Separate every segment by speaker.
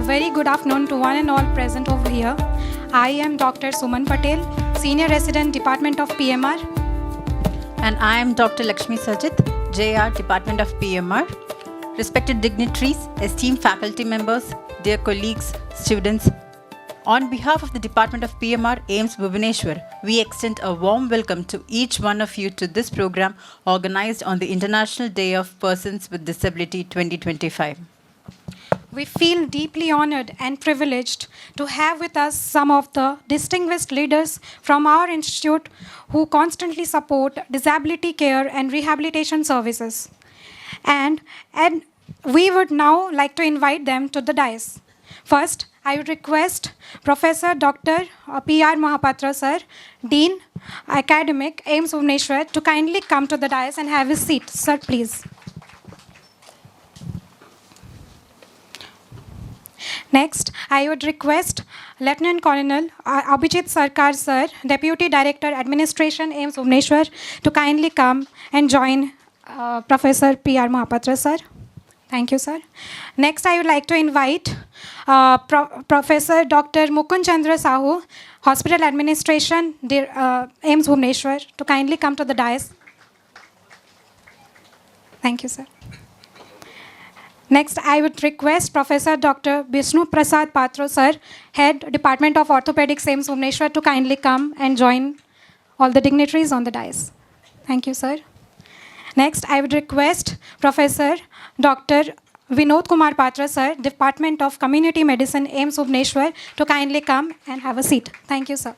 Speaker 1: very good afternoon to one and all present over here. I am Dr. Suman Patel, Senior Resident, Department of PMR.
Speaker 2: And I am Dr. Lakshmi Sajit, JR, Department of PMR. Respected dignitaries, esteemed faculty members, dear colleagues, students, on behalf of the Department of PMR, AIIMS Bhubaneswar, we extend a warm welcome to each one of you to this program organized on the International Day of Persons with Disability 2025.
Speaker 1: We feel deeply honored and privileged to have with us some of the distinguished leaders from our institute who constantly support disability care and rehabilitation services. And we would now like to invite them to the dais. First, I would request Professor Dr. P.R. Mahapatra sir, Dean, Academic, AIIMS Bhubaneswar, to kindly come to the dais and have his seat. Sir, please. Next, I would request Lieutenant Colonel Abhijit Sarkar sir, Deputy Director Administration, AIIMS Bhubaneswar, to kindly come and join Professor P.R. Mahapatra sir. Thank you, sir. Next, I would like to invite Professor Dr. Mukund Chandra Sahu, Hospital Administration, AIIMS Bhubaneswar, to kindly come to the dais. Thank you, sir. Next, I would request Professor Dr. Bishnu Prasad Patro sir, Head Department of Orthopedics, AIIMS Bhubaneswar, to kindly come and join all the dignitaries on the dais. Thank you, sir. Next, I would request Professor Dr. Vinod Kumar Patra sir, Department of Community Medicine, AIIMS Bhubaneswar, to kindly come and have a seat. Thank you, sir.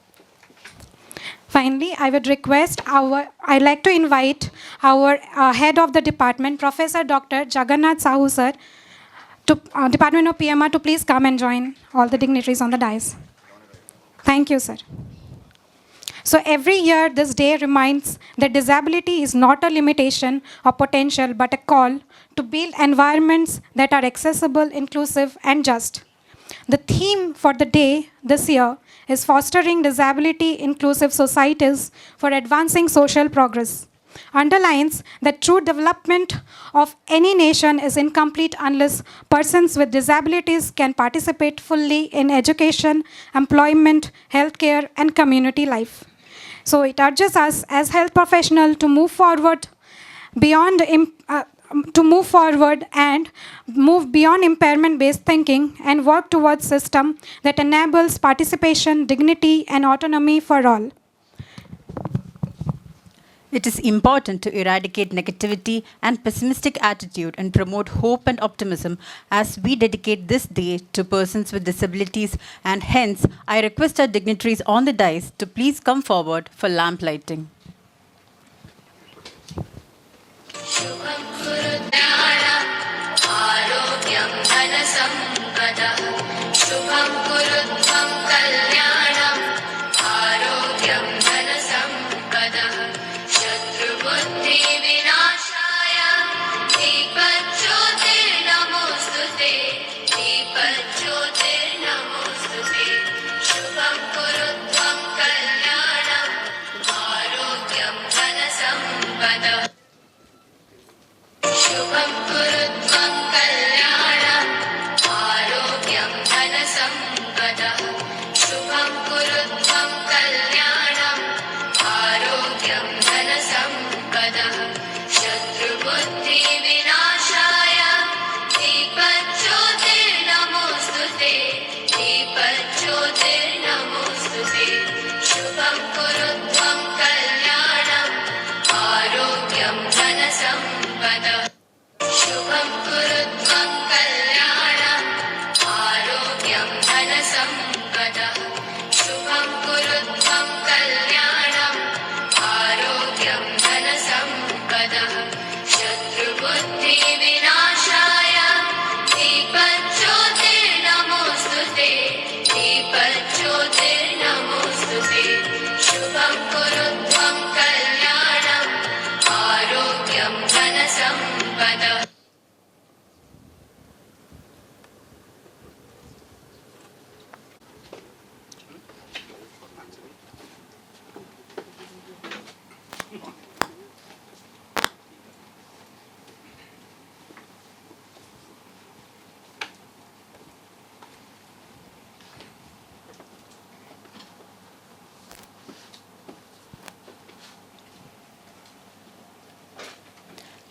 Speaker 1: Finally, I would request I'd like to invite our head of the department, Professor Dr. Jagannath Sahu sir, to Department of PMR, to please come and join all the dignitaries on the dais. Thank you, sir. So every year, this day reminds that disability is not a limitation or potential, but a call to build environments that are accessible, inclusive, and just. The theme for the day this year is fostering disability-inclusive societies for advancing social progress. Underlines that true development of any nation is incomplete unless persons with disabilities can participate fully in education, employment, healthcare, and community life. So it urges us as health professionals to move forward and move beyond impairment-based thinking and work towards a system that enables participation, dignity, and autonomy for all.
Speaker 2: It is important to eradicate negativity and pessimistic attitude and promote hope and optimism as we dedicate this day to persons with disabilities, and hence I request our dignitaries on the dais to please come forward for lamp lighting.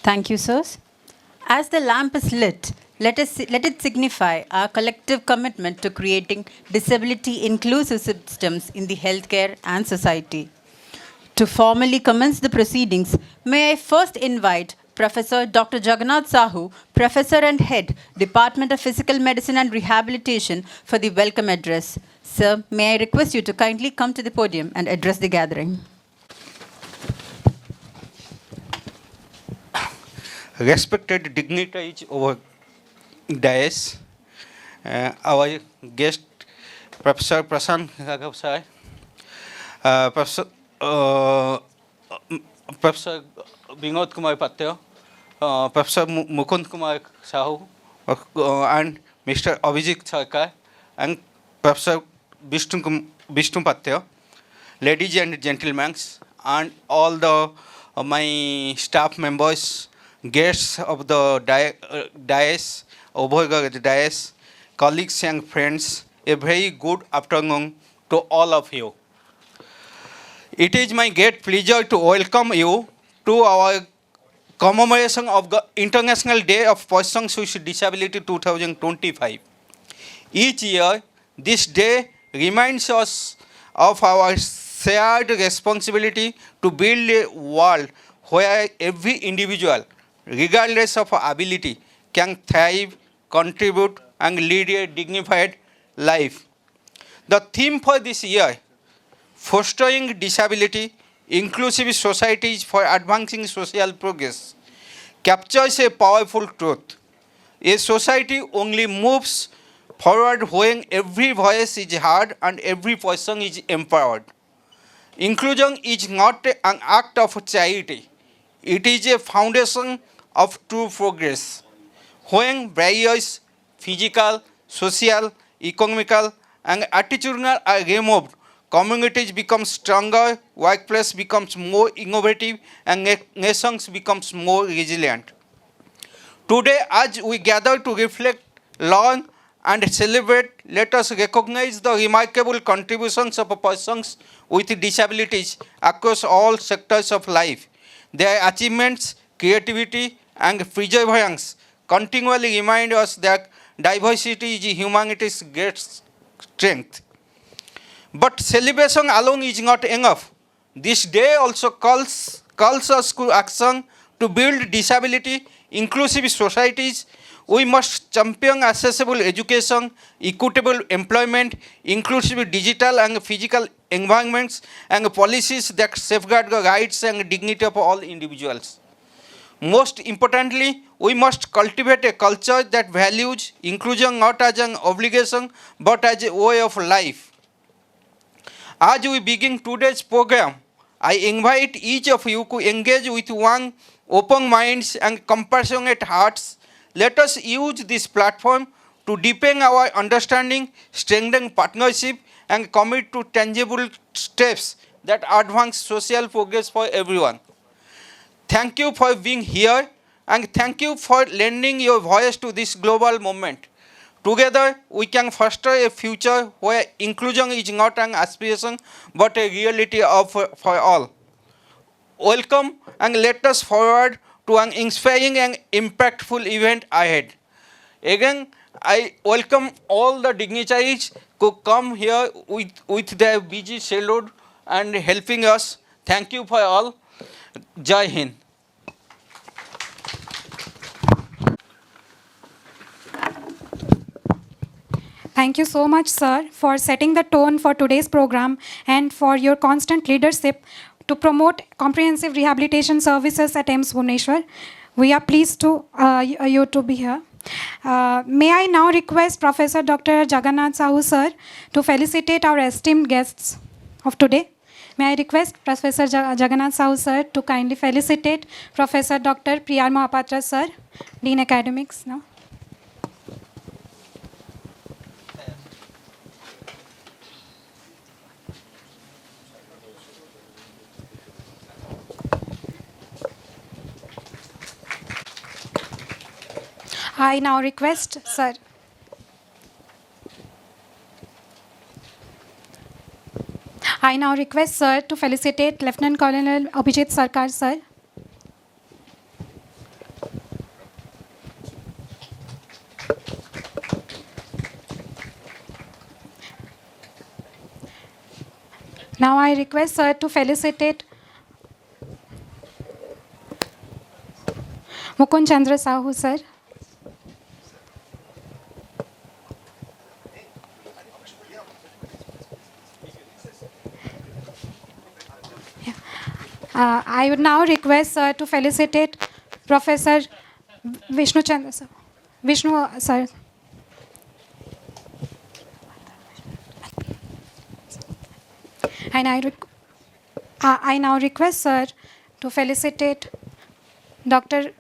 Speaker 2: Thank you, sirs. As the lamp is lit, let it signify our collective commitment to creating disability inclusive systems in the healthcare and society. To formally commence the proceedings, may I first invite Professor Dr. Jagannath Sahu, Professor and Head, Department of Physical Medicine and Rehabilitation, for the welcome address. Sir, may I request you to kindly come to the podium and address the gathering.
Speaker 3: Respected dignitaries over dais, our guest Professor Prasant Raghav Sir, Professor Vinod Kumar Patya, Professor Mukund Kumar Sahu, and Mr. Abhijit Sarkar, and Professor Vishnu Patya, ladies and gentlemen, and all the my staff members, guests of the dais, over the dais, colleagues and friends, a very good afternoon to all of you. It is my great pleasure to welcome you to our commemoration of the International Day of Persons with Disability 2025. Each year, this day reminds us of our shared responsibility to build a world where every individual, regardless of ability, can thrive, contribute, and lead a dignified life. The theme for this year, Fostering Disability, Inclusive Societies for Advancing Social Progress, captures a powerful truth. A society only moves forward when every voice is heard and every person is empowered. Inclusion is not an act of charity. It is a foundation of true progress. When barriers, physical, social, economical, and attitudinal are removed, communities become stronger, workplace becomes more innovative, and nations becomes more resilient. Today, as we gather to reflect, learn, and celebrate, let us recognize the remarkable contributions of persons with disabilities across all sectors of life. Their achievements, creativity, and perseverance continually remind us that diversity is humanity's great strength. But celebration alone is not enough. This day also calls us to action to build disability inclusive societies. We must champion accessible education, equitable employment, inclusive digital and physical environments, and policies that safeguard the rights and dignity of all individuals. Most importantly, we must cultivate a culture that values inclusion not as an obligation but as a way of life. As we begin today's program, I invite each of you to engage with one open minds and compassionate hearts. Let us use this platform to deepen our understanding, strengthen partnership, and commit to tangible steps that advance social progress for everyone. Thank you for being here, and thank you for lending your voice to this global movement. Together, we can foster a future where inclusion is not an aspiration but a reality for all. Welcome, and let us forward to an inspiring and impactful event ahead. Again, I welcome all the dignitaries who come here with their busy schedule and helping us. Thank you for all. Jai Hind.
Speaker 1: Thank you so much, sir, for setting the tone for today's program and for your constant leadership to promote comprehensive rehabilitation services at AIIMS Bhubaneswar. We are pleased to you to be here. May I now request Professor Dr. Jagannath Sahu, sir, to felicitate our esteemed guests of today. May I request Professor Jagannath Sahu, sir, to kindly felicitate Professor Dr. Priyar Mohapatra, sir, Dean Academics now. I now request, sir. I now request, sir, to felicitate Lieutenant Colonel Abhijit Sarkar, sir. Now I request sir to felicitate Mukund Chandra Sahu sir. I would now request sir to felicitate Professor Vishnu Chandra sir. Vishnu sir. And I now request sir to felicitate Dr.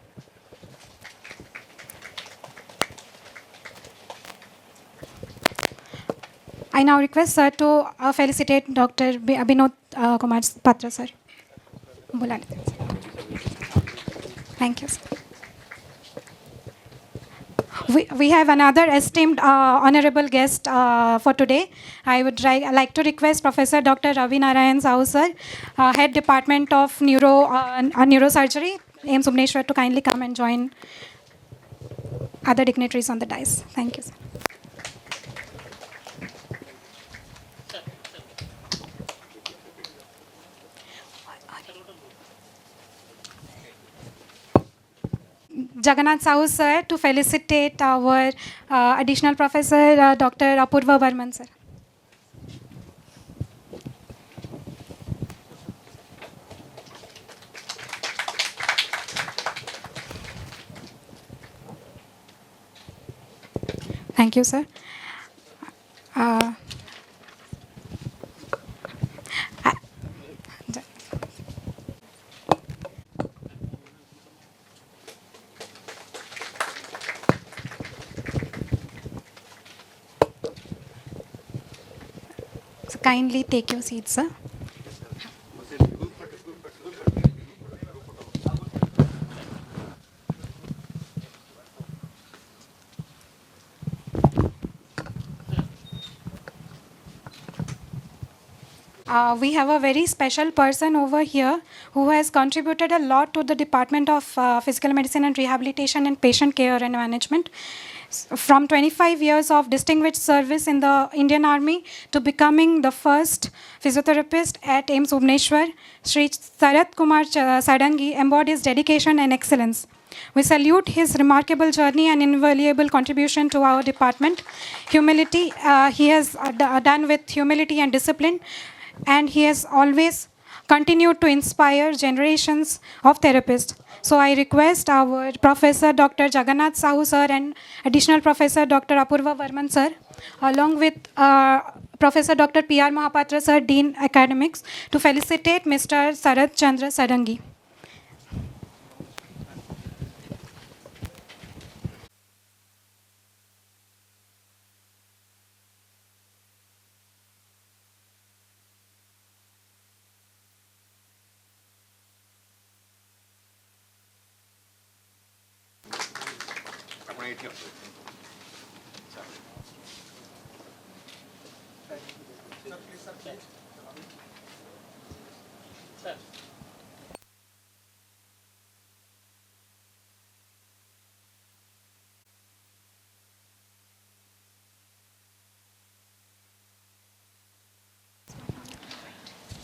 Speaker 1: I now request sir to felicitate Dr. Binod Kumar Patra sir. बुला लेते हैं. Thank you, sir. We have another esteemed honorable guest for today. I would like to request Professor Dr. Ravi Narayan Sahu sir, Head Department of Neurosurgery, AIIMS Bhubaneswar, to kindly come and join other dignitaries on the dais. Thank you, sir. Jagannath Sahu sir to felicitate our additional professor Dr. Apurva Barman sir. Thank you, sir. So kindly take your seat, sir. We have a very special person over here who has contributed a lot to the Department of Physical Medicine and Rehabilitation and Patient Care and Management. From 25 years of distinguished service in the Indian Army to becoming the first physiotherapist at AIIMS Bhubaneswar, Sri Sarat Kumar Sadangi embodies dedication and excellence. We salute his remarkable journey and invaluable contribution to our department. Humility, he has done with humility and discipline, and he has always continued to inspire generations of therapists. So I request our Professor Dr. Jagannath Sahu sir and additional Professor Dr. Apurva Varman sir, along with Professor Dr. P.R. Mahapatra sir, Dean Academics, to felicitate Mr. Sarat Chandra Sadangi.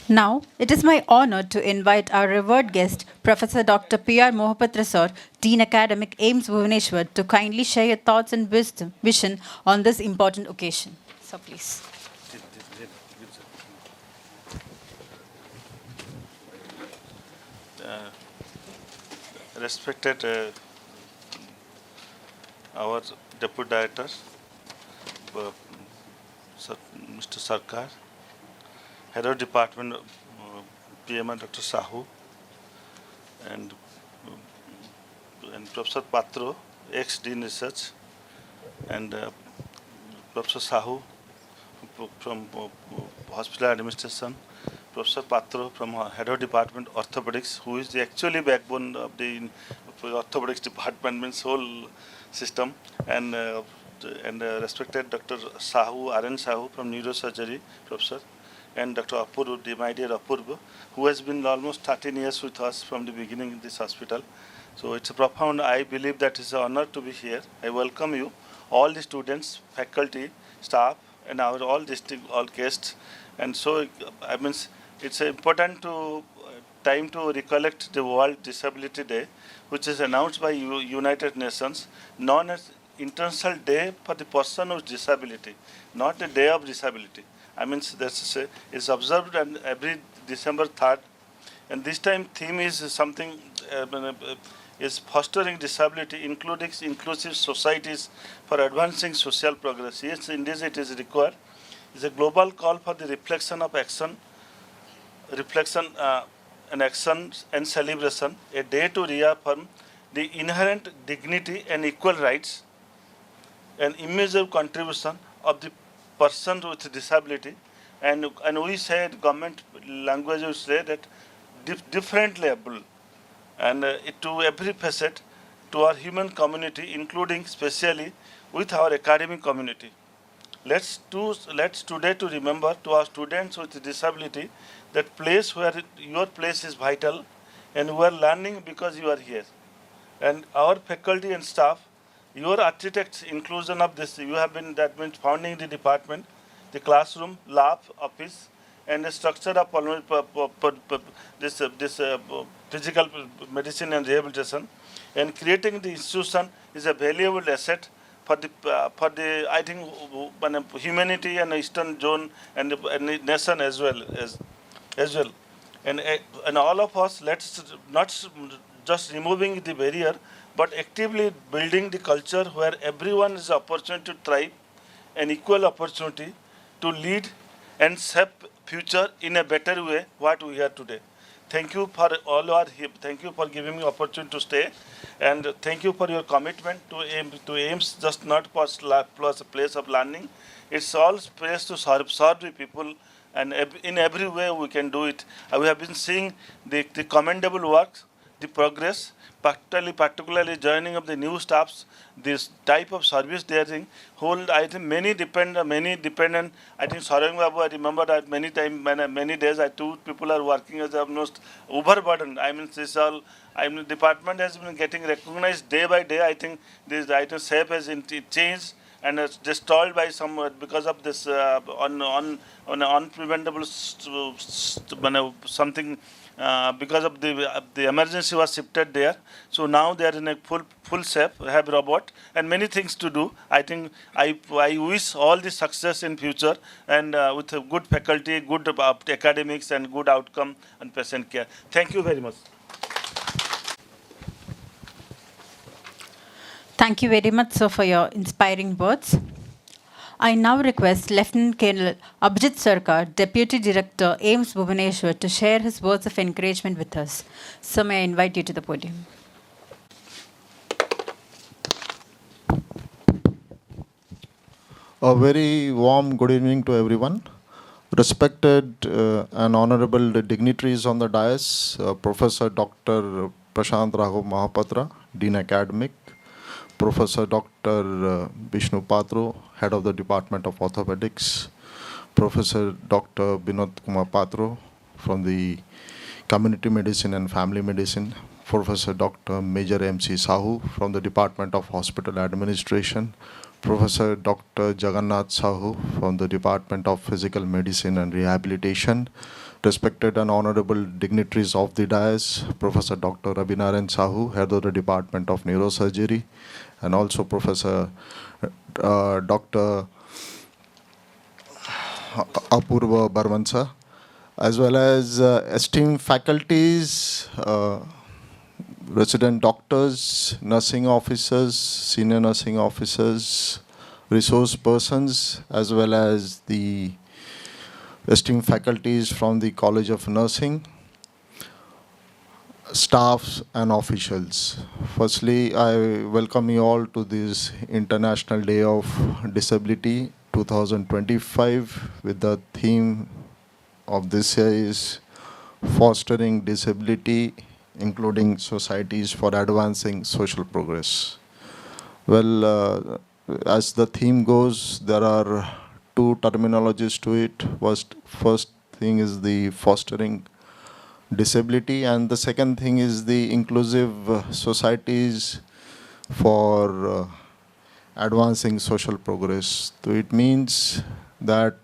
Speaker 2: Now, it is my honor to invite our revered guest, Professor Dr. P.R. Mohapatra sir, Dean Academic, AIIMS Bhubaneswar, to kindly share your thoughts and vision on this important occasion. So please.
Speaker 4: Respected our Deputy Director, Mr. Sarkar, Head of Department, PMR Dr. Sahu, and Professor Patro, ex-Dean Research, and Professor Sahu from Hospital Administration, Professor Patro from Head of Department Orthopedics, who is the actually backbone of the Orthopedics Department, means whole system, and respected Dr. Sahu, R.N. Sahu from Neurosurgery, Professor, and Dr. Apurva, my dear Apurva, who has been almost 13 years with us from the beginning in this hospital. So it's a profound, I believe that it's an honor to be here. I welcome you, all the students, faculty, staff, and our all district, all guests. And so, I mean, it's important to time to recollect the World Disability Day, which is announced by United Nations, known as International Day for the person with disability, not the day of disability. I mean, that's is observed on every December 3rd, and this time theme is something is fostering disability, including inclusive societies for advancing social progress. Yes, indeed, it is required. It's a global call for the reflection of action, reflection and action and celebration, a day to reaffirm the inherent dignity and equal rights and immeasurable contribution of the person with disability. And we said, government language, we say that different level and to every facet to our human community, including especially with our academic community. Let's today to remember to our students with disability that place where your place is vital, and you are learning because you are here. And our faculty and staff, your architects inclusion of this, you have been, that means founding the department, the classroom, lab, office, and the structure of this physical medicine and rehabilitation, and creating the institution is a valuable asset for the I think humanity and Eastern zone and the nation as well. And all of us, let's not just removing the barrier, but actively building the culture where everyone is opportunity to thrive, an equal opportunity to lead and shape future in a better way what we are today. Thank you for all our thank you for giving me opportunity to stay, and thank you for your commitment to AIMS, just not plus a place of learning. It's all place to serve the people, and in every way we can do it. We have been seeing the commendable work, the progress, particularly joining of the new staffs, this type of service they are doing. I think many dependent. I think Sarang Babu, I remember that many days, two people are working as almost overburdened. I mean, this all. I mean, department has been getting recognized day by day. I think this item shape has changed and it's destroyed by some because of this on unpreventable something. Because of the emergency was shifted there, so now they are in a full shape, have robot and many things to do. I think I wish all the success in future, and with a good faculty, good academics, and good outcome and patient care. Thank you very much.
Speaker 2: Thank you very much, sir, for your inspiring words. I now request Lieutenant Colonel Abhijit Sarkar, Deputy Director, AIMS Bhubaneswar, to share his words of encouragement with us. Sir, may I invite you to the podium.
Speaker 5: A very warm good evening to everyone. Respected and honorable dignitaries on the dais, Professor Dr. Prashant Raghav Mahapatra, Dean Academic, Professor Dr. Vishnu Patro, Head of the Department of Orthopedics, Professor Dr. Binod Kumar Patro from the Community Medicine and Family Medicine, Professor Dr. Major M.C. Sahu from the Department of Hospital Administration, Professor Dr. Jagannath Sahu from the Department of Physical Medicine and Rehabilitation, respected and honorable dignitaries of the dais, Professor Dr. Abhinarayan Sahu, Head of the Department of Neurosurgery, and also Professor Dr. Apurva Barvansa, as well as esteemed faculties, resident doctors, nursing officers, senior nursing officers, resource persons, as well as the esteemed faculties from the College of Nursing, staffs and officials. Firstly, I welcome you all to this International Day of Disability 2025, with the theme of this year is Fostering Disability, Including Societies for Advancing Social Progress. Well, as the theme goes, there are two terminologies to it. First thing is the fostering disability, and the second thing is the inclusive societies for advancing social progress. So it means that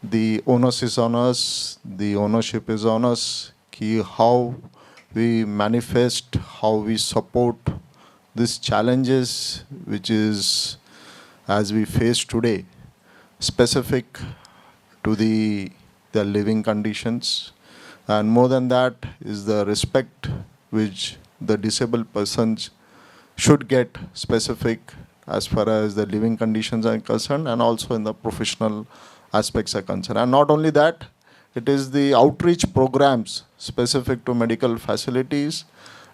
Speaker 5: the onus is on us, the ownership is on us, ki how we manifest, how we support these challenges which is as we face today, specific to the living conditions. And more than that is the respect which the disabled persons should get specific as far as the living conditions are concerned and also in the professional aspects are concerned. And not only that, it is the outreach programs specific to medical facilities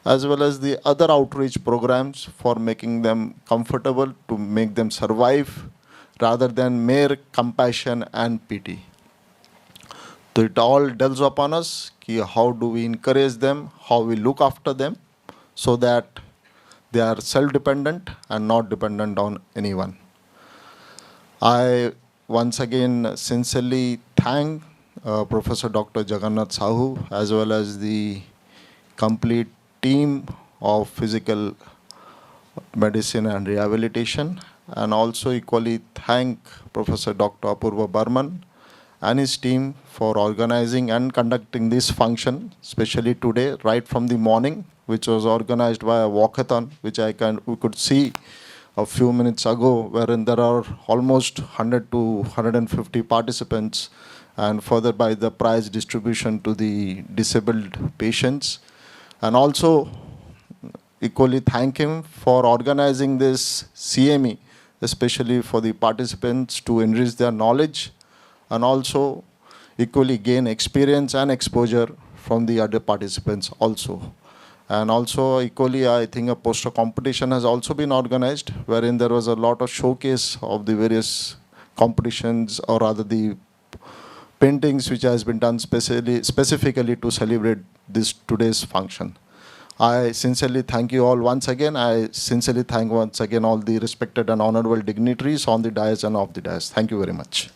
Speaker 5: as well as the other outreach programs for making them comfortable, to make them survive rather than mere compassion and pity. So it all delves upon us, ki how do we encourage them, how we look after them so that they are self-dependent and not dependent on anyone. I once again sincerely thank Professor Dr. Jagannath Sahu as well as the complete team of physical medicine and rehabilitation, and also equally thank Professor Dr. Apurva Burman and his team for organizing and conducting this function, especially today, right from the morning, which was organized by a walkathon, which we could see a few minutes ago, wherein there are almost 100 to 150 participants, and further by the prize distribution to the disabled patients. And also equally thank him for organizing this CME, especially for the participants to enrich their knowledge and also equally gain experience and exposure from the other participants also. And also equally, I think a poster competition has also been organized, wherein there was a lot of showcase of the various competitions or rather the paintings which has been done specifically to celebrate this today's function. I sincerely thank you all once again. I sincerely thank once again all the respected and honorable dignitaries on the dais and off the dais. Thank you very much.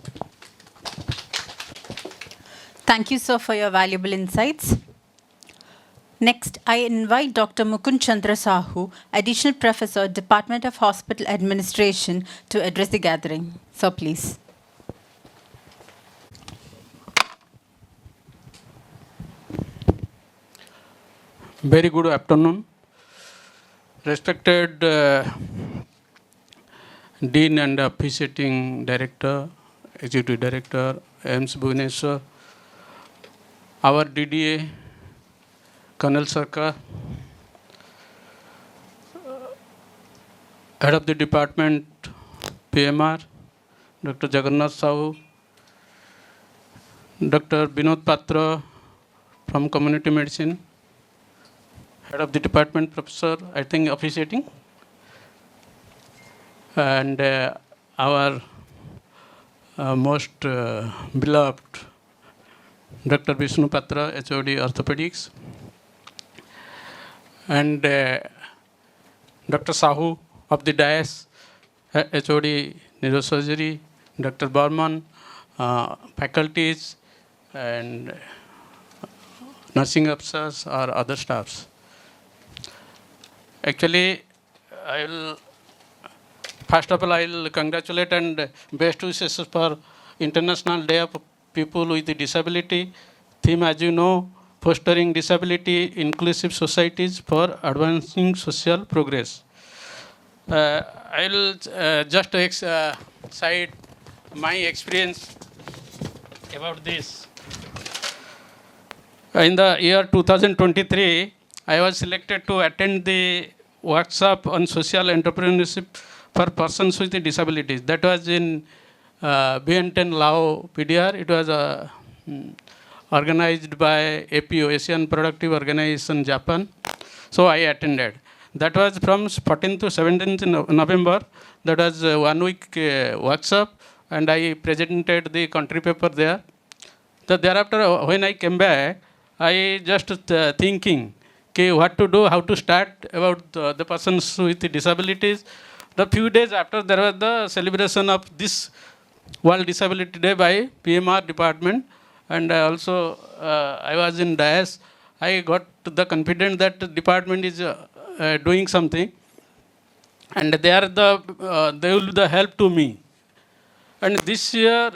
Speaker 2: Thank you, sir, for your valuable insights. Next, I invite Dr. Mukund Chandra Sahu, Additional Professor, Department of Hospital Administration, to address the gathering. Sir, please.
Speaker 6: Very good afternoon. Respected Dean and Officiating Director, Executive Director, AIIMS Bhubaneswar, our DDA, Colonel Sarkar, Head of the Department, PMR, Dr. Jagannath Sahu, Dr. Binod Patra from Community Medicine, Head of the Department, Professor, I think, officiating, and our most beloved Dr. Vishnu Patra, HOD Orthopedics, and Dr. Sahu of the dais, HOD Neurosurgery, Dr. Burman, faculties, and nursing officers or other staffs. Actually, first of all, I will congratulate and best wishes for International Day of People with Disability. Theme, as you know, fostering disability inclusive societies for advancing social progress. I will just cite my experience about this. In the year 2023, I was selected to attend the workshop on social entrepreneurship for persons with disabilities. That was in BN10 Lao PDR. It was organized by APO, Asian Productive Organization, Japan. So I attended. That was from 14th to 17th November. That was a 1 week workshop, and I presented the country paper there. So thereafter, when I came back, I just thinking, okay, what to do, how to start about the persons with disabilities. The few days after, there was the celebration of this World Disability Day by PMR department, and also I was in dais. I got the confidence that the department is doing something, and they will be the help to me. And this year,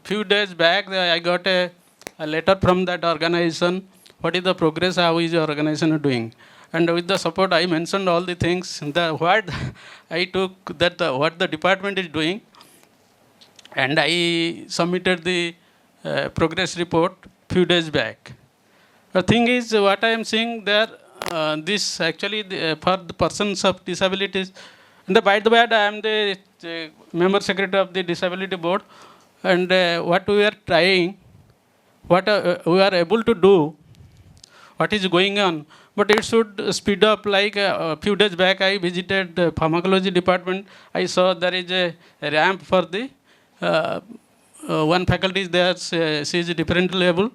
Speaker 6: few days back, I got a letter from that organization. What is the progress? How is your organization doing? And with the support, I mentioned all the things. What I took that what the department is doing, and I submitted the progress report few days back. The thing is, what I am seeing there, this actually for the persons of disabilities. And by the way, I am the member secretary of the disability board, and what we are trying, what we are able to do, what is going on, but it should speed up. Like a few days back, I visited the pharmacology department. I saw there is a ramp for the one faculty is there, she is differently able.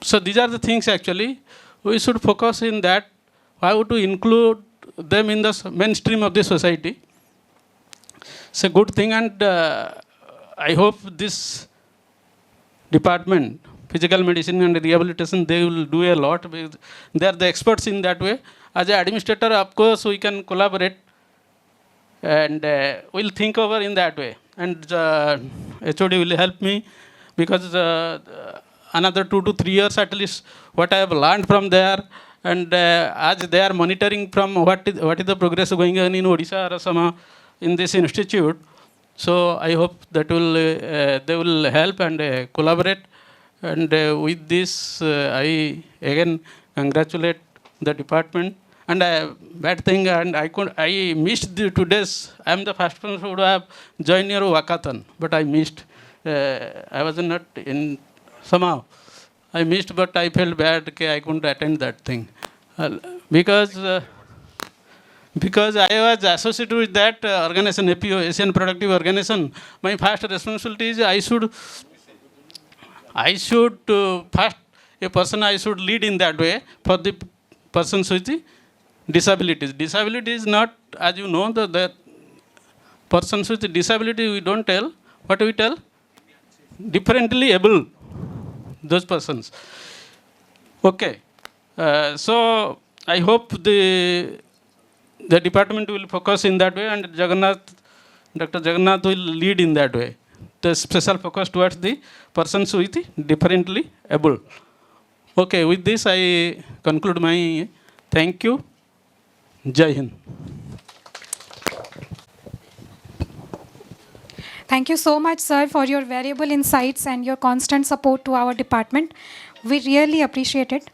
Speaker 6: So these are the things actually we should focus in that, how to include them in the mainstream of the society. It's a good thing, and I hope this department, physical medicine and rehabilitation, they will do a lot. They are the experts in that way. As an administrator, of course, we can collaborate, and we'll think over in that way. And HOD will help me, because another 2 to 3 years at least, what I have learned from there, and as they are monitoring from what is the progress going on in Odisha or some in this institute. So I hope that they will help and collaborate. And with this, I again congratulate the department. And bad thing, and I missed today's. I am the first person who would have joined your walkathon, but I missed. I was not in somehow. I missed, but I felt bad. Okay, I couldn't attend that thing because I was associated with that organization, APO, Asian Productive Organization. My first responsibility is I should first a person I should lead in that way for the persons with the disabilities. Disability is not, as you know, the persons with disability we don't tell. What we tell? Differently able, those persons. Okay. So I hope the department will focus in that way, and Dr. Jagannath will lead in that way. The special focus towards the persons with differently able. Okay, with this I conclude my thank you. Jai Hind.
Speaker 1: Thank you so much, sir, for your valuable insights and your constant support to our department. We really appreciate it.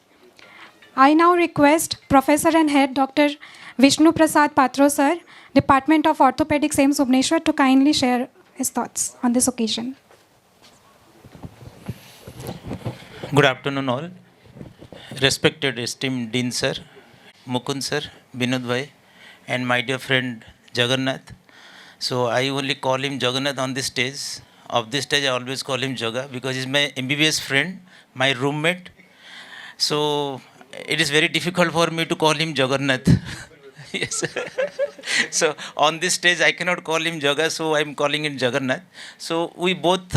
Speaker 1: I now request Professor and Head Dr. Vishnu Prasad Patro, sir, Department of Orthopedics, AIIMS Bhubaneswar, to kindly share his thoughts on this occasion.
Speaker 7: Good afternoon all. Respected esteemed Dean sir, Mukund sir, Binod bhai, and my dear friend Jagannath. So I only call him Jagannath on this stage. Of this stage I always call him Jaga because he's my MBBS friend, my roommate. So it is very difficult for me to call him Jagannath. Yes. So on this stage I cannot call him Jaga, so I'm calling him Jagannath. So we both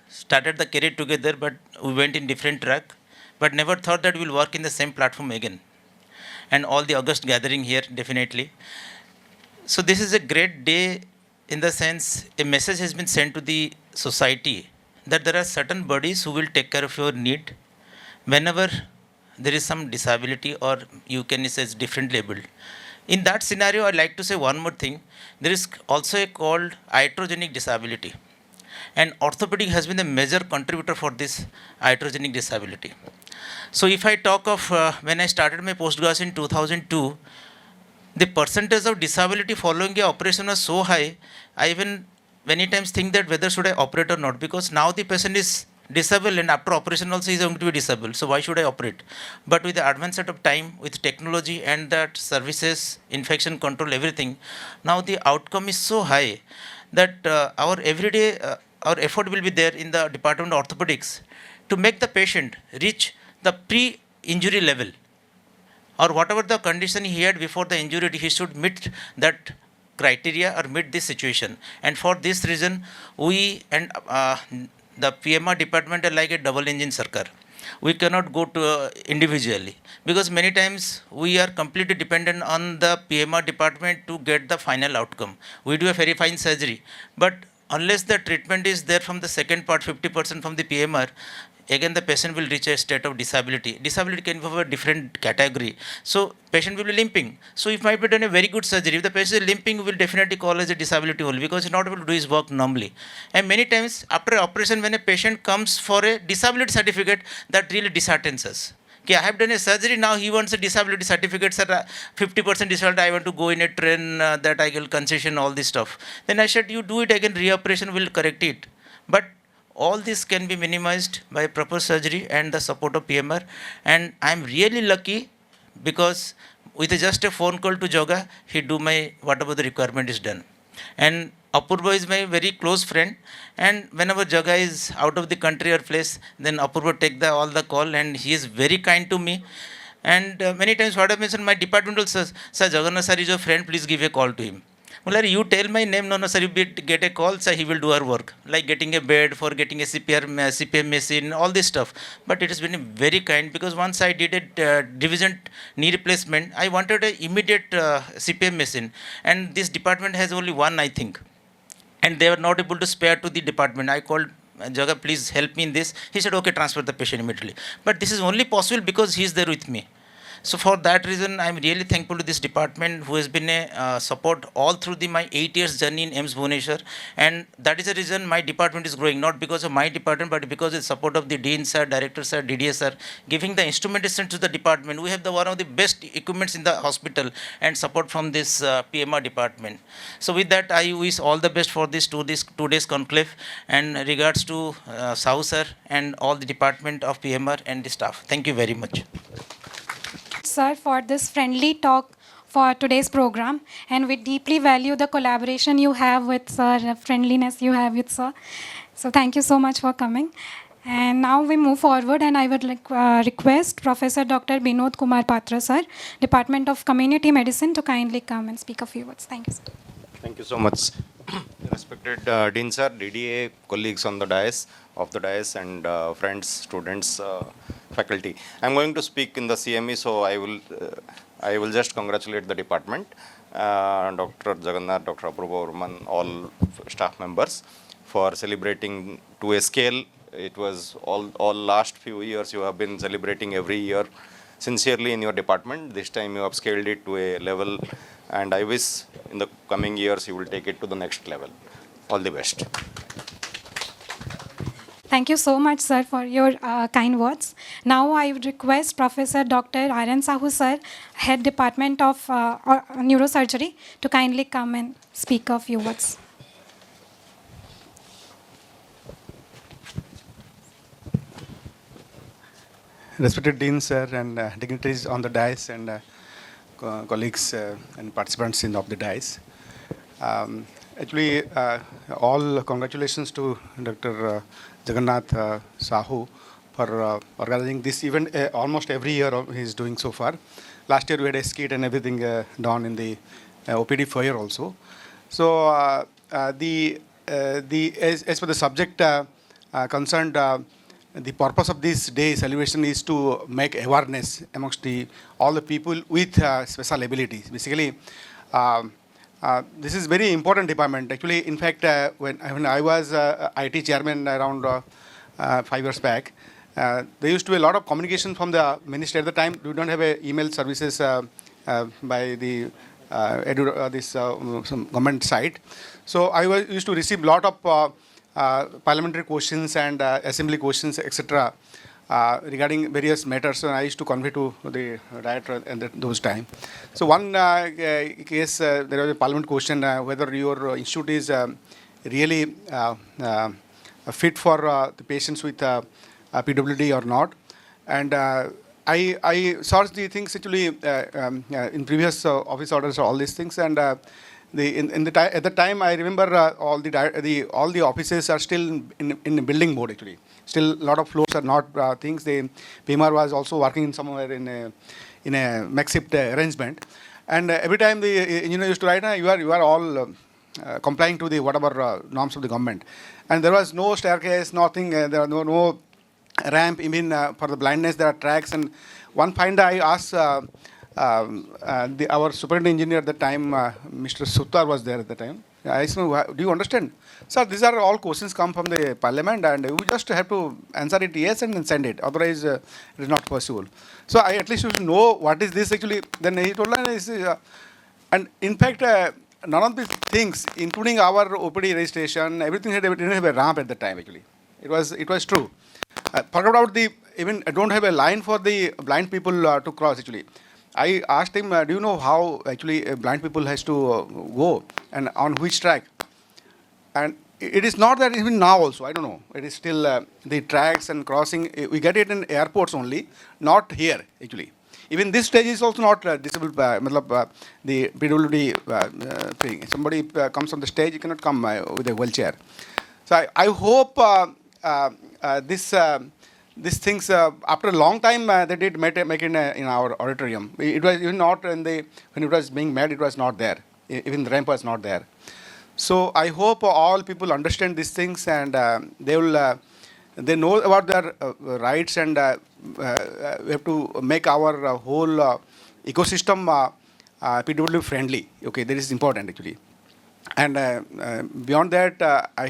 Speaker 7: started the career together, but we went in different track, but never thought that we'll work in the same platform again. And all the August gathering here, definitely. So this is a great day in the sense a message has been sent to the society that there are certain bodies who will take care of your need whenever there is some disability, or you can say it's differently abled. In that scenario, I'd like to say one more thing. There is also a called iatrogenic disability. And orthopedic has been a major contributor for this iatrogenic disability. So if I talk of when I started my postgraduate in 2002, the percentage of disability following a operation was so high, I even many times think that whether should I operate or not, because now the patient is disabled and after operation also is going to be disabled. So why should I operate? But with the advancement of time, with technology and that services, infection control, everything, now the outcome is so high that our everyday, our effort will be there in the Department of Orthopedics to make the patient reach the pre-injury level, or whatever the condition he had before the injury, he should meet that criteria or meet this situation. And for this reason, we and the PMR department are like a double engine circle. We cannot go to individually, because many times we are completely dependent on the PMR department to get the final outcome. We do a very fine surgery, but unless the treatment is there from the second part, 50% from the PMR, again the patient will reach a state of disability. Disability can be of a different category. So patient will be limping. So if might be done a very good surgery, if the patient is limping, we will definitely call as a disability only, because he's not able to do his work normally. And many times after operation, when a patient comes for a disability certificate, that really disheartens us. Okay, I have done a surgery, now he wants a disability certificate, sir, 50% disability, I want to go in a train, that I will concession, all this stuff. Then I said, you do it again, reoperation will correct it. But all this can be minimized by proper surgery and the support of PMR. And I'm really lucky, because with just a phone call to Joga, he do my whatever the requirement is done. And Apurva is my very close friend, and whenever Jaga is out of the country or place, then Apurva take all the call, and he is very kind to me. And many times what happens in my department will say, sir, Jagannath sir is your friend, please give a call to him. Well, you tell my name, no, sir, you get a call, sir, he will do our work. Like getting a bed, for getting a CPM machine, all this stuff. But it has been very kind, because once I did a division knee replacement, I wanted an immediate CPM machine. And this department has only one, I think. And they were not able to spare to the department. I called Jaga, please help me in this. He said, okay, transfer the patient immediately. But this is only possible because he is there with me. So for that reason, I'm really thankful to this department, who has been a support all through my 8 years journey in AIIMS Bhubaneswar. And that is the reason my department is growing, not because of my department, but because of the support of the Dean sir, Director sir, DDS sir, giving the instrumentation to the department. We have one of the best equipments in the hospital, and support from this PMR department. So with that, I wish all the best for this 2 days conclave, and regards to Sahu sir and all the department of PMR and the staff. Thank you very much.
Speaker 1: Sir, for this friendly talk for today's program, and we deeply value the collaboration you have with sir, the friendliness you have with sir. So thank you so much for coming. And now we move forward, and I would like request Professor Dr. Binod Kumar Patra sir, Department of Community Medicine, to kindly come and speak a few words. Thank you, sir.
Speaker 8: Thank you so much. Respected Dean sir, DDA, colleagues on the dais, and friends, students, faculty. I'm going to speak in the CME, so I will just congratulate the department, Dr. Jagannath, Dr. Apurva Varman, all staff members, for celebrating to a scale. It was all last few years you have been celebrating every year sincerely in your department. This time you have scaled it to a level, and I wish in the coming years you will take it to the next level. All the best.
Speaker 1: Thank you so much, sir, for your kind words. Now I would request Professor Dr. Aryan Sahu sir, Head Department of Neurosurgery, to kindly come and speak a few words.
Speaker 9: Respected Dean sir, and dignitaries on the dais, and colleagues and participants of the dais. Actually, all congratulations to Dr. Jagannath Sahu for organizing this event. Almost every year he is doing so far. Last year we had a skit and everything done in the OPD foyer also. So as for the subject concerned, the purpose of this day celebration is to make awareness amongst all the people with special abilities. Basically, this is very important department. Actually, in fact, when I was IT chairman around 5 years back, there used to be a lot of communication from the ministry. At the time, we don't have email services by the some government side. So I used to receive a lot of parliamentary questions and assembly questions, etc. Regarding various matters, and I used to convey to the director at those times. So one case, there was a parliament question whether your institute is really fit for the patients with PWD or not. And I searched the things actually in previous office orders, all these things, and at the time I remember all the offices are still in building mode actually. Still, a lot of floors are not things. The PMR was also working somewhere in a makeshift arrangement, and every time the engineer used to write, you are all complying to the whatever norms of the government, and there was no staircase, nothing. There are no ramp. Even for the blindness, there are tracks. And one fine day, I asked our superintendent engineer at the time, Mr. Suttar was there at the time. I asked him, do you understand? Sir, these are all questions come from the parliament, and we just have to answer it yes and then send it. Otherwise, it is not possible. So I at least should know what is this actually. Then he told us, and in fact, none of these things, including our OPD registration, everything didn't have a ramp at the time actually. It was true. Forget about even I don't have a line for the blind people to cross actually. I asked him, do you know how actually blind people has to go and on which track? And it is not that even now also, I don't know. It is still the tracks and crossing, we get it in airports only, not here actually. Even this stage is also not disabled, the PWD thing. Somebody comes on the stage, you cannot come with a wheelchair. So I hope these things, after a long time, they did make it in our auditorium. It was even not when it was being made, it was not there. Even the ramp was not there. So I hope all people understand these things, and they know about their rights, and we have to make our whole ecosystem PWD friendly. Okay, that is important actually. And beyond that, I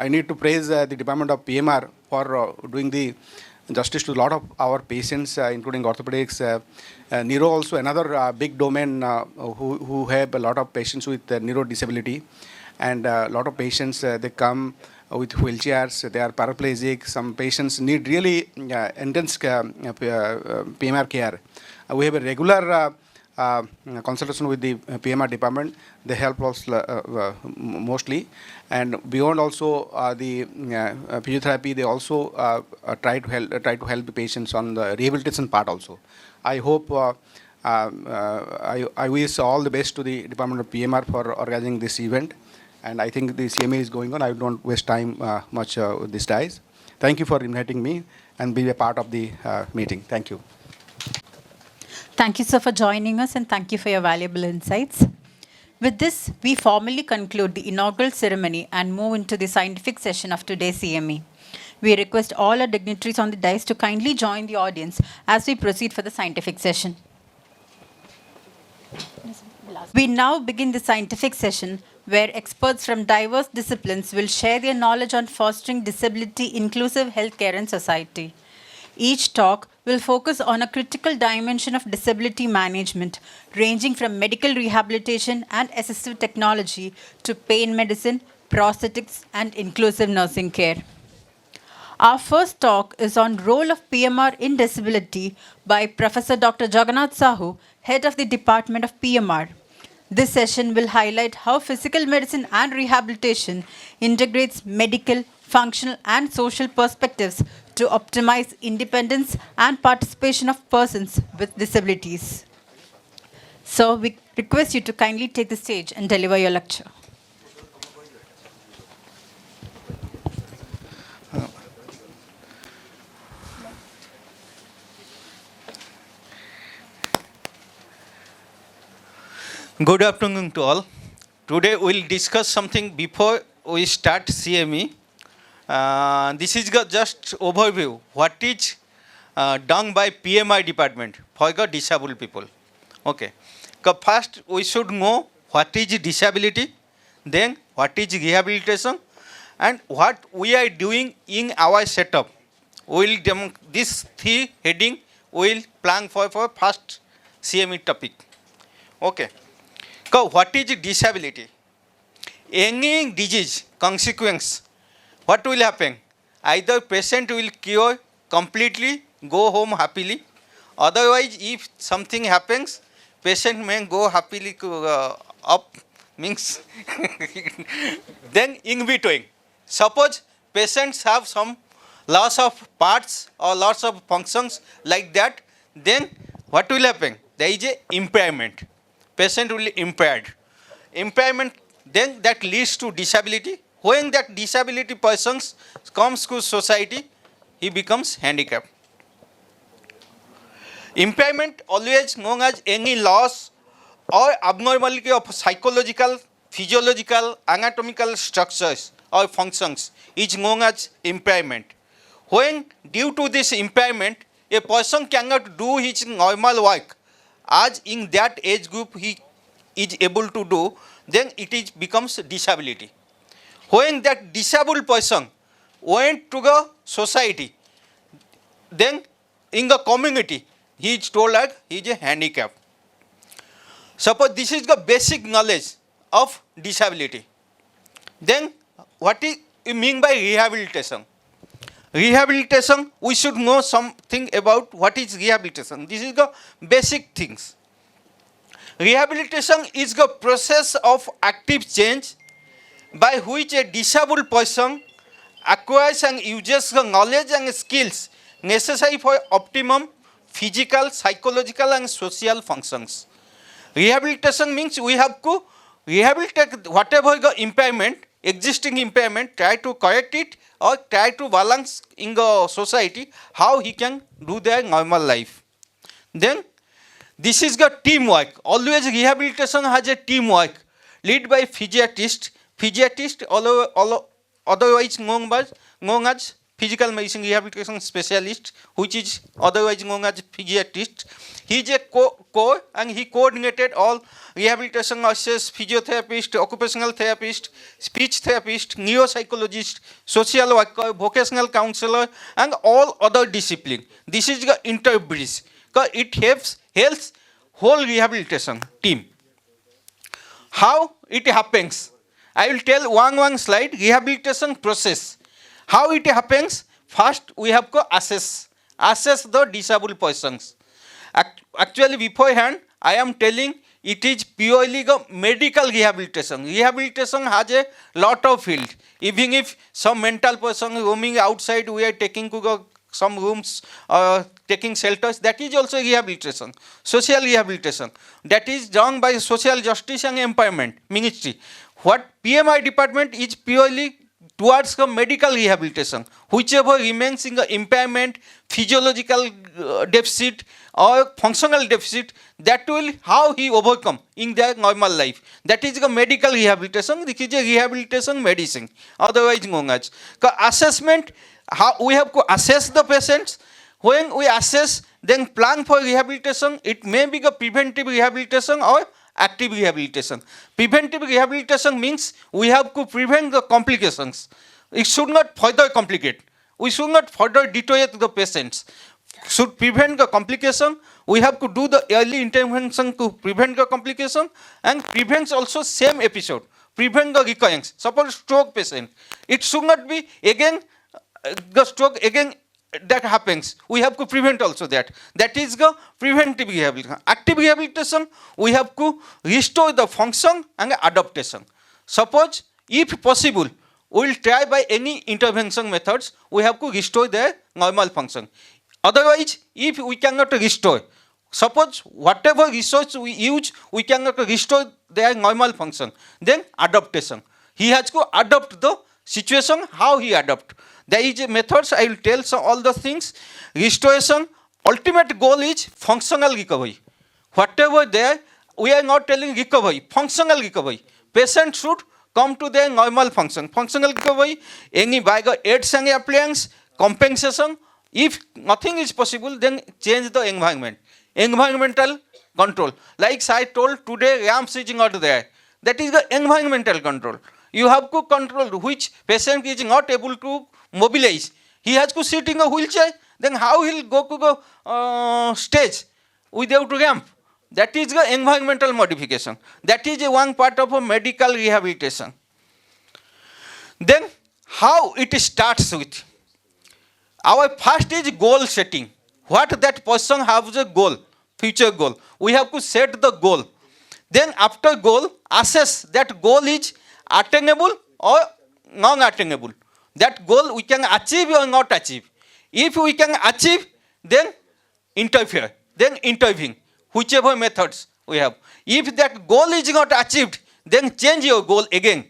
Speaker 9: need to praise the Department of PMR for doing the justice to a lot of our patients, including orthopedics. Neuro also another big domain who have a lot of patients with neuro disability, and a lot of patients they come with wheelchairs, they are paraplegic. Some patients need really intense PMR care. We have a regular consultation with the PMR department. They help us mostly, and beyond also the physiotherapy. They also try to help the patients on the rehabilitation part also. I hope I wish all the best to the Department of PMR for organizing this event, and I think the CMA is going on. I don't waste time much with these guys. Thank you for inviting me and be a part of the meeting. Thank you.
Speaker 2: Thank you, sir, for joining us, and thank you for your valuable insights. With this, we formally conclude the inaugural ceremony and move into the scientific session of today's CME. We request all our dignitaries on the dais to kindly join the audience as we proceed for the scientific session. We now begin the scientific session, where experts from diverse disciplines will share their knowledge on fostering disability-inclusive healthcare in society. Each talk will focus on a critical dimension of disability management, ranging from medical rehabilitation and assistive technology to pain medicine, prosthetics, and inclusive nursing care. Our first talk is on role of PMR in disability by Professor Dr. Jagannath Sahu, Head of the Department of PMR. This session will highlight how physical medicine and rehabilitation integrates medical, functional, and social perspectives to optimize independence and participation of persons with disabilities. So we request you to kindly take the stage and deliver your lecture.
Speaker 3: Good afternoon to all. Today we'll discuss something before we start CME. This is just overview what is done by PMI department for the disabled people. Okay. First we should know what is disability, then what is rehabilitation, and what we are doing in our setup. We'll this three heading will plan for first CME topic. Okay. What is disability? Any disease consequence, what will happen? Either patient will cure completely, go home happily. Otherwise, if something happens, patient may go happily up, means then in between. Suppose patients have some loss of parts or loss of functions like that, then what will happen? There is a impairment. Patient will be impaired. Impairment, then that leads to disability. When that disability person comes to society, he becomes handicapped. Impairment always known as any loss or abnormality of psychological, physiological, anatomical structures or functions is known as impairment. When due to this impairment, a person cannot do his normal work as in that age group he is able to do, then becomes disability. When that disabled person went to the society, then in the community he is told that he is a handicap. Suppose this is the basic knowledge of disability. Then what is you mean by rehabilitation? Rehabilitation, we should know something about what is rehabilitation. This is the basic things. Rehabilitation is the process of active change by which a disabled person acquires and uses the knowledge and skills necessary for optimum physical, psychological and social functions. Rehabilitation means we have to rehabilitate whatever the impairment, existing impairment, try to correct it or try to balance in the society how he can do their normal life. Then this is the teamwork. Always rehabilitation has a teamwork led by physiatrist, otherwise known as physical medicine rehabilitation specialist, which is otherwise known as physiatrist. He is a core and he coordinated all rehabilitation nurses, physiotherapist, occupational therapist, speech therapist, neuropsychologist, social worker, vocational counselor and all other disciplines. This is the interbridge because it helps whole rehabilitation team. How it happens? I will tell one slide, rehabilitation process. How it happens? First, we have to assess the disabled persons. Actually, beforehand, I am telling it is purely the medical rehabilitation. Rehabilitation has a lot of field. Even if some mental person roaming outside, we are taking to some rooms, taking shelters, that is also rehabilitation. Social rehabilitation, that is done by Social Justice and Empowerment Ministry. What PMI department is purely towards the medical rehabilitation, whichever remains in the impairment, physiological deficit or functional deficit, that will how he overcome in their normal life. That is the medical rehabilitation. This is a rehabilitation medicine, otherwise known as. Assessment, how we have to assess the patients. When we assess, then plan for rehabilitation. It may be the preventive rehabilitation or active rehabilitation. Preventive rehabilitation means we have to prevent the complications. It should not further complicate. We should not further deteriorate the patients. Should prevent the complication. We have to do the early intervention to prevent the complication and prevents also same episode. Prevent the recurrence. Suppose stroke patient. It should not be again the stroke again that happens. We have to prevent also that. That is the preventive rehabilitation. Active rehabilitation, we have to restore the function and adaptation. Suppose, if possible, we will try by any intervention methods, we have to restore their normal function. Otherwise, if we cannot restore, suppose whatever resource we use, we cannot restore their normal function, then adaptation. He has to adapt the situation, how he adapt. There is a methods, I will tell all the things. Restoration, ultimate goal is functional recovery. Whatever there, we are not telling recovery, functional recovery. Patient should come to their normal function. Functional recovery, any by the aids and appliance, compensation. If nothing is possible, then change the environment. Environmental control. Like I told today, ramps is not there. That is the environmental control. You have to control which patient is not able to mobilize. He has to sit in a wheelchair, then how he will go to the stage without ramp. That is the environmental modification. That is one part of a medical rehabilitation. Then how it starts with? Our first is goal setting. What that person has a goal, future goal. We have to set the goal. Then after goal, assess that goal is attainable or non-attainable. That goal we can achieve or not achieve. If we can achieve, then interfere, then intervene, whichever methods we have. If that goal is not achieved, then change your goal again.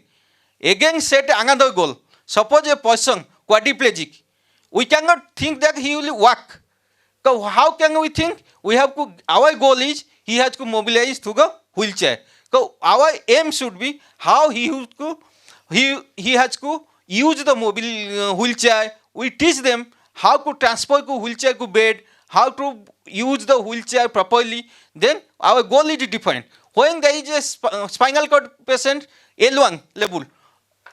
Speaker 3: Again set another goal. Suppose a person quadriplegic, we cannot think that he will walk. So how can we think? We have to, our goal is he has to mobilize through the wheelchair. So our aim should be how he has to use the mobile wheelchair. We teach them how to transfer the wheelchair to bed, how to use the wheelchair properly. Then our goal is defined. When there is a spinal cord patient, L1 level,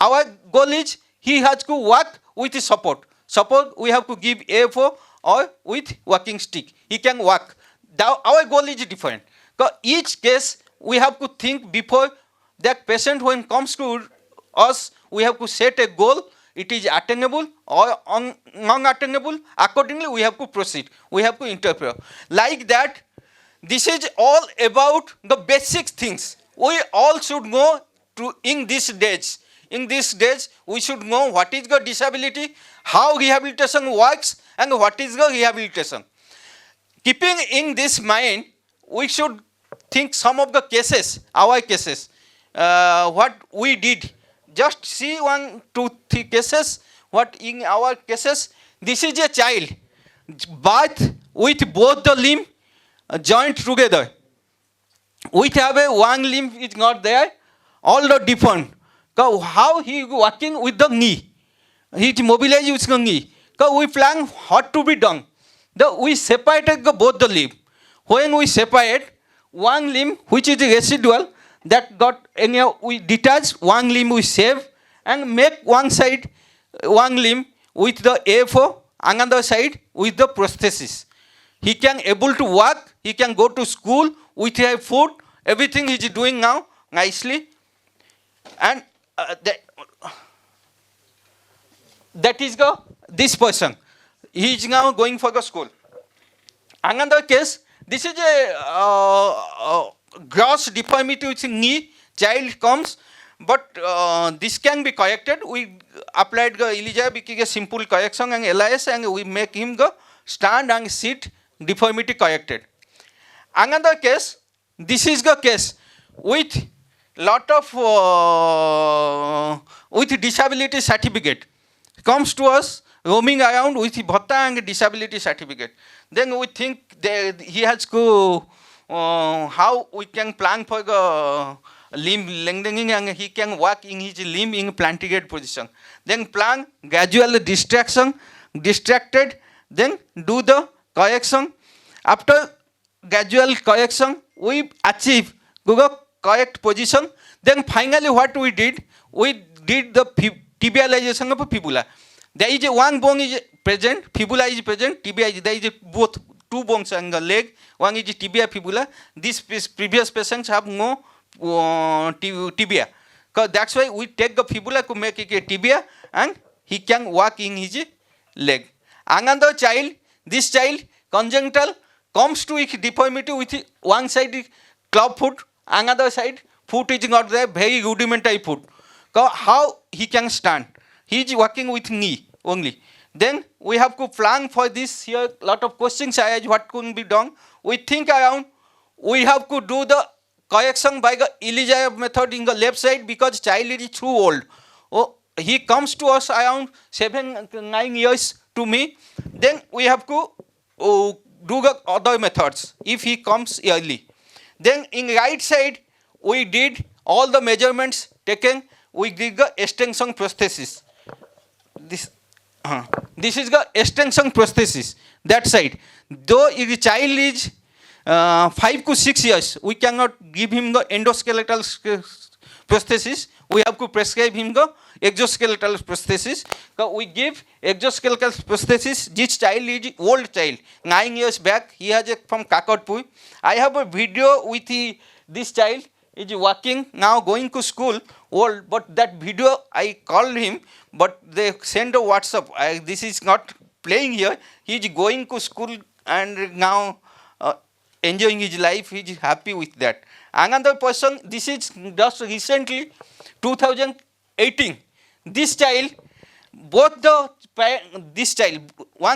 Speaker 3: our goal is he has to walk with support. Support we have to give A4 or with walking stick. He can walk. Our goal is different. So each case we have to think before that patient when comes to us, we have to set a goal. It is attainable or non-attainable. Accordingly, we have to proceed. We have to interpret. Like that, this is all about the basic things. We all should know in these days. In these days, we should know what is the disability, how rehabilitation works, and what is the rehabilitation. Keeping in this mind, we should think some of the cases, our cases, what we did. Just see 1, 2, 3 cases. What in our cases, this is a child, birth with both the limb joined together. We have one limb is not there, all the different. So how he working with the knee? He mobilized with the knee. So we plan what to be done. We separated both the limb. When we separate one limb, which is residual, that got anyhow we detach one limb, we save and make one side one limb with the A4, another side with the prosthesis. He can able to work, he can go to school with his food, everything he is doing now nicely. And that is this person. He is now going for the school. Another case, this is a gross deformity with knee. Child comes, but this can be corrected. We applied the Elijah Biki a simple correction and LIS, and we make him go stand and sit, deformity corrected. Another case, this is the case with lot of with disability certificate comes to us roaming around with bhatta and disability certificate. Then we think that he has to how we can plan for the limb lengthening and he can walk in his limb in planted position. Then plan gradual distracted, then do the correction. After gradual correction, we achieve the correct position. Then finally what we did the tibialization of fibula. There is one bone is present, fibula is present, tibia is there is both two bones on the leg. One is tibia, fibula. These previous patients have no tibia. So that's why we take the fibula to make it a tibia and he can walk in his leg. Another child, this child congenital comes to deformity with one side club foot, another side foot is not there, very rudimentary foot. So how he can stand? He is working with knee only. Then we have to plan for this here. Lot of questions arise. What could be done? We think around. We have to do the correction by the Elijah method in the left side because child is too old. Oh, he comes to us around 7, 9 years to me. Then we have to do the other methods if he comes early. Then in right side we did all the measurements taken. We did the extension prosthesis. This is the extension prosthesis, that side. Though if the child is 5 to 6 years, we cannot give him the endoskeletal prosthesis. We have to prescribe him the exoskeletal prosthesis. So we give exoskeletal prosthesis. This child is old child, 9 years back. He has from Kakatpur. I have a video with this child. Is walking now, going to school, old, but that video I called him, but they send a WhatsApp. This is not playing here. He is going to school and now enjoying his life. He is happy with that. Another person, this is just recently, 2018. This child, one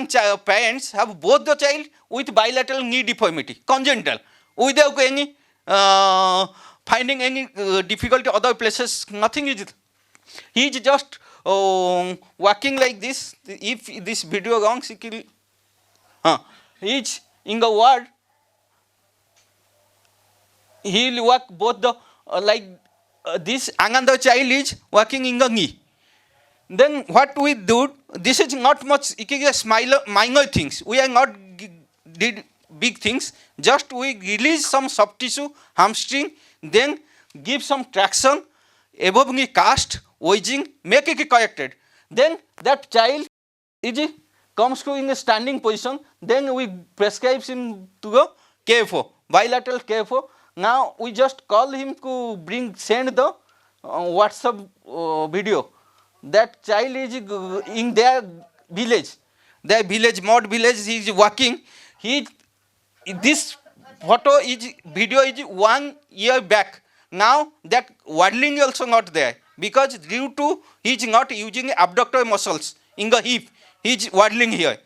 Speaker 3: child, parents have both the child with bilateral knee deformity, congenital, without any finding any difficulty other places, nothing is. He is just walking like this. If this video wrong, he is in the ward. He will walk both the like this. Another child is walking in the knee. then what we do, this is not much, it is a minor things. We are not did big things, just we release some soft tissue, hamstring, then give some traction, above knee cast, wedging, make it corrected. Then that child is comes to in a standing position, then we prescribe him to a KFO, bilateral KFO. Now we just call him to send the WhatsApp video. That child is in their village, mod village, he is walking. This video is 1 year back. Now that waddling also not there, because due to he is not using abductor muscles in the hip, he is waddling here.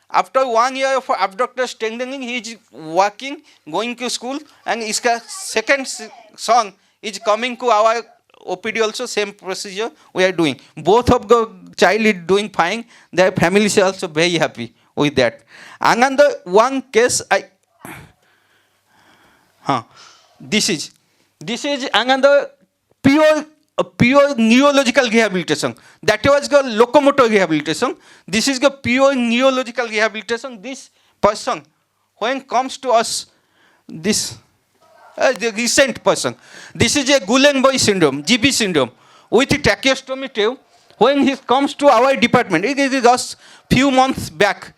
Speaker 3: After 1 year of abductor strengthening, he is walking, going to school, and his second son is coming to our OPD also, same procedure we are doing. Both of the child is doing fine. Their family is also very happy with that. Another one case, this is another pure neurological rehabilitation. That was the locomotor rehabilitation. This is the pure neurological rehabilitation. This person, when comes to us, this the recent person, this is a Guillain-Barré syndrome, GB syndrome, with tracheostomy tube. When he comes to our department, it is just few months back,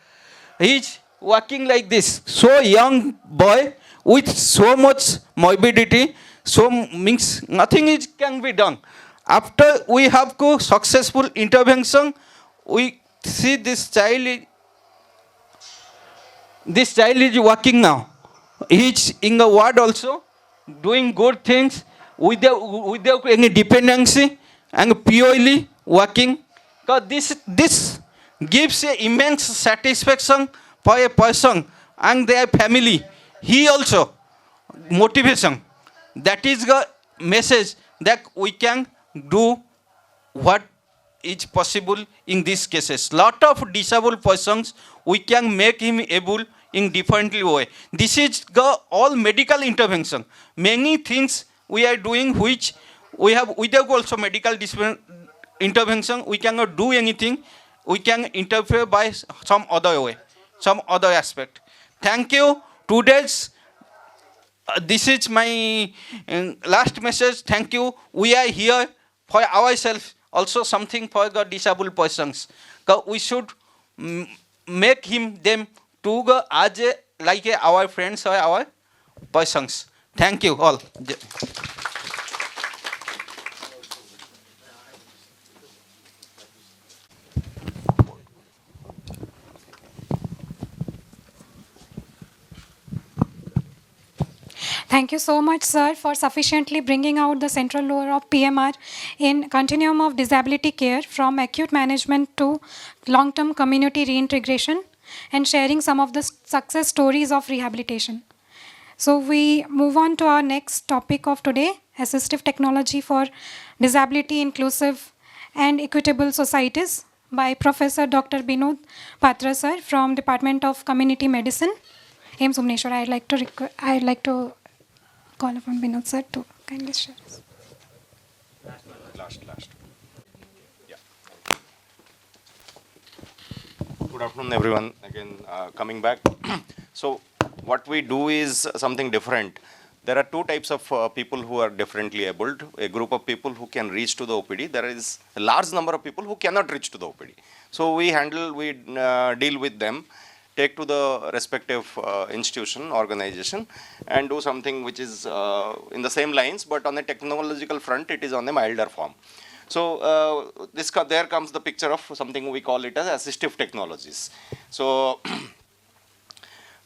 Speaker 3: he is walking like this. So young boy with so much morbidity, so means nothing can be done. After we have successful intervention, we see this child is walking now. He is in the ward also, doing good things without any dependency and purely working. Because this gives a immense satisfaction for a person and their family. He also motivation. That is the message that we can do what is possible in these cases. Lot of disabled persons, we can make him able in differently way. This is the all medical intervention. Many things we are doing which we have without also medical intervention, we cannot do anything. We can interfere by some other way, some other aspect. Thank you. Today's this is my last message. Thank you. We are here for ourselves, also something for the disabled persons. We should make them to go as like our friends or our persons. Thank you all.
Speaker 1: Thank you so much, sir, for sufficiently bringing out the central role of PMR in continuum of disability care from acute management to long-term community reintegration and sharing some of the success stories of rehabilitation. So we move on to our next topic of today, assistive technology for disability inclusive and equitable societies by Professor Dr. Binod Patra, sir, from Department of Community Medicine, AIIMS Bhubaneswar. I'd like to call upon Binod sir to kindly share this.
Speaker 8: Last. Yeah. Good afternoon, everyone. Again, coming back. So, what we do is something different. There are two types of people who are differently abled. A group of people who can reach to the OPD. There is a large number of people who cannot reach to the OPD. So, we deal with them, take to the respective institution, organization, and do something which is in the same lines, but on a technological front, it is on a milder form. So there comes the picture of something we call it as assistive technologies. So,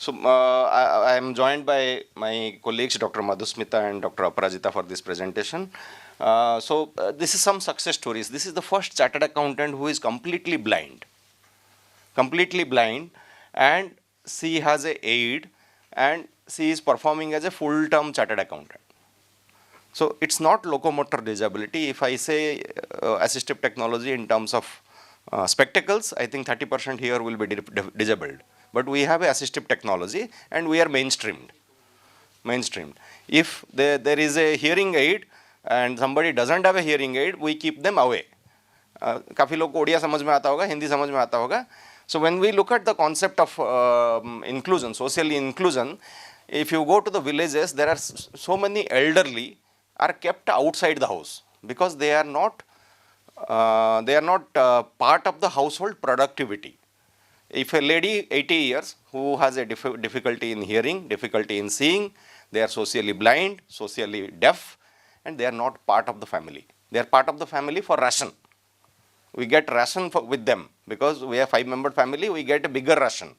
Speaker 8: I am joined by my colleagues, Dr. Madhusmita and Dr. Aparajita, for this presentation. This is some success stories. This is the first chartered accountant who is completely blind, and she has an aide, and she is performing as a full-term chartered accountant. So it's not locomotor disability. If I say assistive technology in terms of spectacles, I think 30% here will be disabled. But we have assistive technology, and we are mainstreamed. If there is a hearing aid and somebody doesn't have a hearing aid, we keep them away. काफ़ी लोग को उड़िया समझ में आता होगा, हिंदी समझ में आता होगा. So when we look at the concept of inclusion, social inclusion, if you go to the villages, there are so many elderly are kept outside the house because they are not part of the household productivity. If a lady 80 years who has a difficulty in hearing, difficulty in seeing, they are socially blind, socially deaf, and they are not part of the family. They are part of the family for ration. We get ration with them because we are 5-member family, we get a bigger ration.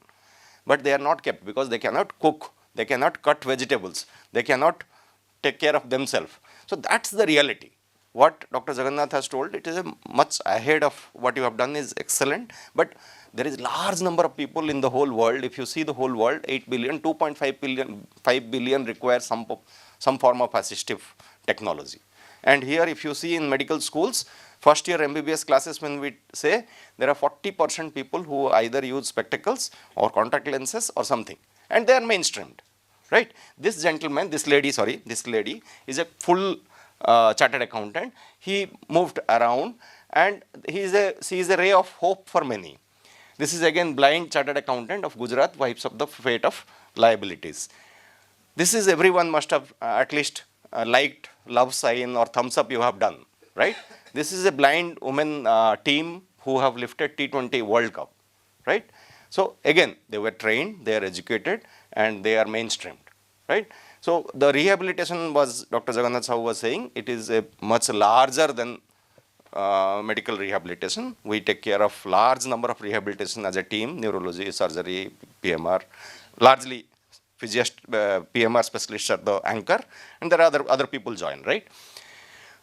Speaker 8: But they are not kept because they cannot cook, they cannot cut vegetables, they cannot take care of themselves. So that's the reality. What Dr. Jagannath has told, it is a much ahead of what you have done is excellent, but there is large number of people in the whole world. If you see the whole world, 8 billion, 2.5 billion, 5 billion require some form of assistive technology. And here if you see in medical schools, first year MBBS classes, when we say there are 40% people who either use spectacles or contact lenses or something, and they are mainstreamed, right? This gentleman, this lady is a full chartered accountant. He moved around and she is a ray of hope for many. This is again blind chartered accountant of Gujarat, wipes up the fate of liabilities. This is everyone must have at least liked, love sign or thumbs up you have done, right? This is a blind woman team who have lifted T20 World Cup, right? So again, they were trained, they are educated, and they are mainstreamed, right? So the rehabilitation was, Dr. Jagannath Sahu was saying, it is a much larger than medical rehabilitation. We take care of large number of rehabilitation as a team, neurology, surgery, PMR, largely PMR specialists are the anchor, and there are other people join, right?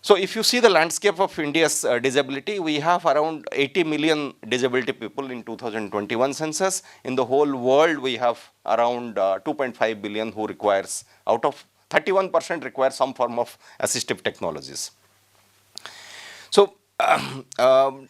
Speaker 8: So if you see the landscape of India's disability, we have around 80 million disability people in 2021 census. In the whole world, we have around 2.5 billion who requires, out of 31% require some form of assistive technologies. So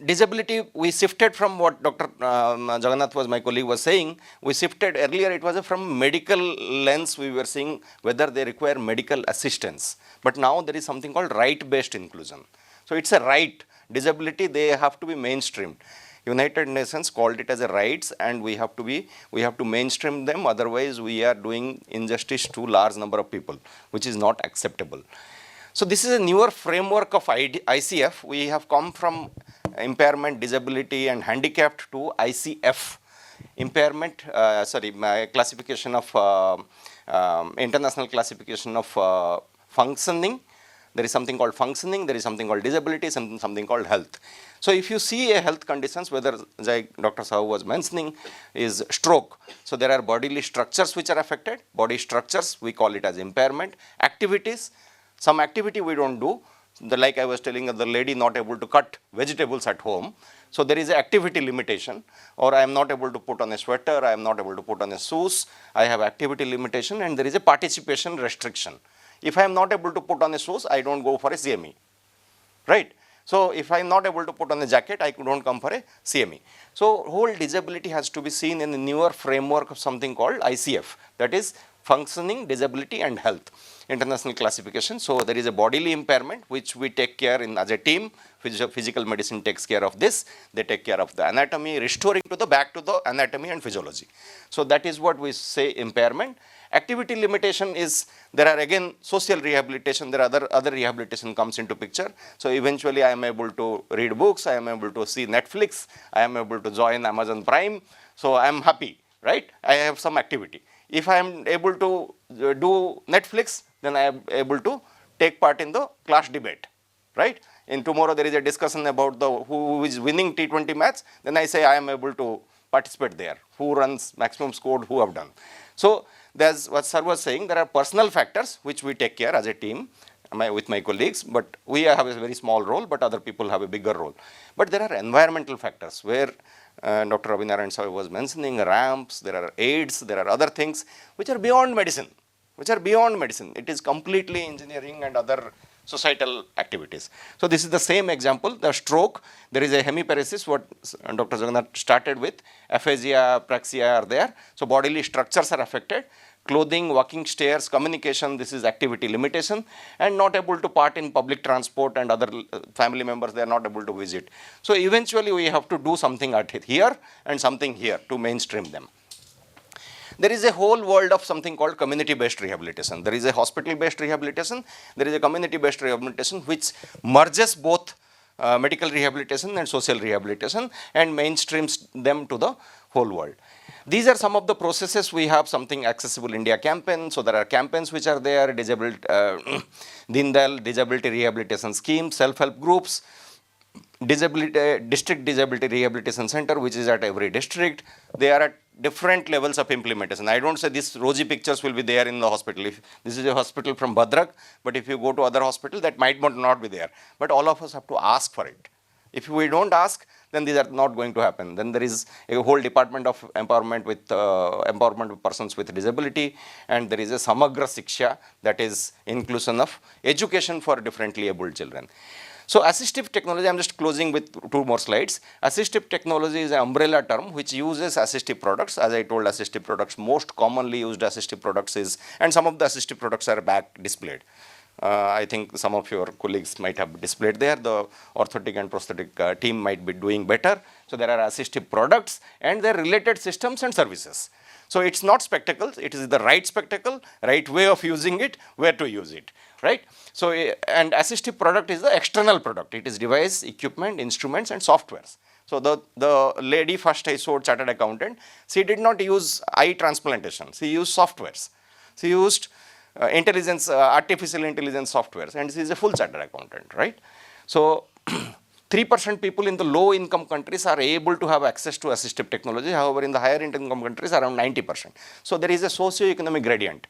Speaker 8: disability, we shifted from what Dr. Jagannath was, my colleague, was saying. We shifted earlier, it was from medical lens, we were seeing whether they require medical assistance. But now there is something called right-based inclusion. So it's a right. Disability, they have to be mainstreamed. United Nations called it as a rights, and we have to mainstream them, otherwise we are doing injustice to large number of people, which is not acceptable. So this is a newer framework of ICF. We have come from impairment, disability and handicapped to ICF. Impairment, my classification of, international classification of functioning. There is something called functioning, there is something called disability, something called health. So if you see a health conditions, whether like Dr. Sahu was mentioning, is stroke. So there are bodily structures which are affected, body structures, we call it as impairment. Activities, some activity we don't do, like I was telling the lady not able to cut vegetables at home. So there is an activity limitation, or I am not able to put on a sweater, I am not able to put on a shoes, I have activity limitation, and there is a participation restriction. If I am not able to put on a shoes, I don't go for a CME, right? So if I am not able to put on a jacket, I don't come for a CME. So whole disability has to be seen in the newer framework of something called ICF, that is functioning, disability and health, international classification. So there is a bodily impairment which we take care in as a team. Physical medicine takes care of this. They take care of the anatomy, restoring to the back to the anatomy and physiology. So that is what we say impairment. Activity limitation is, there are again social rehabilitation, there are other rehabilitation comes into picture. So eventually I am able to read books, I am able to see Netflix, I am able to join Amazon Prime. So I am happy, right? I have some activity. If I am able to do Netflix, then I am able to take part in the class debate, right? And tomorrow there is a discussion about who is winning T20 match, then I say I am able to participate there. Who runs maximum score, who have done. So there's what sir was saying, there are personal factors which we take care as a team with my colleagues, but we have a very small role, but other people have a bigger role. But there are environmental factors where Dr. Ravi Narayan Sahu was mentioning, ramps, there are aids, there are other things which are beyond medicine, It is completely engineering and other societal activities. So this is the same example, the stroke, there is a hemiparesis, what Dr. Jagannath started with, aphasia, praxia are there. So bodily structures are affected. clothing, walking stairs, communication, this is activity limitation, and not able to part in public transport, and other family members, they are not able to visit. So eventually we have to do something at here and something here to mainstream them. There is a whole world of something called community-based rehabilitation. There is a hospital-based rehabilitation, there is a community-based rehabilitation which merges both medical rehabilitation and social rehabilitation and mainstreams them to the whole world. These are some of the processes. We have something Accessible India campaign. So there are campaigns which are there, Deen Dayal Disability Rehabilitation Scheme, self-help groups, district disability rehabilitation center, which is at every district. They are at different levels of implementation. I don't say these rosy pictures will be there in the hospital. If this is a hospital from Bhadrak, but if you go to other hospital, that might not be there. But all of us have to ask for it. If we don't ask, then these are not going to happen. Then there is a whole department of empowerment with empowerment of persons with disability, and there is a Samagra Shiksha, that is inclusion of education for differently abled children. So assistive technology, I'm just closing with 2 more slides. Assistive technology is an umbrella term which uses assistive products. As I told, assistive products, most commonly used assistive products is, and some of the assistive products are back displayed. I think some of your colleagues might have displayed there. The orthotic and prosthetic team might be doing better. So there are assistive products and their related systems and services. So it's not spectacles, it is the right spectacle, right way of using it, where to use it, right? So, and assistive product is the external product. It is device, equipment, instruments and softwares. So the lady first I showed, chartered accountant, she did not use eye transplantation, she used softwares. She used artificial intelligence softwares, and she is a full chartered accountant, right? So 3% people in the low income countries are able to have access to assistive technology. However, in the higher income countries, around 90%. So there is a socio-economic gradient.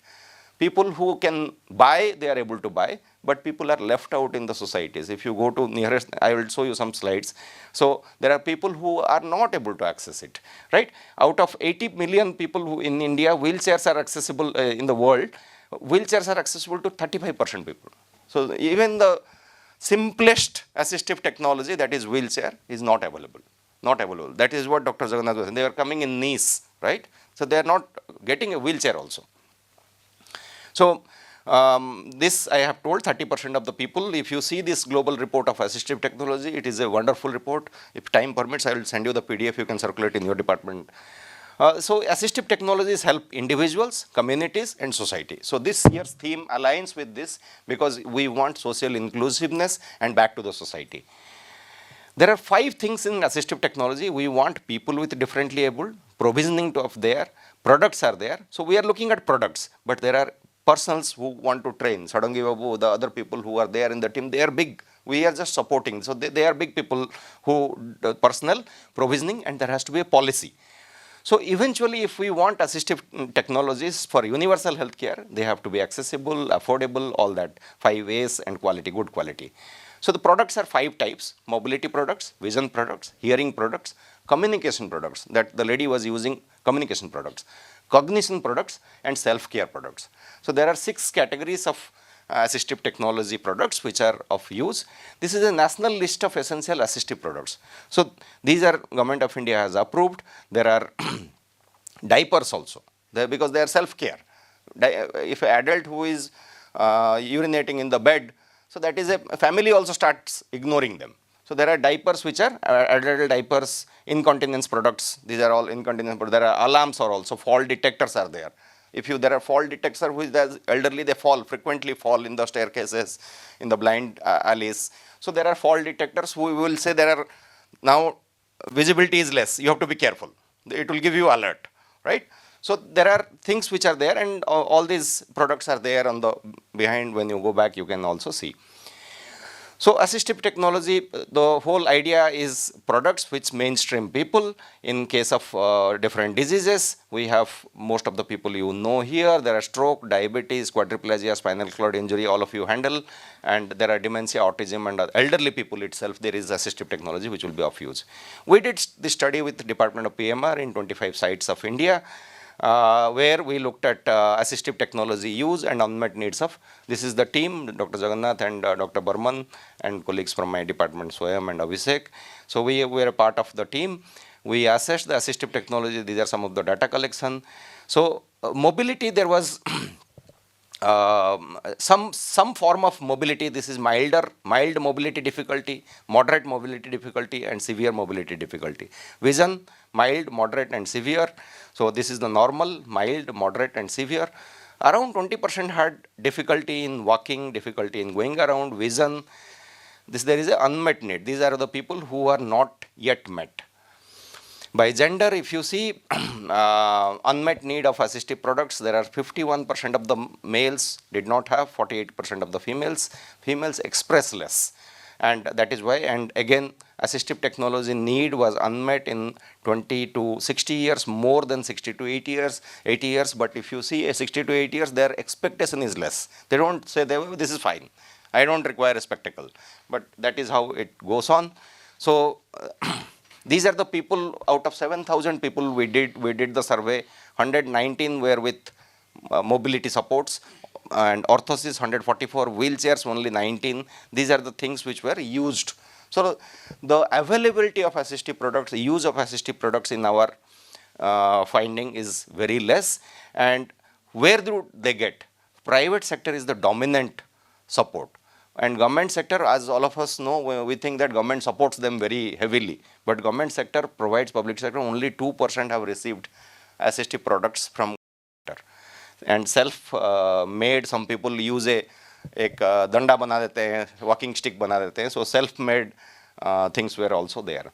Speaker 8: People who can buy, they are able to buy, but people are left out in the societies. If you go to nearest, I will show you some slides. So there are people who are not able to access it, right? Out of 80 million people who in India, wheelchairs are accessible in the world. Wheelchairs are accessible to 35% people. So even the simplest assistive technology, that is wheelchair, is not available. Not available. That is what Dr. Jagannath was saying. They are coming in knees, right? So they are not getting a wheelchair also. So this I have told 30% of the people. If you see this global report of assistive technology, it is a wonderful report. If time permits, I will send you the PDF. You can circulate in your department. So assistive technologies help individuals, communities and society. So this year's theme aligns with this because we want social inclusiveness and back to the society. There are 5 things in assistive technology. We want people with differently abled, provisioning of their products are there. So we are looking at products, but there are persons who want to train. Sadangi Babu, the other people who are there in the team, they are big. We are just supporting. So they are big people who personnel, provisioning, and there has to be a policy. So eventually, if we want assistive technologies for universal healthcare, they have to be accessible, affordable, all that, 5 A's and quality, good quality. So the products are 5 types: mobility products, vision products, hearing products, communication products, that the lady was using communication products, cognition products and self-care products. So there are 6 categories of assistive technology products which are of use. This is a national list of essential assistive products. So these are Government of India has approved. There are diapers also, because they are self-care. If an adult who is urinating in the bed, so that is a family also starts ignoring them. So there are diapers which are adult diapers, incontinence products. These are all incontinence products. There are alarms are also, fall detectors are there. If there are fall detectors which the elderly, they frequently fall in the staircases, in the blind alleys. So there are fall detectors who will say there are now visibility is less. You have to be careful. It will give you alert, right? So there are things which are there, and all these products are there on the behind. When you go back, you can also see. So assistive technology, the whole idea is products which mainstream people. In case of different diseases, we have most of the people you know here. There are stroke, diabetes, quadriplegia, spinal cord injury, all of you handle. And there are dementia, autism and elderly people itself. There is assistive technology which will be of use. We did this study with the Department of PMR in 25 sites of India. Where we looked at assistive technology use and unmet needs of. This is the team, Dr. Jagannath and Dr. Burman and colleagues from my department, Swayam and Abhishek. So we were a part of the team. We assessed the assistive technology. These are some of the data collection. So mobility, there was some form of mobility. This is mild mobility difficulty, moderate mobility difficulty, and severe mobility difficulty. Vision, mild, moderate, and severe. So this is the normal, mild, moderate, and severe. Around 20% had difficulty in walking, difficulty in going around, vision. There is an unmet need. These are the people who are not yet met. By gender, if you see unmet need of assistive products, there are 51% of the males did not have, 48% of the females. Females express less. And that is why, and again, assistive technology need was unmet in 20 to 60 years, more than 60 to 80 years. But if you see a 60 to 80 years, their expectation is less. They don't say, this is fine. I don't require a spectacle. But that is how it goes on. So these are the people, out of 7,000 people we did the survey, 119 were with mobility supports, and orthosis 144, wheelchairs only 19. These are the things which were used. So the availability of assistive products, the use of assistive products in our finding is very less. And where do they get? Private sector is the dominant support. And government sector, as all of us know, we think that government supports them very heavily. But government sector provides public sector, only 2% have received assistive products from sector. And self-made, some people use एक दंडा बना देते हैं, walking stick बना देते हैं. So self-made things were also there.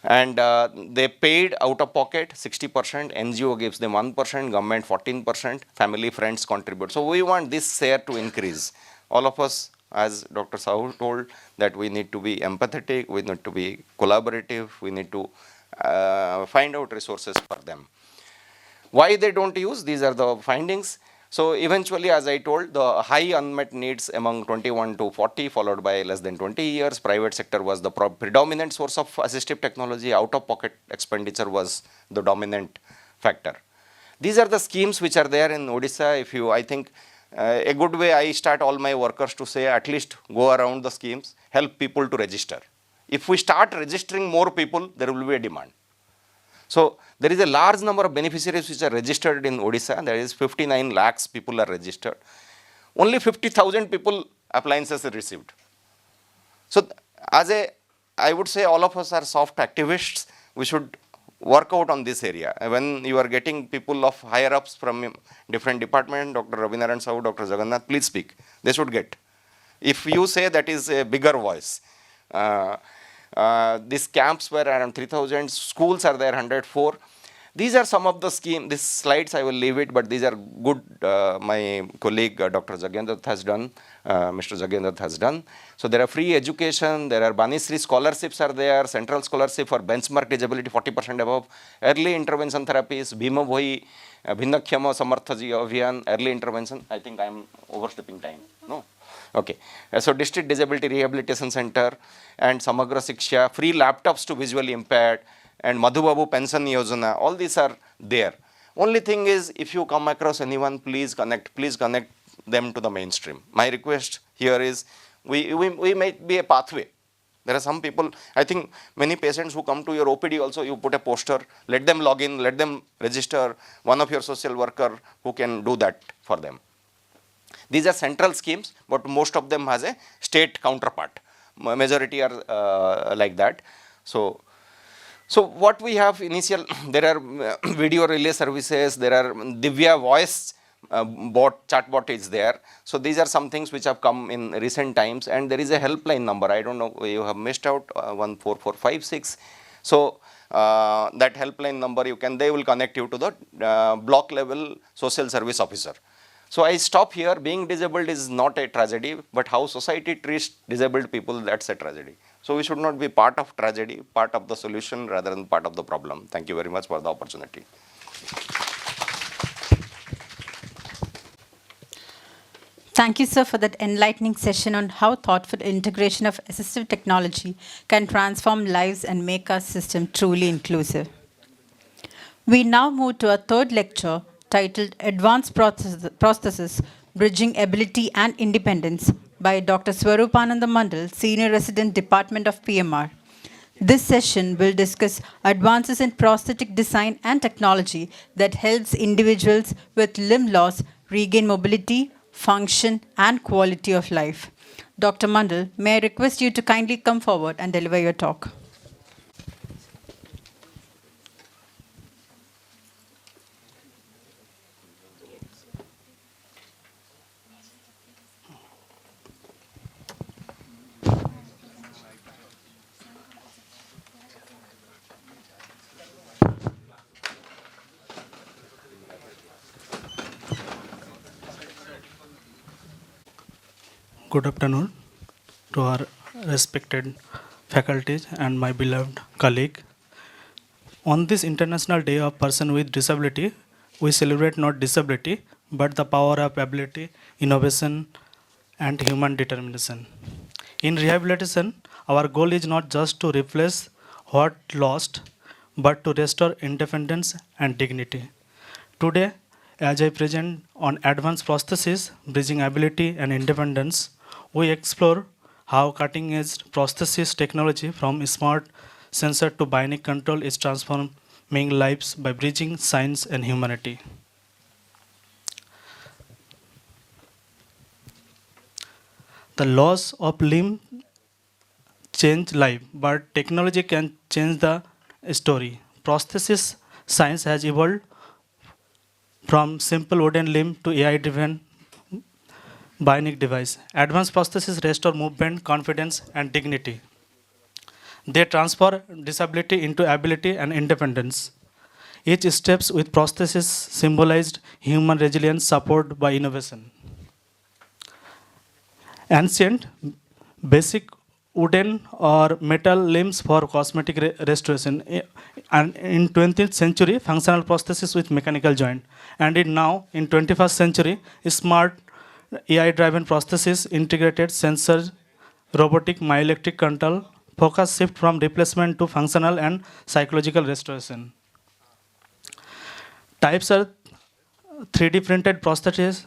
Speaker 8: And they paid out of pocket 60%, NGO gives them 1%, government 14%, family, friends contribute. So we want this share to increase. All of us, as Dr. Sahu told, that we need to be empathetic, we need to be collaborative, we need to find out resources for them. Why they don't use? These are the findings. So eventually, as I told, the high unmet needs among 21 to 40, followed by less than 20 years. Private sector was the predominant source of assistive technology. Out-of-pocket expenditure was the dominant factor. These are the schemes which are there in Odisha. If you, I think, a good way I start all my workers to say, at least go around the schemes, help people to register. If we start registering more people, there will be a demand. So there is a large number of beneficiaries which are registered in Odisha. There is 59 lakhs people are registered. Only 50,000 people appliances are received. So I would say all of us are soft activists. We should work out on this area. When you are getting people of higher ups from different departments, Dr. Ravinarayan Sahu, Dr. Jagannath, please speak. They should get. If you say that is a bigger voice. These camps were around 3,000, schools are there 104. These are some of the schemes. These slides I will leave it, but these are good. My colleague Dr. Jagendrath has done, Mr. Jagendrath has done. So there are free education, there are Banisri scholarships are there, central scholarship for benchmark disability 40% above, early intervention therapies, Bhima Bhoi, Bhinnakhyama Samarthaji Abhiyan, early intervention. I think I am overstepping time. No? Okay. So District Disability Rehabilitation Center and Samagra Shiksha, free laptops to visually impaired, and Madhubabu Pension Yojana, all these are there. Only thing is, if you come across anyone, please connect them to the mainstream. My request here is, we might be a pathway. There are some people, I think many patients who come to your OPD also, you put a poster, let them log in, let them register, one of your social worker who can do that for them. These are central schemes, but most of them has a state counterpart. Majority are like that. So what we have initial, there are video relay services, there are Divya voice chatbot is there. So these are some things which have come in recent times, and there is a helpline number. I don't know, you have missed out 14456. So that helpline number they will connect you to the block level social service officer. So I stop here. Being disabled is not a tragedy, but how society treats disabled people, that's a tragedy. So we should not be part of tragedy, part of the solution rather than part of the problem. Thank you very much for the opportunity.
Speaker 2: Thank you, sir, for that enlightening session on how thoughtful integration of assistive technology can transform lives and make our system truly inclusive. We now move to our third lecture titled Advanced Prosthesis, Bridging Ability and Independence by Dr. Swarupananda Mandal, Senior Resident, Department of PMR. This session will discuss advances in prosthetic design and technology that helps individuals with limb loss regain mobility, function, and quality of life. Dr. Mandal, may I request you to kindly come forward and deliver your talk?
Speaker 10: Good afternoon to our respected faculties and my beloved colleague. On this International Day of Person with Disability, we celebrate not disability but the power of ability, innovation, and human determination. In rehabilitation, our goal is not just to replace what lost but to restore independence and dignity. Today, as I present on advanced prosthesis, bridging ability and independence, we explore how cutting-edge prosthesis technology from smart sensor to bionic control is transforming lives by bridging science and humanity. The loss of limb change life, but technology can change the story. Prosthesis science has evolved from simple wooden limb to AI-driven bionic device. Advanced prosthesis restore movement, confidence, and dignity. They transfer disability into ability and independence. Each steps with prosthesis symbolized human resilience supported by innovation. Ancient, basic wooden or metal limbs for cosmetic restoration. And in 20th century, functional prosthesis with mechanical joint. And in 21st century, smart AI-driven prosthesis, integrated sensor, robotic, myoelectric control, focus shift from replacement to functional and psychological restoration. Types are 3D printed prosthesis,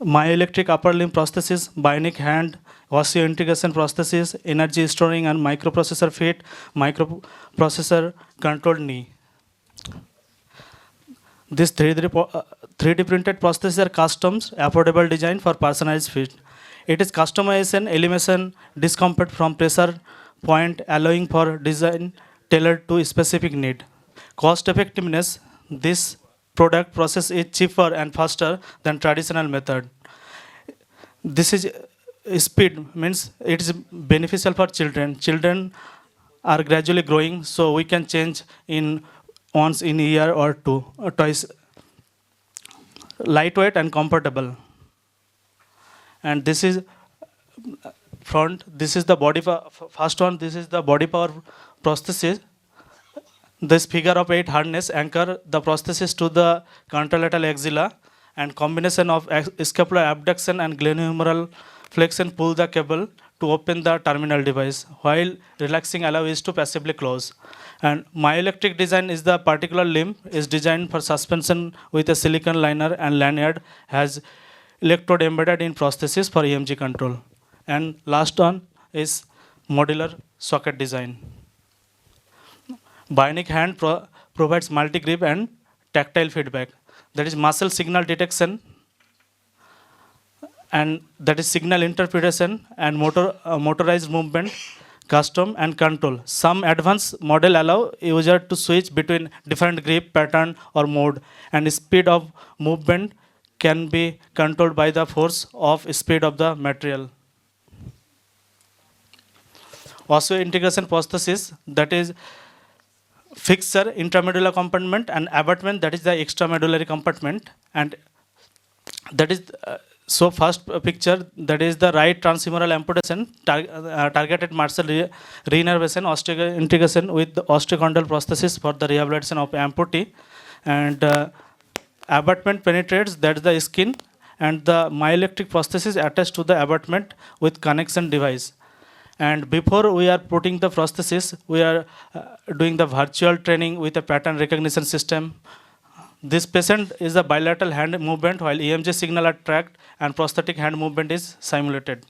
Speaker 10: myoelectric upper limb prosthesis, bionic hand, osseointegration prosthesis, energy storing and microprocessor feet, microprocessor controlled knee. These 3D printed prostheses are customs, affordable design for personalized fit. It is customization, elimination, discomfort from pressure point, allowing for design tailored to specific need. Cost effectiveness, this product process is cheaper and faster than traditional method. This is speed, means it is beneficial for children. Children are gradually growing, so we can change in once in a year or two, or twice. Lightweight and comfortable. And this is front, this is the body, first one, this is the body power prosthesis. This figure of 8 harness anchor the prosthesis to the contralateral axilla, and combination of scapular abduction and glenohumeral flexion pull the cable to open the terminal device, while relaxing allow is to passively close. And myoelectric design is the particular limb is designed for suspension with a silicon liner and lanyard, has electrode embedded in prosthesis for EMG control. And last one is modular socket design. Bionic hand provides multi-grip and tactile feedback. That is muscle signal detection, and that is signal interpretation and motorized movement, custom and control. Some advanced model allow user to switch between different grip pattern or mode, and speed of movement can be controlled by the force of speed of the material. Osseointegration prosthesis, that is fixture, intramedullary compartment, and abutment, that is the extramedullary compartment. And that is so first picture, that is the right transhumeral amputation, targeted muscle reinnervation, osseointegration with the osteochondral prosthesis for the rehabilitation of amputee. And abutment penetrates, that is the skin, and the myoelectric prosthesis attached to the abutment with connection device. And before we are putting the prosthesis, we are doing the virtual training with a pattern recognition system. This patient is a bilateral hand movement, while EMG signal are tracked and prosthetic hand movement is simulated.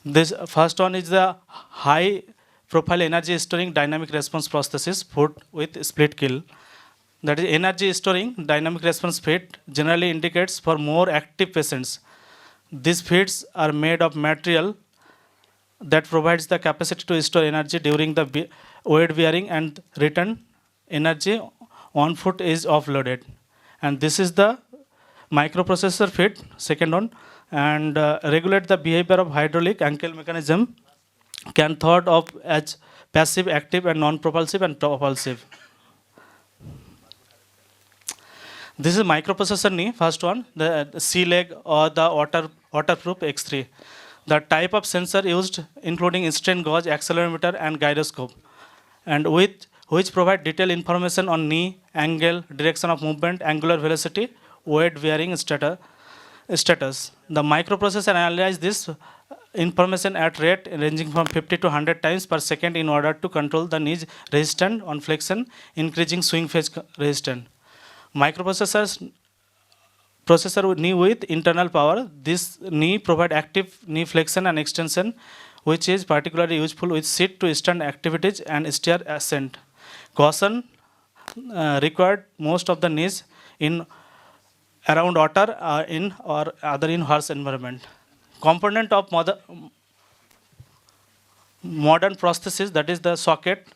Speaker 10: This first one is the high profile energy storing dynamic response prosthesis foot with split kill. That is, energy storing dynamic response feet generally indicates for more active patients. These feet are made of material that provides the capacity to store energy during the weight bearing and return energy on foot is offloaded. And this is the microprocessor feet, second one, and regulate the behavior of hydraulic ankle mechanism, can thought of as passive, active, and non-propulsive and propulsive. This is microprocessor knee, first one, the C leg or the waterproof X3. The type of sensor used including instant gauge, accelerometer, and gyroscope, and which provide detailed information on knee, angle, direction of movement, angular velocity, weight bearing status. The microprocessor analyzes this information at rate ranging from 50 to 100 times per second in order to control the knee's resistance on flexion, increasing swing phase resistance. Microprocessor knee with internal power. This knee provide active knee flexion and extension, which is particularly useful with sit to stand activities and stair ascent. Caution required most of the knees in around water in or other in harsh environment. Component of modern prosthesis, that is the socket,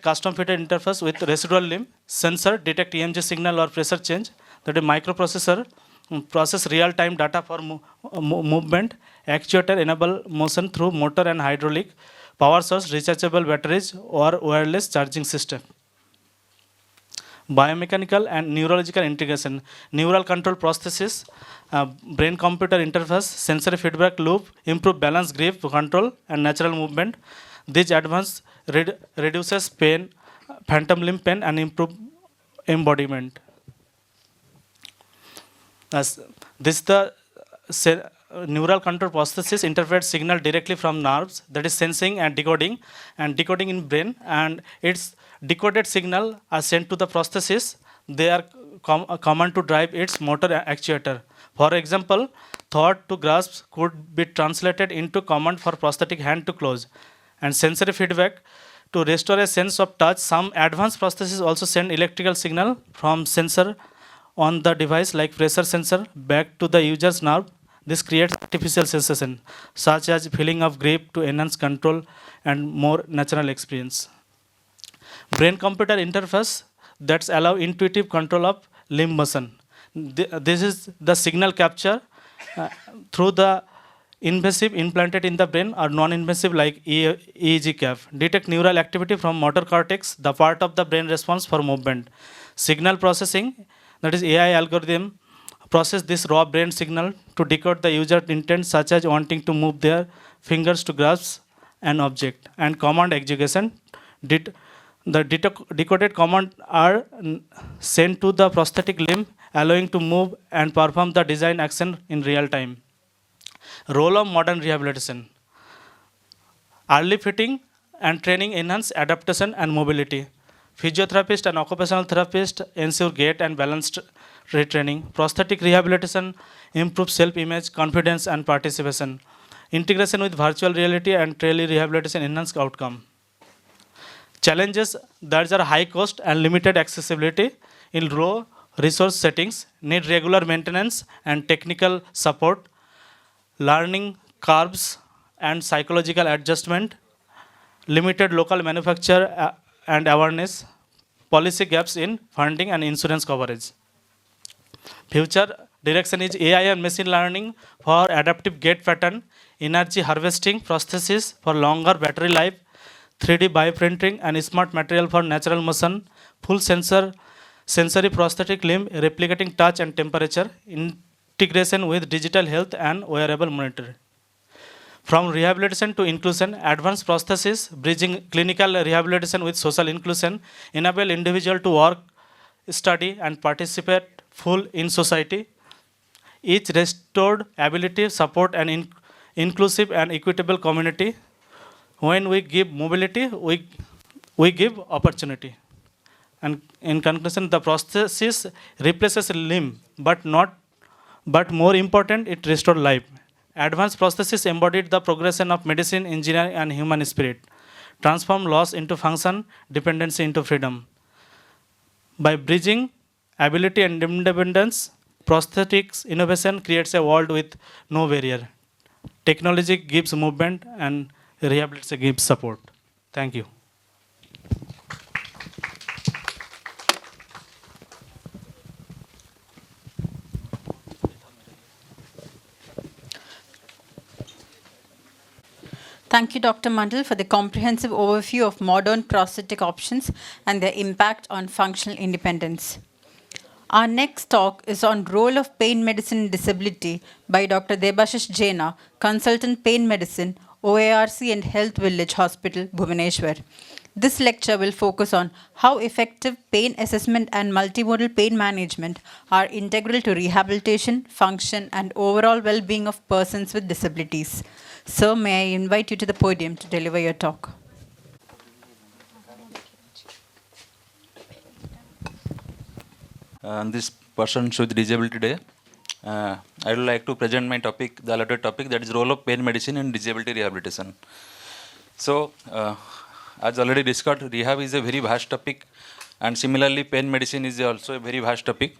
Speaker 10: custom fitted interface with residual limb, sensor detect EMG signal or pressure change, that is microprocessor process real time data for movement, actuator enable motion through motor and hydraulic, power source, rechargeable batteries or wireless charging system. Biomechanical and neurological integration, neural control prosthesis, brain computer interface, sensory feedback loop, improve balance, grip, control, and natural movement. This advance reduces pain, phantom limb pain, and improve embodiment. This the neural control prosthesis interprets signal directly from nerves, that is sensing and decoding in brain, and its decoded signal are sent to the prosthesis. They are command to drive its motor actuator. For example, thought to grasp could be translated into command for prosthetic hand to close. And sensory feedback to restore a sense of touch. Some advanced prostheses also send electrical signal from sensor on the device like pressure sensor back to the user's nerve. This creates artificial sensation such as feeling of grip to enhance control and more natural experience. Brain computer interface that allow intuitive control of limb motion. This is the signal capture through the invasive implanted in the brain or non-invasive like EEG CAF. Detect neural activity from motor cortex, the part of the brain response for movement. Signal processing, that is AI algorithm, process this raw brain signal to decode the user intent such as wanting to move their fingers to grasp an object. And command execution, the decoded command are sent to the prosthetic limb, allowing to move and perform the design action in real time. Role of modern rehabilitation. Early fitting and training enhance adaptation and mobility. Physiotherapist and occupational therapist ensure gait and balanced retraining. Prosthetic rehabilitation improves self-image, confidence, and participation. Integration with virtual reality and tele-rehabilitation enhance outcome. Challenges, there are high cost and limited accessibility in low resource settings, need regular maintenance and technical support, learning curves and psychological adjustment, limited local manufacture and awareness, policy gaps in funding and insurance coverage. Future direction is AI and machine learning for adaptive gait pattern, energy harvesting prosthesis for longer battery life, 3D bioprinting and smart material for natural motion, full sensory prosthetic limb replicating touch and temperature, integration with digital health and wearable monitoring. From rehabilitation to inclusion, advanced prosthesis, bridging clinical rehabilitation with social inclusion, enable individual to work, study and participate full in society. Each restored ability, support an inclusive and equitable community. When we give mobility, we give opportunity. And in conclusion, the prosthesis replaces a limb, but more important, it restores life. Advanced prosthesis embodied the progression of medicine, engineering, and human spirit, transform loss into function, dependency into freedom. By bridging ability and independence, prosthetics innovation creates a world with no barrier. Technology gives movement and rehabilitation gives support. Thank you.
Speaker 2: Thank you, Dr. Mandal, for the comprehensive overview of modern prosthetic options and their impact on functional independence. Our next talk is on role of pain medicine in disability by Dr. Debashish Jaina, Consultant Pain Medicine, OARC and Health Village Hospital, Bhubaneswar. This lecture will focus on how effective pain assessment and multimodal pain management are integral to rehabilitation, function, and overall well-being of persons with disabilities. Sir, may I invite you to the podium to deliver your talk.
Speaker 11: On this Persons with Disability Day, I would like to present my topic, the allotted topic, that is role of pain medicine in disability rehabilitation. So, as already discussed, rehab is a very vast topic, and similarly, pain medicine is also a very vast topic.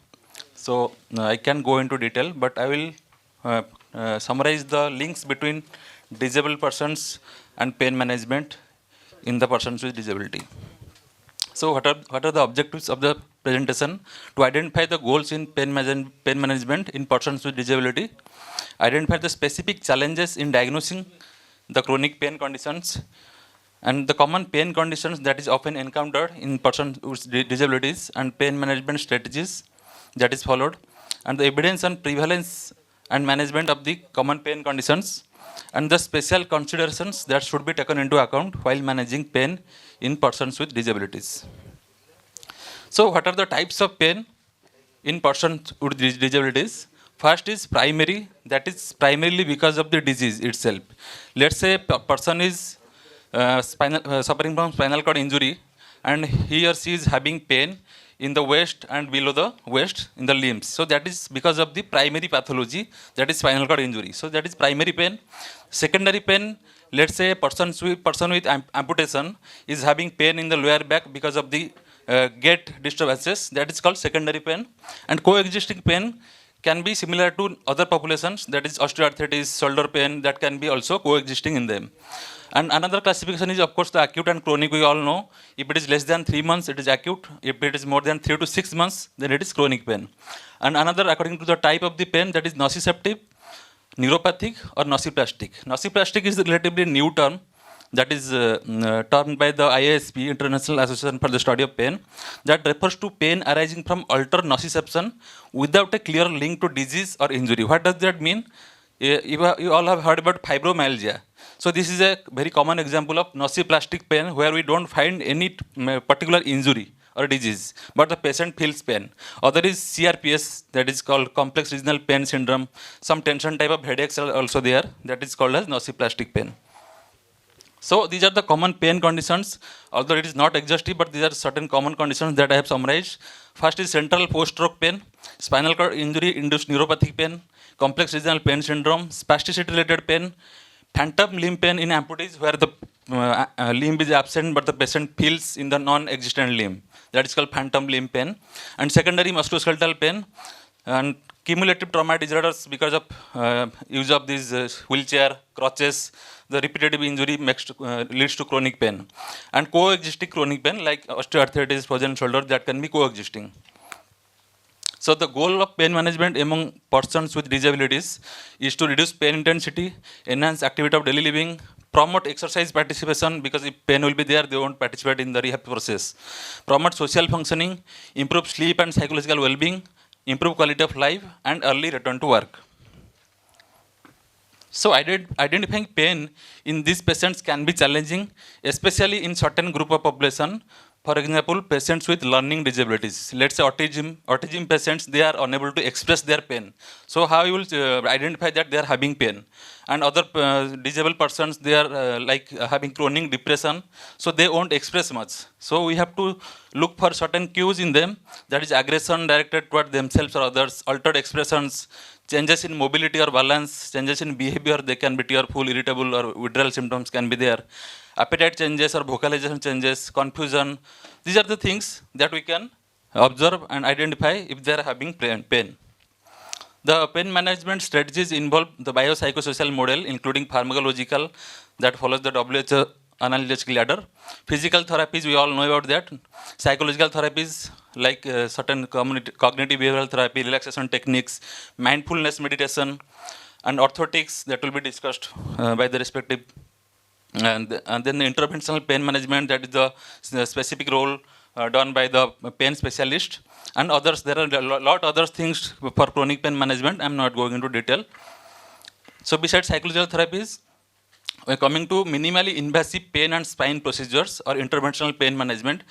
Speaker 11: So, I can go into detail, but I will summarize the links between disabled persons and pain management in the persons with disability. So what are the objectives of the presentation? To identify the goals in pain management in persons with disability, identify the specific challenges in diagnosing the chronic pain conditions, and the common pain conditions that is often encountered in persons with disabilities, and pain management strategies that is followed, and the evidence on prevalence and management of the common pain conditions, and the special considerations that should be taken into account while managing pain in persons with disabilities. So what are the types of pain in persons with disabilities? First is primary, that is primarily because of the disease itself. Let's say a person is suffering from spinal cord injury, and he or she is having pain in the waist and below the waist in the limbs. So that is because of the primary pathology, that is spinal cord injury. So that is primary pain. Secondary pain, let's say a person with amputation is having pain in the lower back because of the gait disturbances, that is called secondary pain. And coexisting pain can be similar to other populations, that is osteoarthritis, shoulder pain, that can be also coexisting in them. And another classification is, of course, the acute and chronic. We all know if it is less than 3 months, it is acute. If it is more than 3 to 6 months, then it is chronic pain. And another, according to the type of the pain, that is nociceptive, neuropathic, or nociplastic. Nociplastic is a relatively new term that is termed by the IASP, International Association for the Study of Pain, that refers to pain arising from altered nociception without a clear link to disease or injury. What does that mean? You all have heard about fibromyalgia. So this is a very common example of nociplastic pain where we don't find any particular injury or disease, but the patient feels pain. Other is CRPS, that is called complex regional pain syndrome. Some tension type of headaches are also there, that is called as nociplastic pain. So these are the common pain conditions, although it is not exhaustive, but these are certain common conditions that I have summarized. First is central post-stroke pain, spinal cord injury induced neuropathic pain, complex regional pain syndrome, spasticity related pain, phantom limb pain in amputees where the limb is absent but the patient feels in the non-existent limb. That is called phantom limb pain. And secondary musculoskeletal pain and cumulative trauma disorders because of use of these wheelchair, crutches, the repetitive injury leads to chronic pain. And coexisting chronic pain like osteoarthritis, frozen shoulder, that can be coexisting. So the goal of pain management among persons with disabilities is to reduce pain intensity, enhance activity of daily living, promote exercise participation, because if pain will be there, they won't participate in the rehab process, promote social functioning, improve sleep and psychological well-being, improve quality of life, and early return to work. So identifying pain in these patients can be challenging, especially in certain group of population. For example, patients with learning disabilities. Let's say autism patients, they are unable to express their pain. So how you will identify that they are having pain? And other disabled persons, they are having chronic depression, so they won't express much. So we have to look for certain cues in them, that is aggression directed toward themselves or others, altered expressions, changes in mobility or balance, changes in behavior, they can be tearful, irritable, or withdrawal symptoms can be there. Appetite changes or vocalization changes, confusion. These are the things that we can observe and identify if they are having pain. The pain management strategies involve the biopsychosocial model, including pharmacological, that follows the WHO analgesic ladder. Physical therapies, we all know about that. Psychological therapies, like certain cognitive behavioral therapy, relaxation techniques, mindfulness meditation, and orthotics that will be discussed by the respective. And then the interventional pain management, that is the specific role done by the pain specialist, and others. There are a lot other things for chronic pain management. I am not going into detail. So besides psychological therapies, we are coming to minimally invasive pain and spine procedures or interventional pain management.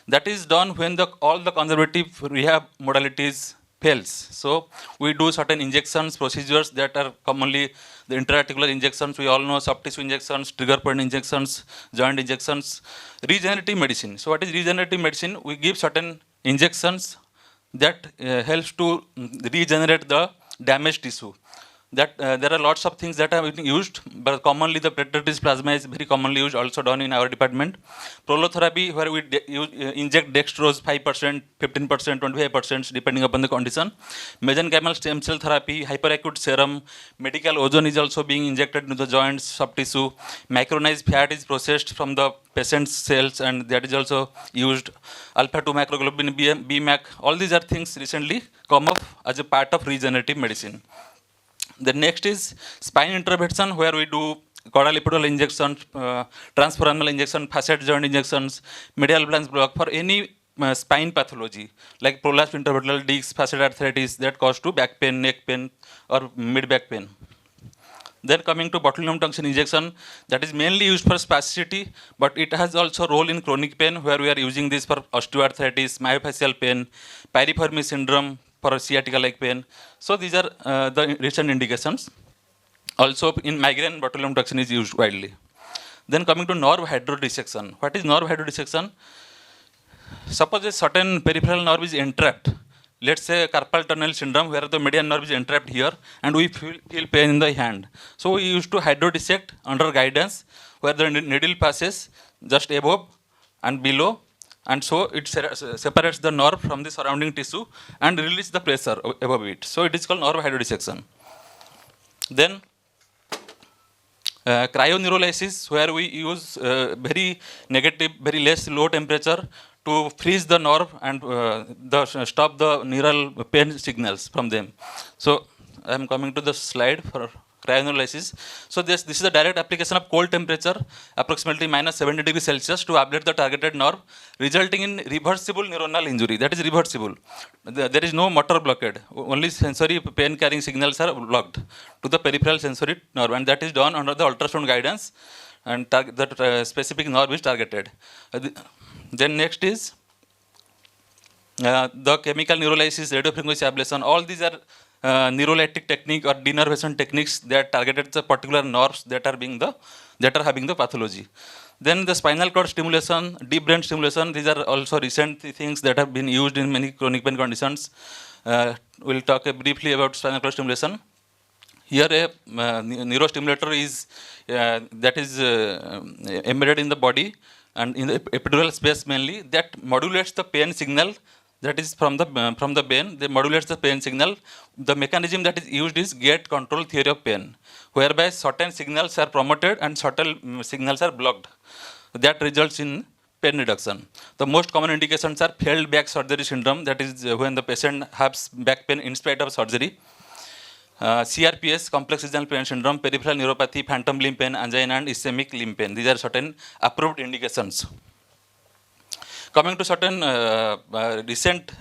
Speaker 11: That is done when all the conservative rehab modalities fails. So we do certain injections, procedures that are commonly the intra-articular injections. We all know soft tissue injections, trigger point injections, joint injections, regenerative medicine. So what is regenerative medicine? We give certain injections that helps to regenerate the damaged tissue. That there are lots of things that are used, but commonly the petetrous plasma is very commonly used, also done in our department. Prolotherapy, where we inject dextrose 5%, 15%, 25%, depending upon the condition. Mesenchymal stem cell therapy, hyperacute serum, medical ozone is also being injected into the joints, soft tissue. Micronized fat is processed from the patient's cells, and that is also used. Alpha-2 microglobulin, BMAC, all these are things recently come up as a part of regenerative medicine. The next is spine intervention, where we do caudal epidural injection, transforaminal injection, facet joint injections, medial branch block for any spine pathology like prolapsed intervertebral disc, facet arthritis that cause to back pain, neck pain, or mid back pain. Then coming to botulinum toxin injection, that is mainly used for spasticity, but it has also role in chronic pain, where we are using this for osteoarthritis, myofascial pain, piriformis syndrome, for sciatica-like pain. So these are the recent indications. Also in migraine, botulinum toxin is used widely. Then coming to nerve hydrodissection. What is nerve hydrodissection? Suppose a certain peripheral nerve is entrapped. Let's say carpal tunnel syndrome, where the median nerve is entrapped here, and we feel pain in the hand. So we used to hydrodissect under guidance, where the needle passes just above and below, and so it separates the nerve from the surrounding tissue and release the pressure above it. So it is called nerve hydrodissection. Then cryoneurolysis, where we use very negative, very low temperature to freeze the nerve and stop the neural pain signals from them. So I am coming to the slide for cryoneurolysis. So this is a direct application of cold temperature, approximately minus 70 degrees Celsius, to ablate the targeted nerve, resulting in reversible neuronal injury. That is reversible. There is no motor blockade. Only sensory pain carrying signals are blocked to the peripheral sensory nerve, and that is done under the ultrasound guidance, and that specific nerve is targeted. Then next is the chemical neurolysis, radiofrequency ablation. All these are neurolytic technique or denervation techniques that targeted the particular nerves that are having the pathology. Then the spinal cord stimulation, deep brain stimulation. These are also recent things that have been used in many chronic pain conditions. We'll talk briefly about spinal cord stimulation. Here a neurostimulator is that is embedded in the body and in the epidural space mainly, that modulates the pain signal. That is from the brain, they modulates the pain signal. The mechanism that is used is gate control theory of pain, whereby certain signals are promoted and certain signals are blocked. That results in pain reduction. The most common indications are failed back surgery syndrome, that is when the patient has back pain in spite of surgery. CRPS, complex regional pain syndrome, peripheral neuropathy, phantom limb pain, angina, and ischemic limb pain. These are certain approved indications. Coming to certain recent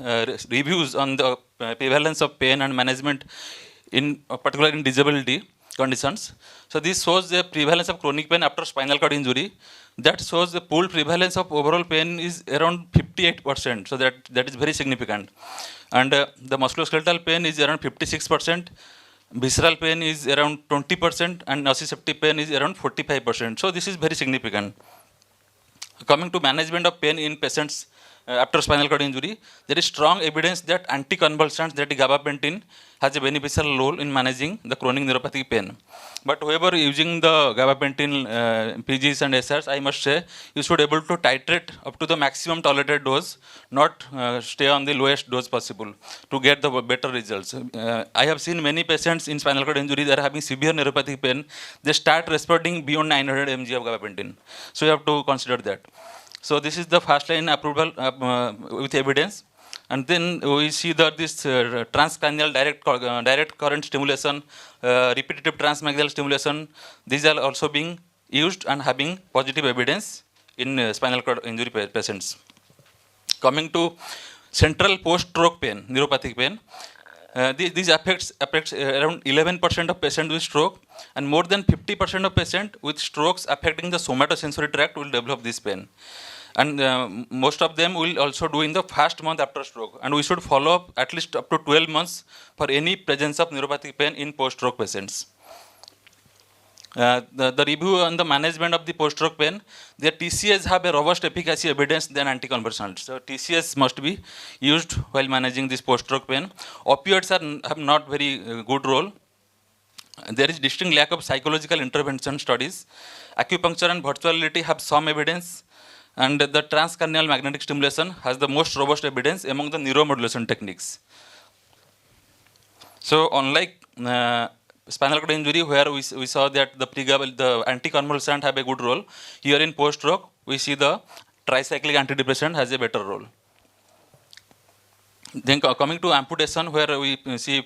Speaker 11: reviews on the prevalence of pain and management, particularly in disability conditions. So this shows the prevalence of chronic pain after spinal cord injury. That shows the pooled prevalence of overall pain is around 58%. So that is very significant. And the musculoskeletal pain is around 56%. Visceral pain is around 20%, and nociceptive pain is around 45%. So this is very significant. Coming to management of pain in patients after spinal cord injury, there is strong evidence that anticonvulsants, that is gabapentin, has a beneficial role in managing the chronic neuropathic pain. But whoever using the gabapentin PGs and SRs, I must say, you should able to titrate up to the maximum tolerated dose, not stay on the lowest dose possible to get the better results. I have seen many patients in spinal cord injury that are having severe neuropathic pain. They start responding beyond 900 mg of gabapentin. So you have to consider that. So this is the first line approval with evidence. And then we see that this transcranial direct current stimulation, repetitive transmaxillary stimulation, these are also being used and having positive evidence in spinal cord injury patients. Coming to central post-stroke pain, neuropathic pain, these affects around 11% of patients with stroke, and more than 50% of patients with strokes affecting the somatosensory tract will develop this pain. And most of them will also do in the first month after stroke. And we should follow up at least up to 12 months for any presence of neuropathic pain in post-stroke patients. The review on the management of the post-stroke pain, the TCS have a robust efficacy evidence than anticonvulsants. So TCS must be used while managing this post-stroke pain. Opioids have not very good role. There is distinct lack of psychological intervention studies. Acupuncture and virtual reality have some evidence. And the transcranial magnetic stimulation has the most robust evidence among the neuromodulation techniques. So unlike spinal cord injury, where we saw that the anticonvulsant have a good role, here in post-stroke, we see the tricyclic antidepressant has a better role. Then coming to amputation, where we see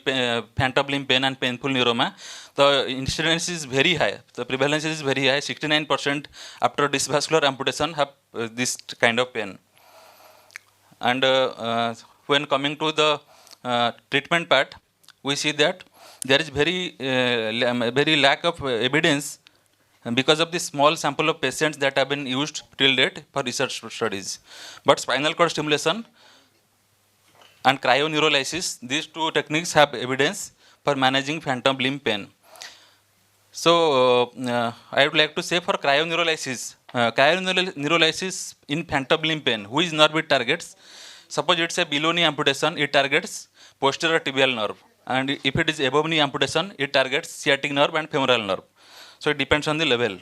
Speaker 11: phantom limb pain and painful neuroma, the incidence is very high. The prevalence is very high. 69% after dysvascular amputation have this kind of pain. And when coming to the treatment part, we see that there is very lack of evidence because of the small sample of patients that have been used till date for research studies. But spinal cord stimulation and cryoneurolysis, these two techniques have evidence for managing phantom limb pain. So I would like to say for cryoneurolysis, cryoneurolysis in phantom limb pain, which nerve it targets? Suppose it's a below knee amputation, it targets posterior tibial nerve. And if it is above knee amputation, it targets sciatic nerve and femoral nerve. So it depends on the level.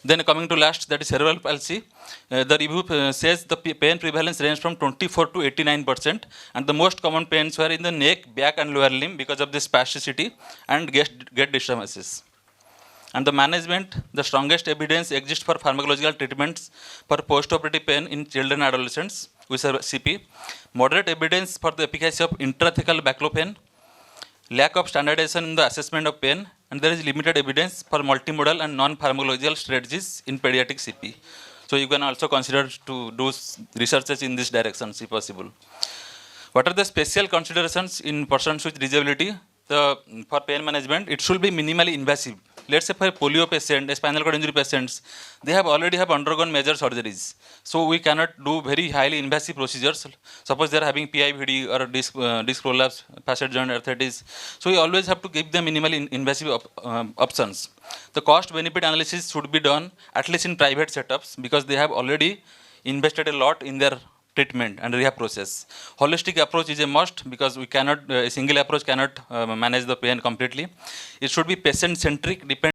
Speaker 11: Then coming to last, that is cerebral palsy. The review says the pain prevalence range from 24 to 89%, and the most common pains were in the neck, back and lower limb because of the spasticity and gait disturbances. And the management, the strongest evidence exists for pharmacological treatments for post-operative pain in children and adolescents with CP. Moderate evidence for the efficacy of intrathecal baclofen. Lack of standardization in the assessment of pain, and there is limited evidence for multimodal and non-pharmacological strategies in pediatric CP. So you can also consider to do researches in this direction if possible. What are the special considerations in persons with disability? For pain management, it should be minimally invasive. Let's say for a polio patient, a spinal cord injury patients, they already have undergone major surgeries. So we cannot do very highly invasive procedures. Suppose they are having PIVD or disc prolapse, facet joint arthritis. So we always have to give them minimally invasive options. The cost benefit analysis should be done at least in private setups because they have already invested a lot in their treatment and rehab process. Holistic approach is a must because we cannot, a single approach cannot manage the pain completely. It should be patient-centric, depending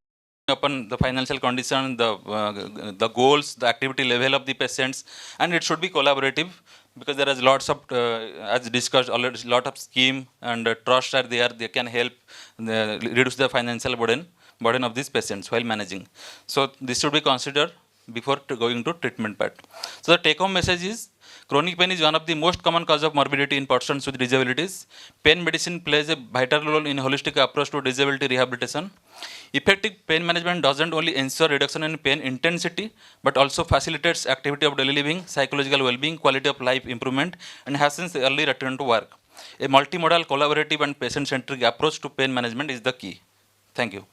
Speaker 11: upon the financial condition, the goals, the activity level of the patients, and it should be collaborative because there is lots of, as discussed already, lot of scheme and trust are there. They can help reduce the financial burden of these patients while managing. So this should be considered before going to treatment part. So the take-home message is, chronic pain is one of the most common cause of morbidity in persons with disabilities. Pain medicine plays a vital role in holistic approach to disability rehabilitation. Effective pain management doesn't only ensure reduction in pain intensity, but also facilitates activity of daily living, psychological well-being, quality of life improvement, and hastens the early return to work. A multimodal, collaborative, and patient-centric approach to pain management is the key. Thank you.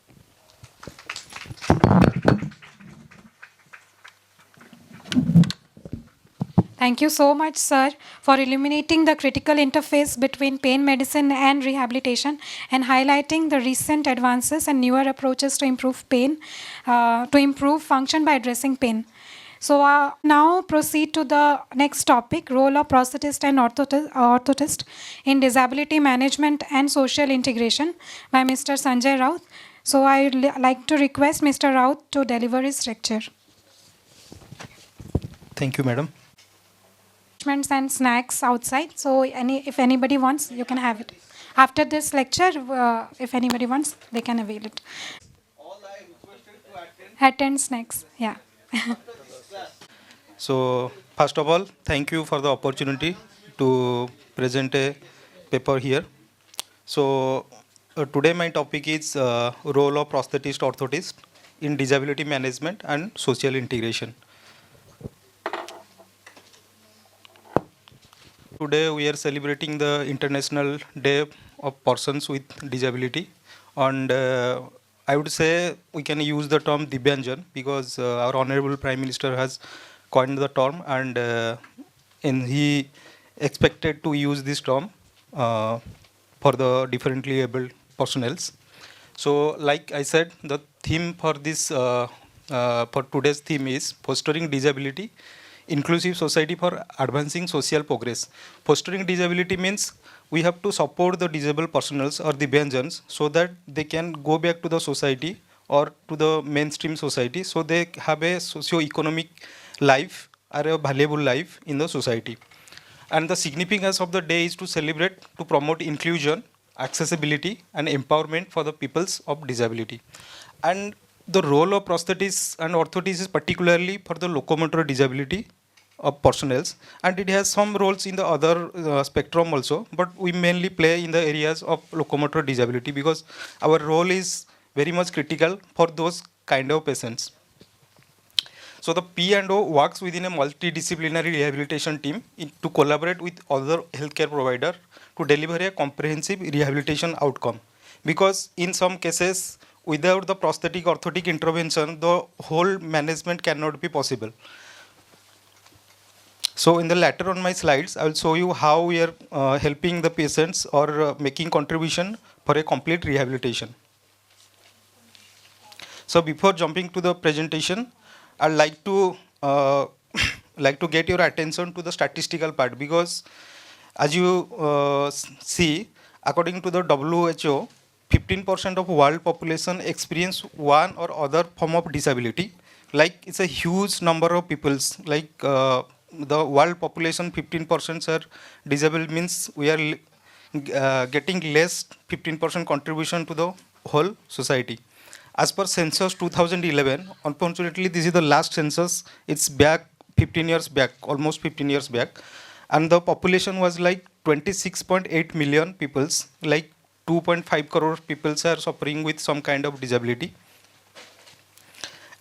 Speaker 1: Thank you so much, sir, for illuminating the critical interface between pain medicine and rehabilitation and highlighting the recent advances and newer approaches to improve pain, to improve function by addressing pain. So now proceed to the next topic, role of prosthetist and orthotist in disability management and social integration by Mr. Sanjay Raut. So I would like to request Mr. Raut to deliver his lecture.
Speaker 12: Thank you, madam.
Speaker 1: Refreshments and snacks outside. So if anybody wants, you can have it. After this lecture, if anybody wants, they can avail it. Attend snacks, yeah.
Speaker 12: So, first of all, thank you for the opportunity to present a paper here. So, today my topic is role of prosthetist orthotist in disability management and social integration. Today we are celebrating the International Day of Persons with Disability, and I would say we can use the term Dibyanjan because our Honorable Prime Minister has coined the term, and he expected to use this term for the differently able personnels. So, like I said, the theme for this for today's theme is fostering disability, inclusive society for advancing social progress. Fostering disability means we have to support the disabled personnels or Dibyanjans so that they can go back to the society or to the mainstream society, so they have a socio-economic life or a valuable life in the society. And the significance of the day is to celebrate, to promote inclusion, accessibility and empowerment for the peoples of disability. And the role of prosthetists and orthotists is particularly for the locomotor disability of personnels, and it has some roles in the other spectrum also, but we mainly play in the areas of locomotor disability because our role is very much critical for those kind of patients. So the P&O works within a multidisciplinary rehabilitation team to collaborate with other healthcare provider to deliver a comprehensive rehabilitation outcome. Because in some cases, without the prosthetic orthotic intervention, the whole management cannot be possible. So in the later on my slides, I will show you how we are helping the patients or making contribution for a complete rehabilitation. So before jumping to the presentation, I'd like to get your attention to the statistical part, because as you see, according to the WHO, 15% of world population experience one or other form of disability. Like it's a huge number of peoples. Like the world population 15% are disabled means we are getting less 15% contribution to the whole society. As per census 2011, unfortunately this is the last census, it's back 15 years back, almost 15 years back, and the population was like 26.8 million peoples, like 2.5 crore people are suffering with some kind of disability.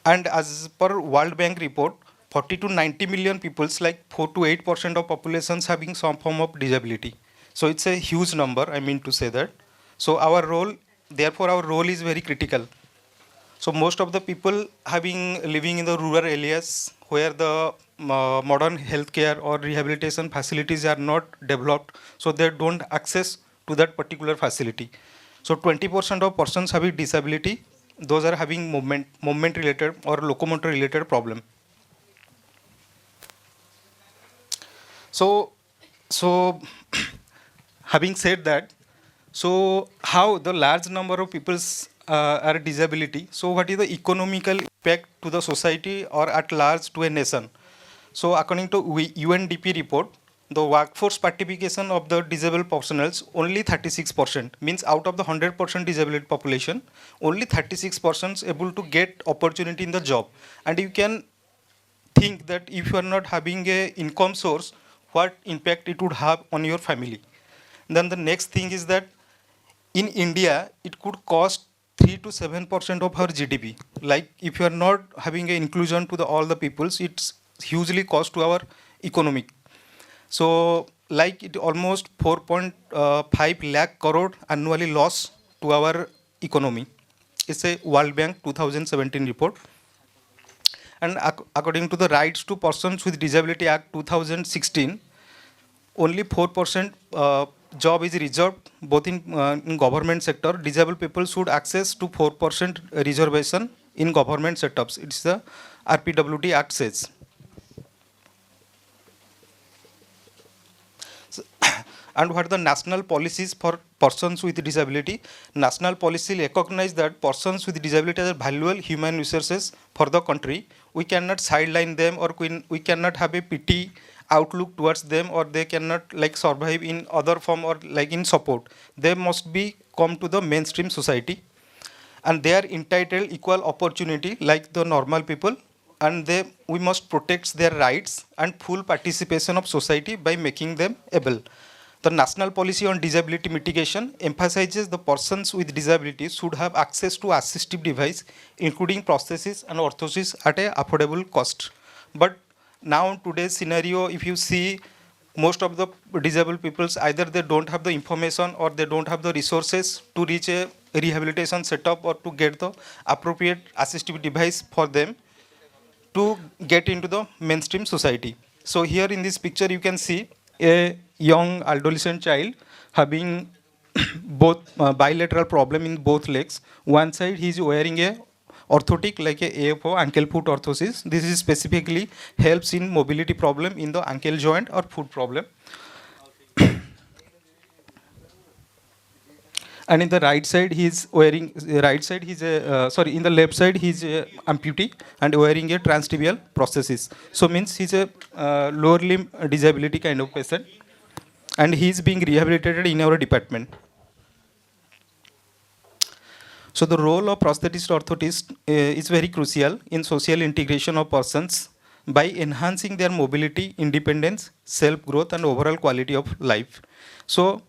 Speaker 12: And as per World Bank report, 40 to 90 million peoples, like 4 to 8% of populations having some form of disability. So it's a huge number, I mean to say that. So our role, therefore our role is very critical. So most of the people living in the rural areas where the modern healthcare or rehabilitation facilities are not developed, so they don't access to that particular facility. So 20% of persons having disability, those are having movement related or locomotor related problem. So having said that, so how the large number of people's are disability, so what is the economical impact to the society or at large to a nation? So according to UNDP report, the workforce participation of the disabled personnels only 36%, means out of the 100% disabled population, only 36% able to get opportunity in the job. And you can think that if you are not having a income source, what impact it would have on your family. Then the next thing is that in India, it could cost 3 to 7% of our GDP. Like if you are not having an inclusion to all the peoples, it's hugely cost to our economic. So like it almost 4.5 lakh crore annually loss to our economy. It's a World Bank 2017 report. And according to the Rights to Persons with Disability Act 2016, only 4% job is reserved both in government sector. Disabled people should access to 4% reservation in government setups. It's the RPWD Act says. and what are the national policies for persons with disability. National policy recognize that persons with disability are valuable human resources for the country. We cannot sideline them, or we cannot have a pity outlook towards them, or they cannot like survive in other form or like in support. They must be come to the mainstream society, and they are entitled equal opportunity like the normal people, and we must protect their rights and full participation of society by making them able. The national policy on disability mitigation emphasizes the persons with disabilities should have access to assistive device, including prosthesis and orthosis at a affordable cost. But now in today's scenario, if you see, most of the disabled peoples, either they don't have the information or they don't have the resources to reach a rehabilitation setup or to get the appropriate assistive device for them to get into the mainstream society. So here in this picture you can see a young adolescent child having both bilateral problem in both legs. One side he is wearing a orthotic like a AFO, ankle foot orthosis. This is specifically helps in mobility problem in the ankle joint or foot problem. And in the right side he is wearing, in the left side he is amputee and wearing a transtibial prosthesis. So means he's a lower limb disability kind of patient, and he is being rehabilitated in our department. So the role of prosthetist orthotist is very crucial in social integration of persons by enhancing their mobility, independence, self-growth and overall quality of life. So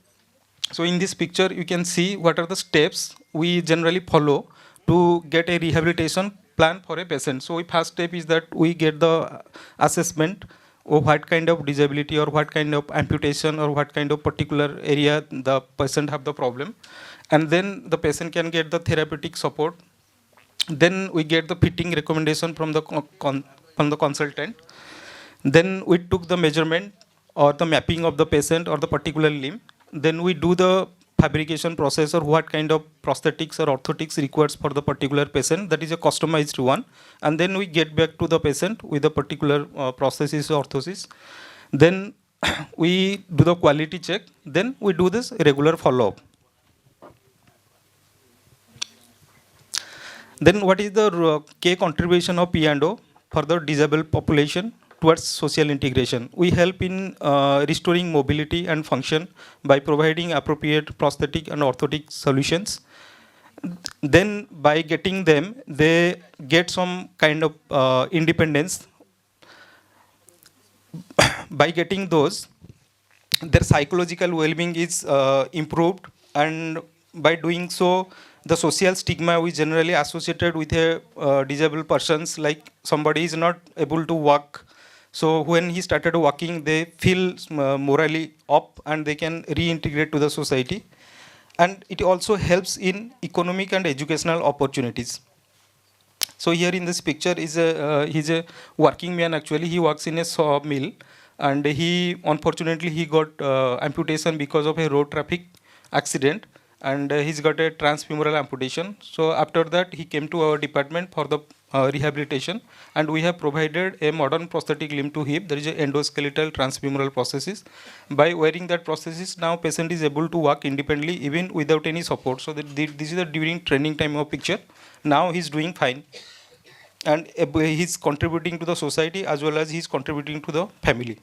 Speaker 12: in this picture you can see what are the steps we generally follow to get a rehabilitation plan for a patient. So first step is that we get the assessment of what kind of disability or what kind of amputation or what kind of particular area the patient have the problem. And then the patient can get the therapeutic support. Then we get the fitting recommendation from the consultant. Then we took the measurement or the mapping of the patient or the particular limb. Then we do the fabrication process or what kind of prosthetics or orthotics requires for the particular patient. That is a customized one. And then we get back to the patient with a particular prosthesis or orthosis. Then we do the quality check. Then we do this regular follow-up. Then what is the key contribution of P&O for the disabled population towards social integration? We help in restoring mobility and function by providing appropriate prosthetic and orthotic solutions. Then by getting them, they get some kind of independence. By getting those, their psychological well-being is improved, and by doing so, the social stigma we generally associated with a disabled persons, like somebody is not able to walk. So when he started walking, they feel morally up and they can reintegrate to the society. And it also helps in economic and educational opportunities. So here in this picture is he's a working man actually. He works in a sawmill, and unfortunately he got amputation because of a road traffic accident, and he's got a transfemoral amputation. So after that he came to our department for the rehabilitation, and we have provided a modern prosthetic limb to hip. There is an endoskeletal transfemoral prosthesis. By wearing that prosthesis, now patient is able to walk independently even without any support. So this is the during training time of picture. Now he's doing fine, and he's contributing to the society as well as he's contributing to the family.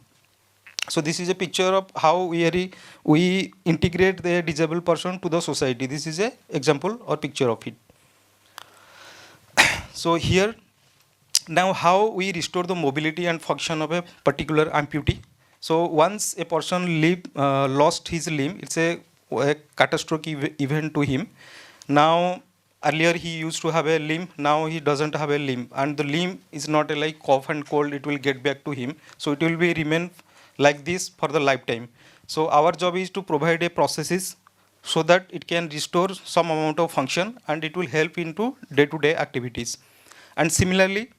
Speaker 12: So this is a picture of how we integrate the disabled person to the society. This is a example or picture of it. So here, now how we restore the mobility and function of a particular amputee. So once a person lost his limb, it's a catastrophic event to him. Now earlier he used to have a limb, now he doesn't have a limb, and the limb is not a like cough and cold, it will get back to him. So it will be remain like this for the lifetime. So our job is to provide a prosthesis so that it can restore some amount of function and it will help into day-to-day activities. And similarly,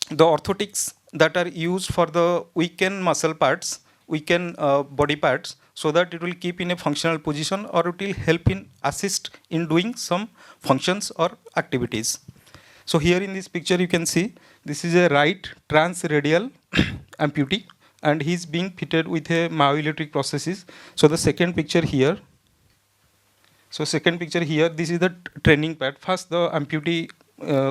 Speaker 12: the orthotics that are used for the weakened muscle parts, weakened body parts, so that it will keep in a functional position or it will help in assist in doing some functions or activities. So here in this picture you can see this is a right transradial amputee, and he's being fitted with a myoelectric prosthesis. So the second picture here. So second picture here, this is the training pad. First the amputee,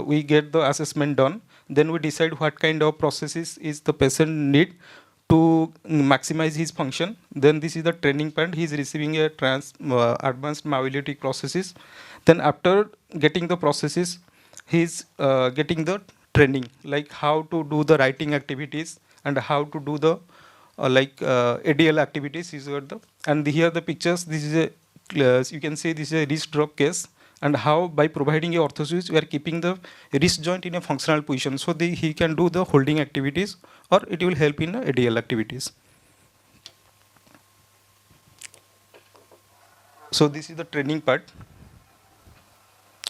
Speaker 12: we get the assessment done. Then we decide what kind of prosthesis is the patient need to maximize his function. Then this is the training pad. He is receiving a advanced myoelectric prosthesis. Then after getting the prosthesis, he is getting the training, like how to do the writing activities and how to do the ADL activities. And here the pictures. This is a you can see this is a wrist drop case, and how by providing a orthosis we are keeping the wrist joint in a functional position, so he can do the holding activities, or it will help in ADL activities. So this is the training part.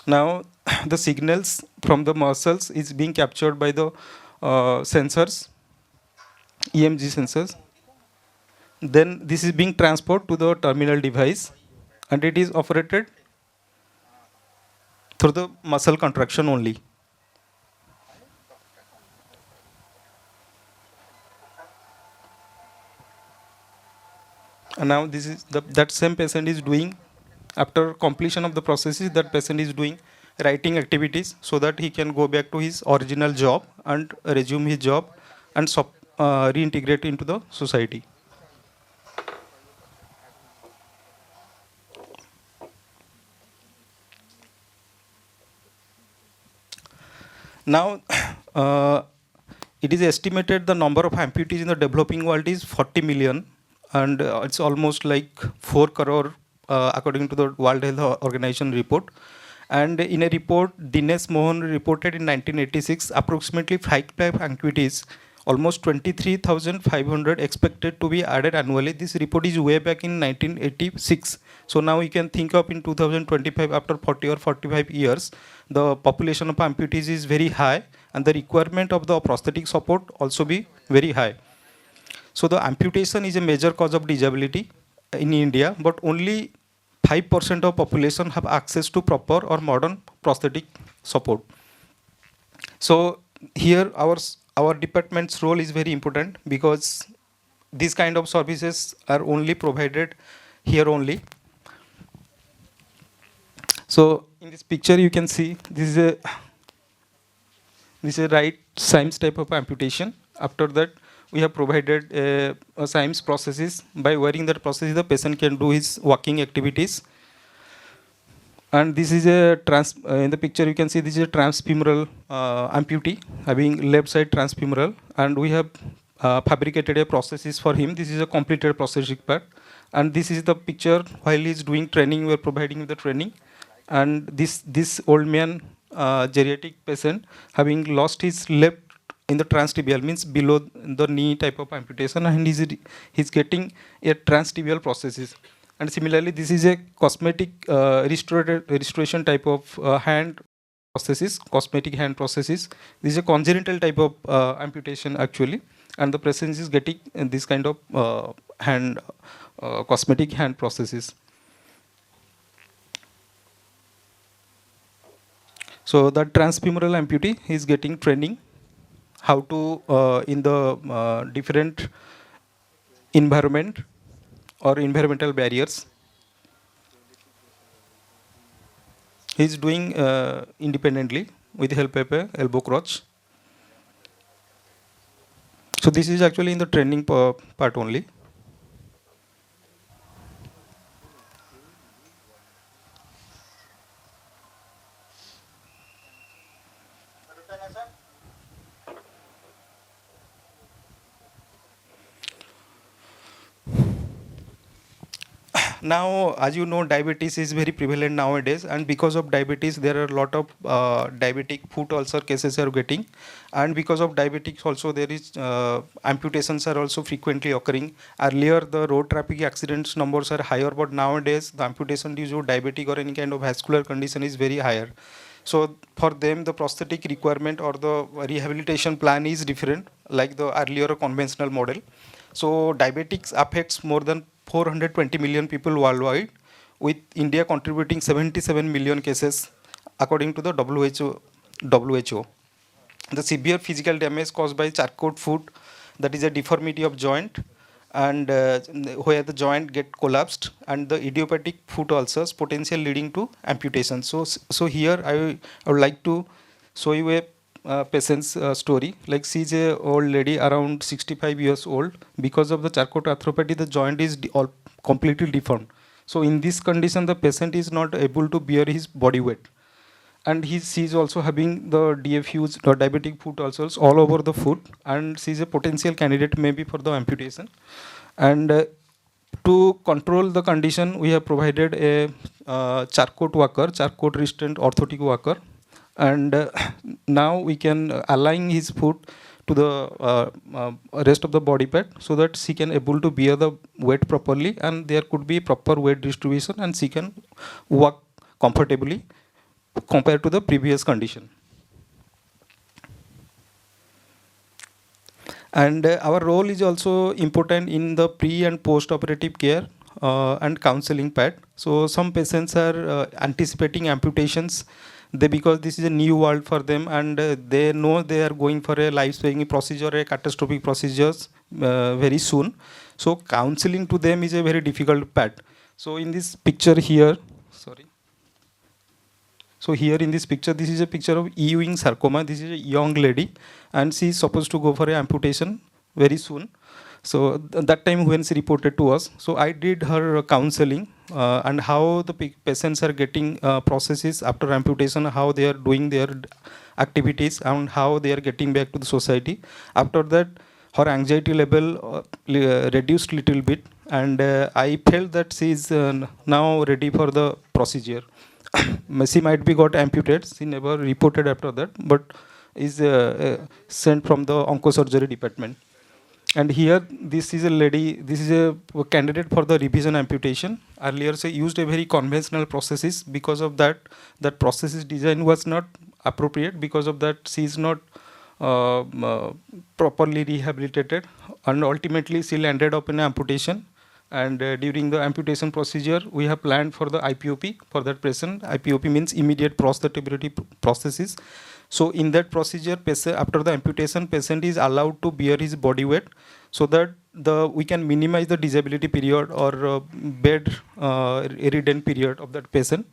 Speaker 12: Now the signals from the muscles is being captured by the sensors, EMG sensors. Then this is being transported to the terminal device, and it is operated through the muscle contraction only. And now this is that same patient is doing, after completion of the processes, that patient is doing writing activities, so that he can go back to his original job and resume his job and reintegrate into the society. Now, it is estimated the number of amputees in the developing world is 40 million, and it's almost like 4 crore according to the World Health Organization report. And in a report, Dinesh Mohan reported in 1986, approximately 5 amputees, almost 23,500 expected to be added annually. This report is way back in 1986. So now you can think of in 2025, after 40 or 45 years, the population of amputees is very high, and the requirement of the prosthetic support also be very high. So the amputation is a major cause of disability in India, but only 5% of population have access to proper or modern prosthetic support. So here our department's role is very important, because these kind of services are only provided here only. So in this picture you can see this is a right Symes type of amputation. After that we have provided a Symes prosthesis. By wearing that prosthesis, the patient can do his walking activities. And this is a in the picture you can see this is a transfemoral amputee having left side transfemoral, and we have fabricated a prosthesis for him. This is a completed prosthetic part, and this is the picture while he is doing training. We are providing the training, and this old man, geriatric patient, having lost his left in the transtibial, means below the knee type of amputation, and he's getting a transtibial prosthesis. And similarly, this is a cosmetic restoration type of hand prosthesis, cosmetic hand prosthesis. This is a congenital type of amputation actually, and the patient is getting this kind of hand cosmetic hand prosthesis. So that transfemoral amputee is getting training how to in the different environment or environmental barriers. He is doing independently with the help of a elbow crotch. So this is actually in the training part only. Now, as you know, diabetes is very prevalent nowadays, and because of diabetes, there are a lot of diabetic foot ulcer cases are getting, and because of diabetics also there is amputations are also frequently occurring. Earlier, the road traffic accidents numbers are higher, but nowadays the amputation due to diabetic or any kind of vascular condition is very higher. So for them, the prosthetic requirement or the rehabilitation plan is different, like the earlier conventional model. So diabetics affects more than 420 million people worldwide, with India contributing 77 million cases according to the WHO. The severe physical damage caused by charcot foot that is a deformity of joint, and where the joint get collapsed, and the idiopathic foot ulcers potential leading to amputation. So here I would like to show you a patient's story. Like, she's a old lady around 65 years old. Because of the Charcot arthropathy, the joint is all completely deformed. So in this condition, the patient is not able to bear his body weight, and she's also having the DFUs, or diabetic foot ulcers, all over the foot, and she's a potential candidate maybe for the amputation. And to control the condition, we have provided a Charcot walker, Charcot restraint orthotic walker, and now we can align his foot to the rest of the body part, so that she can able to bear the weight properly, and there could be proper weight distribution, and she can walk comfortably compared to the previous condition. And our role is also important in the pre and post operative care and counseling part. So some patients are anticipating amputations, because this is a new world for them, and they know they are going for a life-saving procedure, a catastrophic procedures very soon. So counseling to them is a very difficult part. So in this picture here, so here in this picture, this is a picture of Ewing sarcoma. This is a young lady, and she is supposed to go for an amputation very soon. So that time when she reported to us, so I did her counseling and how the patients are getting processes after amputation, how they are doing their activities, and how they are getting back to the society. After that, her anxiety level reduced little bit, and I felt that she is now ready for the procedure. She might be got amputated. She never reported after that, but is sent from the oncosurgery department. And here, this is a lady, this is a candidate for the revision amputation. Earlier, she used a very conventional processes. Because of that, that processes design was not appropriate. Because of that, she is not properly rehabilitated, and ultimately she landed up in amputation. And during the amputation procedure, we have planned for the IPOP for that patient. IPOP means immediate prosthetability prosthesis. So in that procedure, after the amputation, patient is allowed to bear his body weight, so that we can minimize the disability period or bed ridden period of that patient.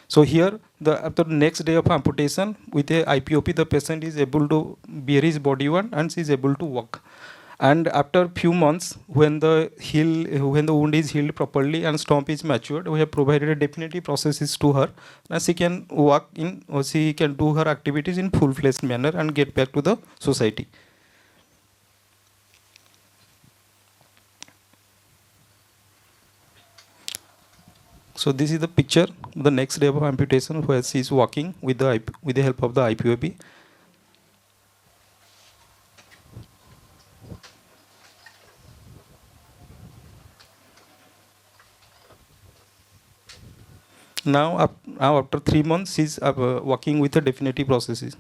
Speaker 12: So here, after the next day of amputation, with a IPOP, the patient is able to bear his body weight, and she is able to walk. And after few months, when the wound is healed properly and stump is matured, we have provided a definitive processes to her, and she can walk in, or she can do her activities in full-fledged manner and get back to the society. So this is the picture the next day of amputation, where she is walking with the help of the IPOP. Now after 3 months, she's working with the definitive processes.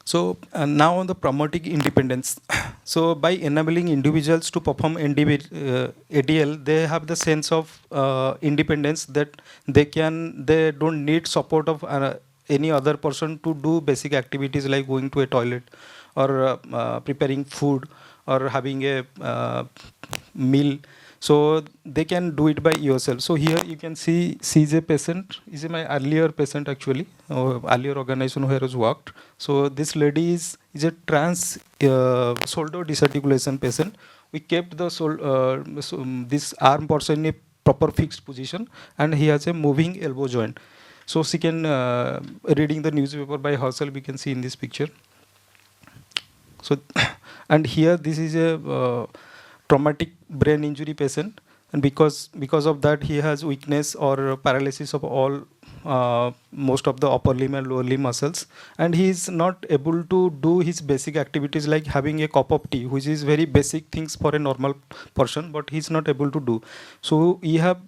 Speaker 12: So now on the promoting independence. So by enabling individuals to perform ADL, they have the sense of independence, that they don't need support of any other person to do basic activities like going to a toilet, or preparing food, or having a meal. So they can do it by yourself. So here you can see, she's a patient. Is my earlier patient actually, earlier organization where I was worked. So this lady is a trans shoulder disarticulation patient. We kept the this arm portion in a proper fixed position, and he has a moving elbow joint. So she can reading the newspaper by herself. We can see in this picture. So and here this is a traumatic brain injury patient, and because of that he has weakness or paralysis of all most of the upper limb and lower limb muscles, and he is not able to do his basic activities like having a cup of tea, which is very basic things for a normal person, but he is not able to do. So we have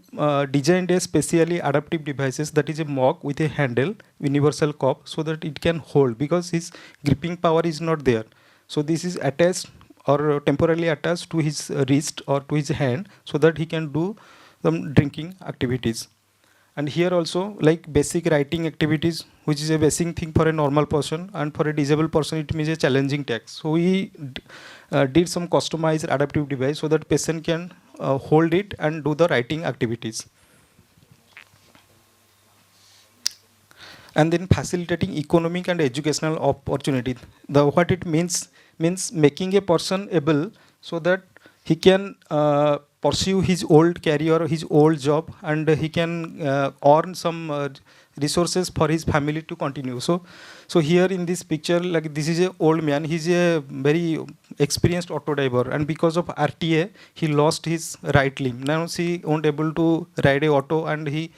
Speaker 12: designed a specially adaptive devices, that is a mug with a handle, universal cup, so that it can hold, because his gripping power is not there. So this is attached or temporarily attached to his wrist or to his hand, so that he can do some drinking activities. And here also, like basic writing activities, which is a basic thing for a normal person, and for a disabled person it means a challenging task. So we did some customized adaptive device so that patient can hold it and do the writing activities. And then facilitating economic and educational opportunity. What it means making a person able so that he can pursue his old career, his old job, and he can earn some resources for his family to continue. So here in this picture, like this is an old man. He's a very experienced auto driver, and because of RTA, he lost his right limb. Now he won't able to ride a auto, and he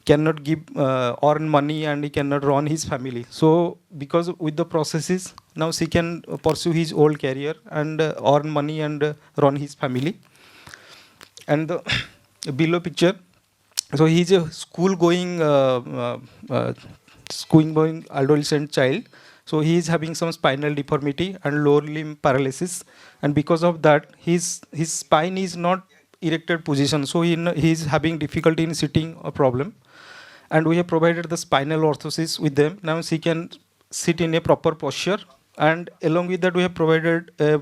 Speaker 12: cannot give earn money, and he cannot run his family. So because with the processes, now he can pursue his old career and earn money and run his family. And the below picture, so he's a school going adolescent child. So he is having some spinal deformity and lower limb paralysis, and because of that his spine is not erected position, so he is having difficulty in sitting a problem. And we have provided the spinal orthosis with them. Now he can sit in a proper posture, and along with that we have provided a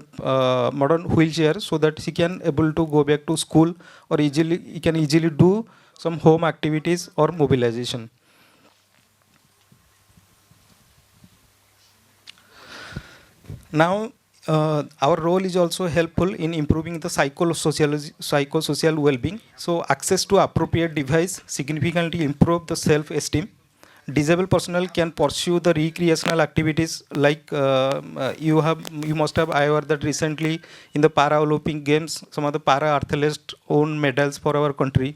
Speaker 12: modern wheelchair so that he can able to go back to school, or he can easily do some home activities or mobilization. Now our role is also helpful in improving the psychosocial well-being. So access to appropriate device significantly improve the self-esteem. Disabled personnel can pursue the recreational activities like you must have aware that recently in the Paralympic Games, some of the para athletes won medals for our country.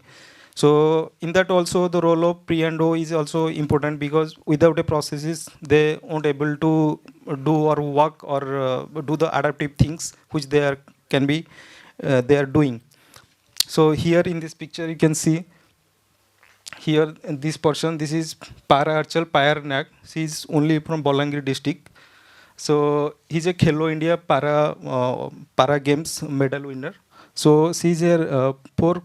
Speaker 12: So in that also the role of pre and O is also important, because without a processes they won't able to do or work or do the adaptive things which they are doing. So here in this picture you can see here in this person, this is Para Archal Payar Nag. She is only from Bolangir district. So he's a Khelo India Para Games medal winner. So she is a four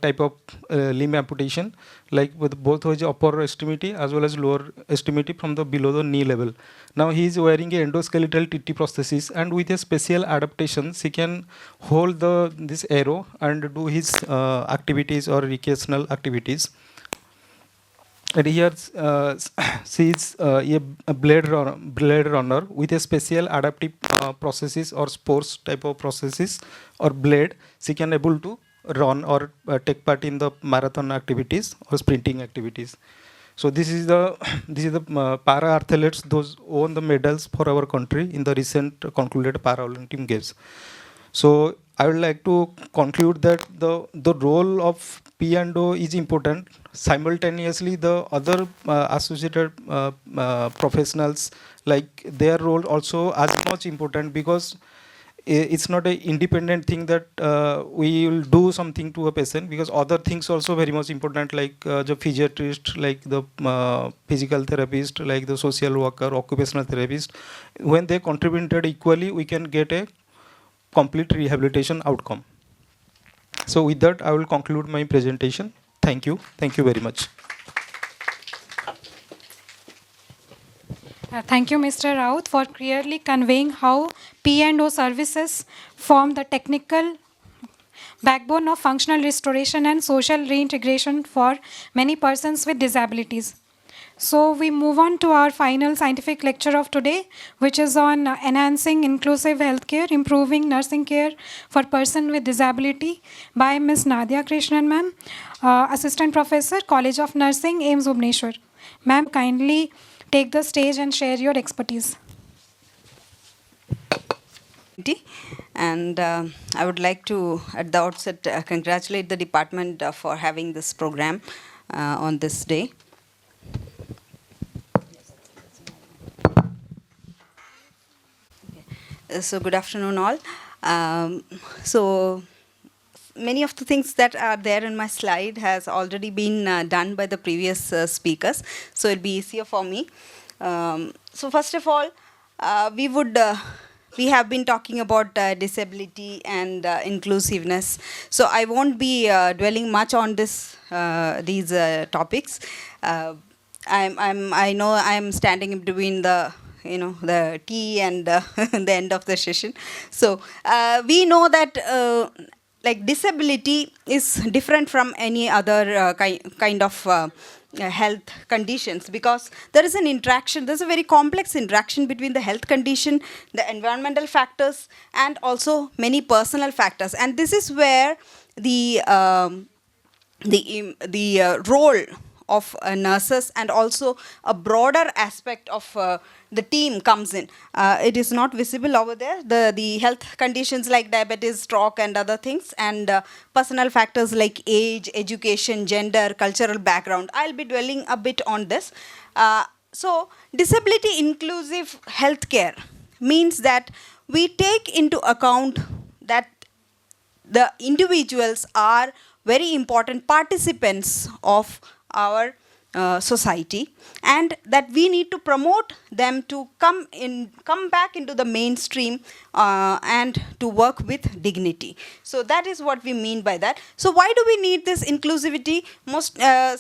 Speaker 12: type of limb amputation, like with both his upper extremity as well as lower extremity from the below the knee level. Now he is wearing a endoskeletal TT prosthesis, and with a special adaptation he can hold this arrow and do his activities or recreational activities. And here she is a blade runner with a special adaptive processes or sports type of processes or blade. She can able to run or take part in the marathon activities or sprinting activities. So this is the para athletes, those won the medals for our country in the recent concluded Paralympic Games. So I would like to conclude that the role of P&O is important. Simultaneously, the other associated professionals, like their role also as much important, because it's not an independent thing that we will do something to a patient, because other things also very much important, like the physiatrist, like the physical therapist, like the social worker, occupational therapist. When they contributed equally, we can get a complete rehabilitation outcome. So with that, I will conclude my presentation. Thank you. Thank you very much.
Speaker 1: Thank you, Mr. Raut, for clearly conveying how P&O services form the technical backbone of functional restoration and social reintegration for many persons with disabilities. So we move on to our final scientific lecture of today, which is on enhancing inclusive healthcare, improving nursing care for persons with disability by Ms. Nadia Krishnan, ma'am, Assistant Professor, College of Nursing, AIIMS Bhubaneswar. Ma'am, kindly take the stage and share your expertise.
Speaker 13: And I would like to, at the outset, congratulate the department for having this program. on this day. So good afternoon all. So many of the things that are there in my slide has already been done by the previous speakers, so it'll be easier for me. So first of all, we have been talking about disability and inclusiveness. So I won't be dwelling much on these topics. I know I'm standing in between the tea and the end of the session. So we know that like disability is different from any other kind of health conditions, because there is an interaction, there's a very complex interaction between the health condition, the environmental factors, and also many personal factors. And this is where the role of nurses and also a broader aspect of the team comes in. It is not visible over there. The health conditions like diabetes, stroke, and other things, and personal factors like age, education, gender, cultural background. I'll be dwelling a bit on this. So disability inclusive healthcare means that we take into account that the individuals are very important participants of our society, and that we need to promote them to come back into the mainstream and to work with dignity. So that is what we mean by that. So why do we need this inclusivity?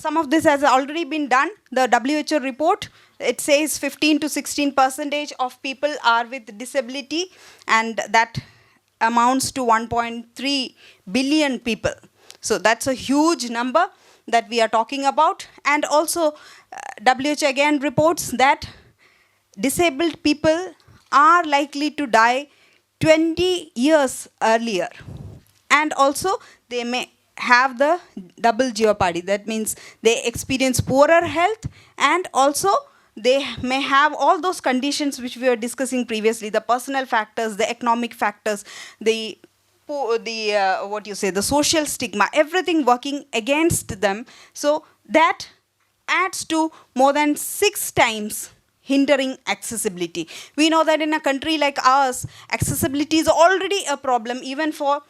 Speaker 13: Some of this has already been done. The WHO report, it says 15 to 16% of people are with disability, and that amounts to 1.3 billion people. So that's a huge number that we are talking about. And also WHO again reports that disabled people are likely to die 20 years earlier, and also they may have the double jeopardy. That means they experience poorer health, and also they may have all those conditions which we were discussing previously, the personal factors, the economic factors, the social stigma, everything working against them. So that adds to more than 6 times hindering accessibility. We know that in a country like ours, accessibility is already a problem even for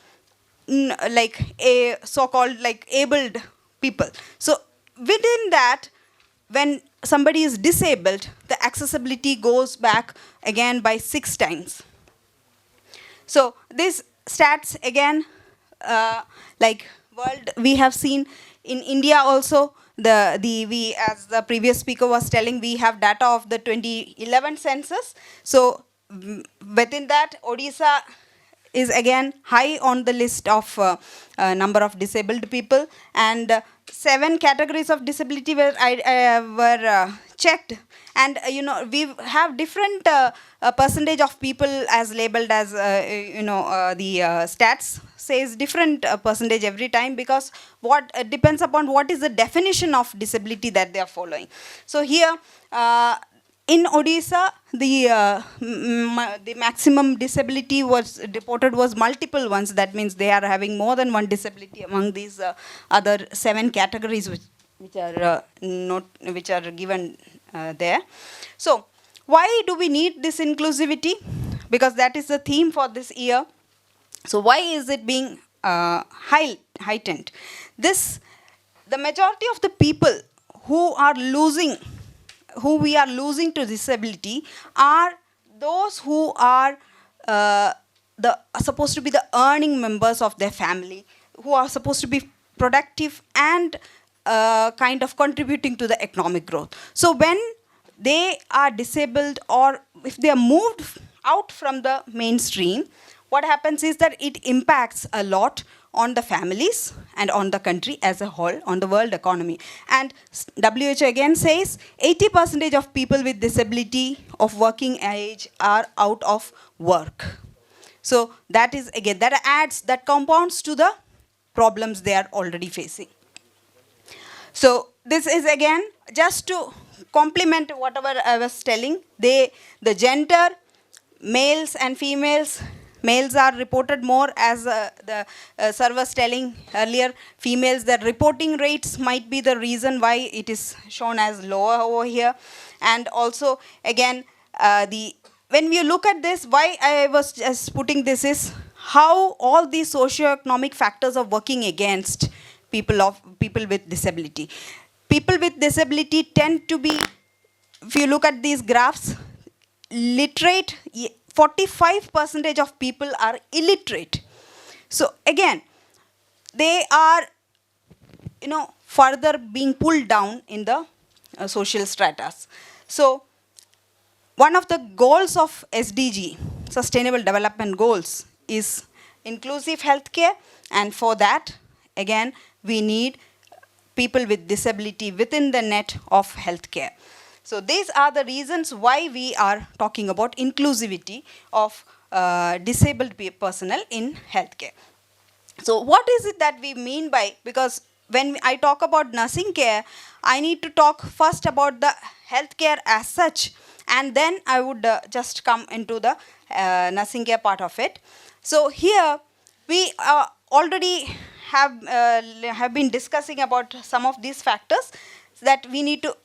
Speaker 13: like a so-called like abled people. So within that, when somebody is disabled, the accessibility goes back again by 6 times. So this stats again, like world, we have seen in India also, we, as the previous speaker was telling, we have data of the 2011 census. So within that, Odisha is again high on the list of number of disabled people, and 7 categories of disability were checked. And we have different percentage of people as labeled as the stats says different percentage every time, because what depends upon what is the definition of disability that they are following. So here in Odisha, the maximum disability was reported was multiple ones. That means they are having more than one disability among these other 7 categories which are given there. So why do we need this inclusivity? Because that is the theme for this year. So why is it being heightened? The majority of the people who we are losing to disability are those who are supposed to be the earning members of their family, who are supposed to be productive and kind of contributing to the economic growth. So when they are disabled, or if they are moved out from the mainstream, what happens is that it impacts a lot on the families and on the country as a whole, on the world economy. And WHO again says 80% of people with disability of working age are out of work. So that is again, that compounds to the problems they are already facing. So this is again just to complement whatever I was telling. The gender, males and females, Males are reported more, as the sir was telling earlier. Females, the reporting rates might be the reason why it is shown as lower over here. And also, again, when we look at this, why I was just putting this is how all these socioeconomic factors are working against people with disability. People with disability tend to be, if you look at these graphs, literate, 45% of people are illiterate. So again, they are, further being pulled down in the social stratas. So one of the goals of SDG, Sustainable Development Goals, is inclusive healthcare, and for that, again, we need people with disability within the net of healthcare. So these are the reasons why we are talking about inclusivity of disabled personnel in healthcare. So what is it that we mean by, because when I talk about nursing care, I need to talk first about the healthcare as such, and then I would just come into the nursing care part of it. So here we already have been discussing about some of these factors that we need to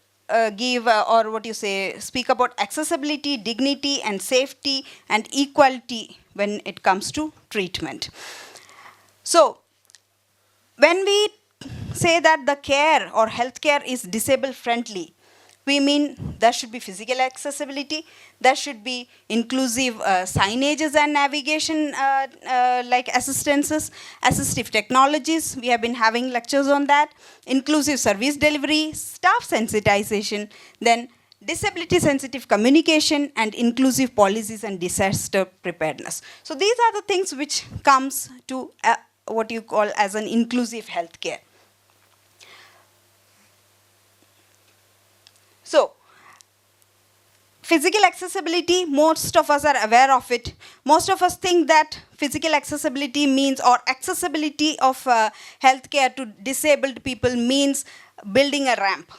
Speaker 13: speak about accessibility, dignity, and safety, and equality when it comes to treatment. So when we say that the care or healthcare is disabled friendly, we mean there should be physical accessibility, there should be inclusive signages and navigation like assistances, assistive technologies, we have been having lectures on that, inclusive service delivery, staff sensitization, then disability sensitive communication, and inclusive policies and disaster preparedness. So these are the things which comes to what you call as an inclusive healthcare. So, physical accessibility, most of us are aware of it. Most of us think that physical accessibility means, or accessibility of healthcare to disabled people means building a ramp.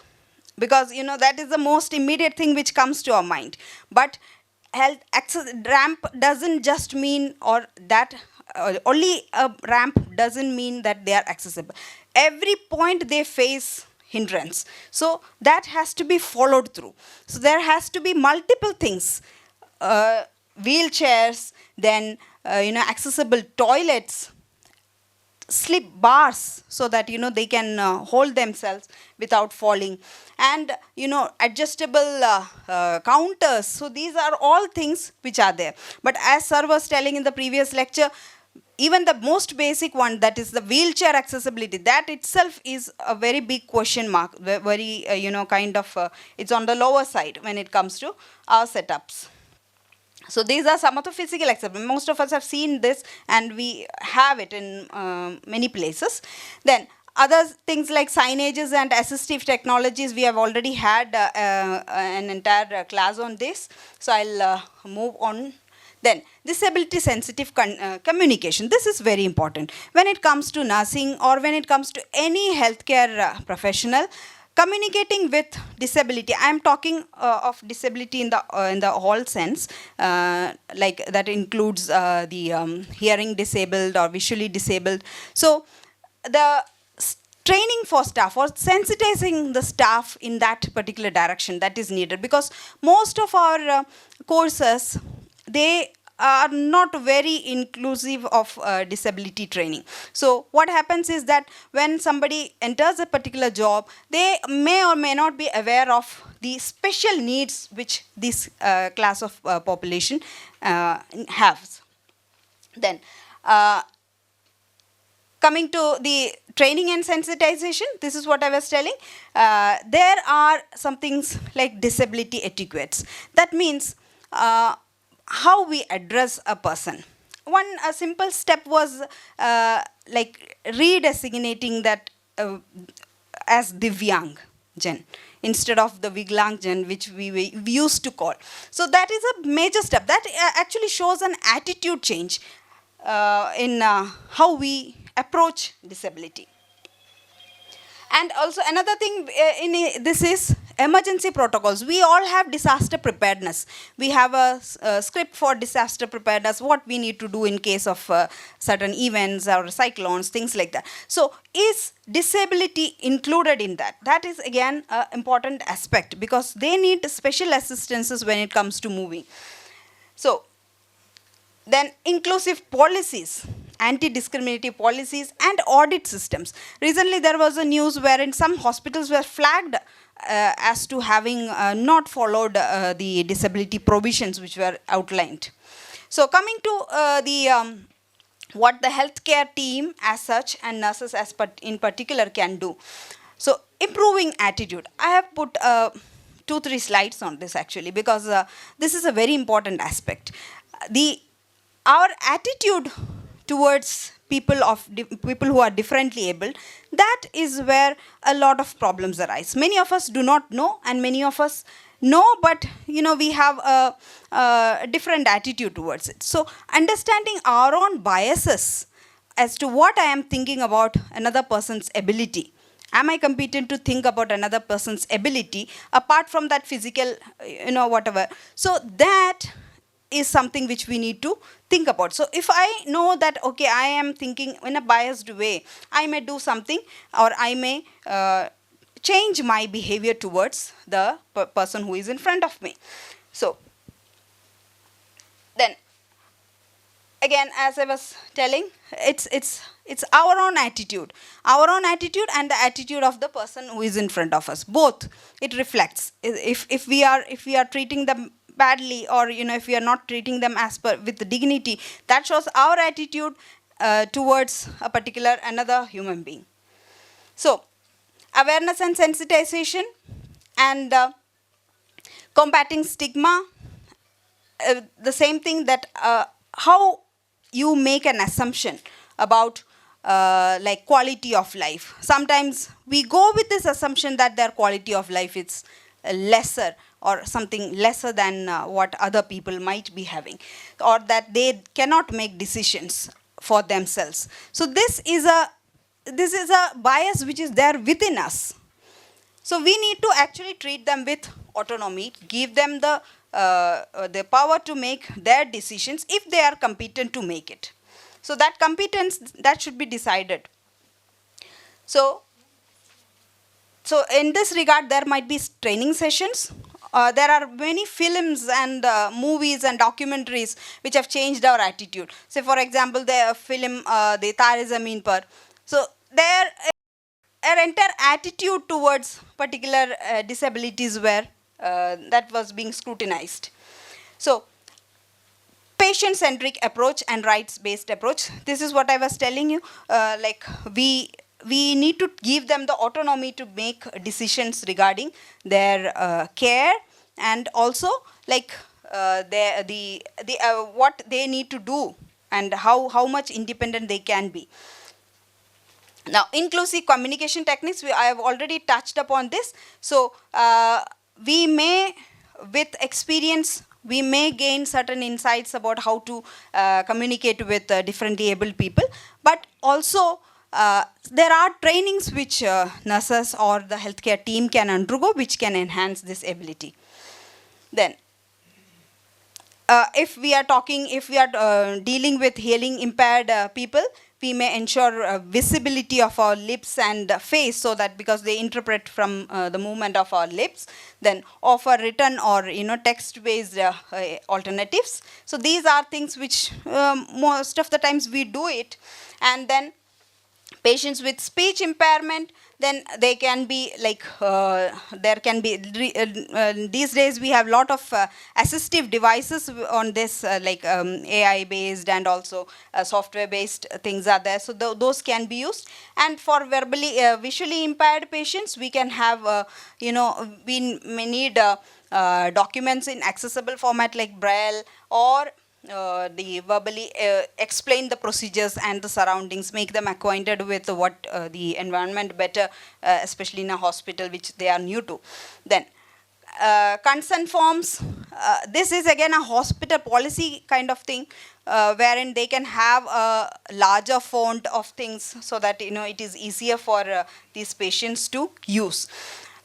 Speaker 13: Because, that is the most immediate thing which comes to our mind. But ramp doesn't just mean, or that only a ramp doesn't mean that they are accessible. Every point they face hindrance. So that has to be followed through. So there has to be multiple things, wheelchairs, then accessible toilets, slip bars so that they can hold themselves without falling, and adjustable counters. So these are all things which are there. But as sir was telling in the previous lecture, even the most basic one, that is the wheelchair accessibility, that itself is a very big question mark, very, it's on the lower side when it comes to our setups. So these are some of the physical accessibility. Most of us have seen this, and we have it in many places. Then other things like signages and assistive technologies, we have already had an entire class on this. So I'll move on. Then, disability sensitive communication. This is very important. When it comes to nursing, or when it comes to any healthcare professional, communicating with disability, I am talking of disability in the whole sense, like that includes the hearing disabled or visually disabled. So, the training for staff, or sensitizing the staff in that particular direction, that is needed, because most of our courses, they are not very inclusive of disability training. So what happens is that when somebody enters a particular job, they may or may not be aware of the special needs which this class of population has. Then coming to the training and sensitization, this is what I was telling. There are some things like disability etiquettes. That means how we address a person. A simple step was like redesignating that as Divyang Jan instead of the Viglang Jan, which we used to call. So that is a major step. That actually shows an attitude change in how we approach disability. And also another thing in this is emergency protocols. We all have disaster preparedness. We have a script for disaster preparedness, what we need to do in case of certain events or cyclones, things like that. So is disability included in that? That is again an important aspect, because they need special assistances when it comes to moving. So then inclusive policies, anti-discriminatory policies and audit systems. Recently there was a news wherein some hospitals were flagged as to having not followed the disability provisions which were outlined. So coming to what the healthcare team as such and nurses in particular can do. So improving attitude. I have put 2-3 slides on this actually, because this is a very important aspect. Our attitude towards people who are differently abled, that is where a lot of problems arise. Many of us do not know, and many of us know, but we have a different attitude towards it. So understanding our own biases as to what I am thinking about another person's ability. Am I competent to think about another person's ability apart from that physical, whatever. So that is something which we need to think about. So if I know that, okay, I am thinking in a biased way, I may do something, or I may change my behavior towards the person who is in front of me. So then again, as I was telling, it's our own attitude and the attitude of the person who is in front of us. Both it reflects. If we are treating them badly, or if we are not treating them as per with dignity, that shows our attitude towards a particular another human being. So awareness and sensitization and combating stigma, the same thing, that how you make an assumption about like quality of life. Sometimes we go with this assumption that their quality of life is lesser, or something lesser than what other people might be having, or that they cannot make decisions for themselves. So this is a bias which is there within us. So we need to actually treat them with autonomy, give them the power to make their decisions if they are competent to make it. So that competence, that should be decided. So in this regard, there might be training sessions. There are many films and movies and documentaries which have changed our attitude. Say, for example, the film the Tare Zameen Par. So their entire attitude towards particular disabilities were that was being scrutinized. So patient-centric approach and rights-based approach. This is what I was telling you. Like we need to give them the autonomy to make decisions regarding their care, and also like what they need to do and how much independent they can be. Now, inclusive communication techniques, I have already touched upon this. So we may, with experience, we may gain certain insights about how to communicate with differently abled people, but also there are trainings which nurses or the healthcare team can undergo, which can enhance this ability. Then, if we are dealing with hearing impaired people, we may ensure visibility of our lips and face, so that because they interpret from the movement of our lips, then offer written or text-based alternatives. So these are things which most of the times we do it. And then patients with speech impairment, then they can be like, there can be, these days we have a lot of assistive devices on this, like AI based and also software based things are there. So those can be used. And for visually impaired patients, we can have, we may need documents in accessible format like Braille, or the verbally explain the procedures and the surroundings, make them acquainted with what the environment better, especially in a hospital which they are new to. Then consent forms, this is again a hospital policy kind of thing, wherein they can have a larger font of things so that it is easier for these patients to use.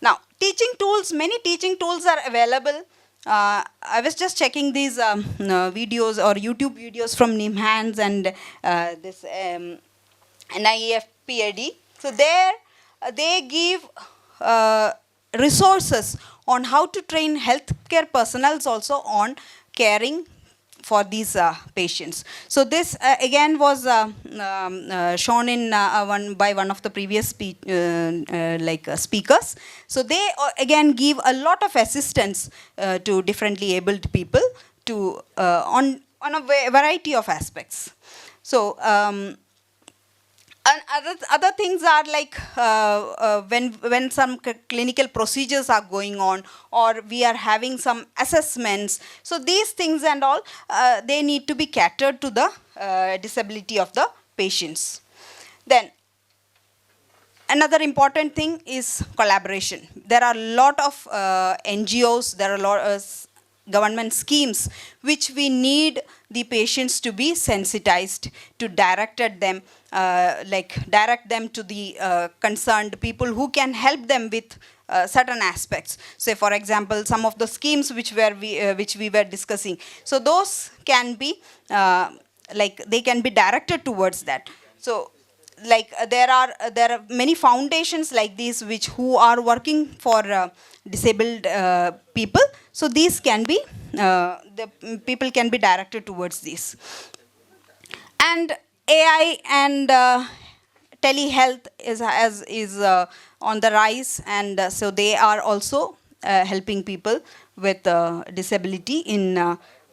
Speaker 13: Now, teaching tools, many teaching tools are available. I was just checking these videos or YouTube videos from NIMHANS and this NIEF PAD. So there they give resources on how to train healthcare personnel also on caring for these patients. So this again was shown in by one of the previous speakers. So they again give a lot of assistance to differently abled people to on a variety of aspects. So and other things are like when some clinical procedures are going on, or we are having some assessments. So these things and all, they need to be catered to the disability of the patients. Then another important thing is collaboration. There are a lot of NGOs, there are a lot of government schemes which we need the patients to be sensitized, to direct them to the concerned people who can help them with certain aspects. Say for example, some of the schemes which we were discussing. So those can be they can be directed towards that. So there are many foundations like these who are working for disabled people. So these can be the people can be directed towards this. And AI and telehealth is on the rise, and so they are also helping people with disability in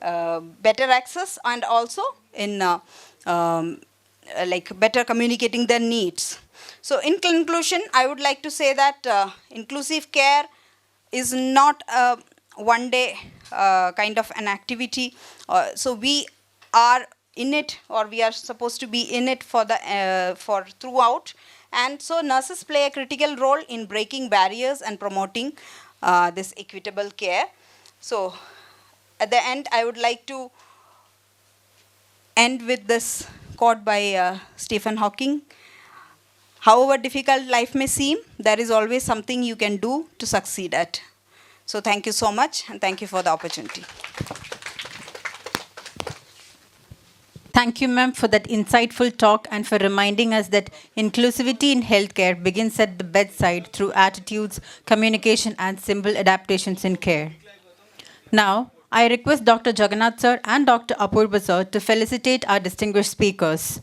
Speaker 13: better access, and also in better communicating their needs. So in conclusion, I would like to say that inclusive care is not a one-day kind of an activity. So we are in it, or we are supposed to be in it for throughout. And so nurses play a critical role in breaking barriers and promoting this equitable care. So at the end, I would like to end with this quote by Stephen Hawking. However difficult life may seem, there is always something you can do to succeed at. So thank you so much, and thank you for the opportunity.
Speaker 2: Thank you, ma'am, for that insightful talk and for reminding us that inclusivity in healthcare begins at the bedside through attitudes, communication, and simple adaptations in care. Now, I request Dr. Jagannath sir and Dr. Apurva sir to felicitate our distinguished speakers.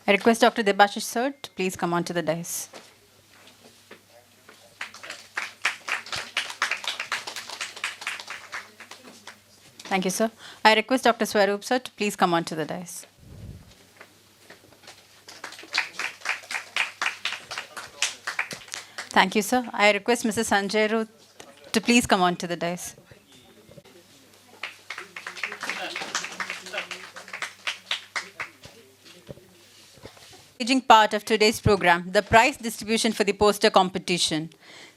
Speaker 2: I request Dr. Debashish sir to please come on to the dais. Thank you, sir. I request Dr. Swaroop sir to please come on to the dais. Thank you, sir. I request Mrs. Sanjay Ruth to please come on to the dais. Part of today's program, the prize distribution for the poster competition.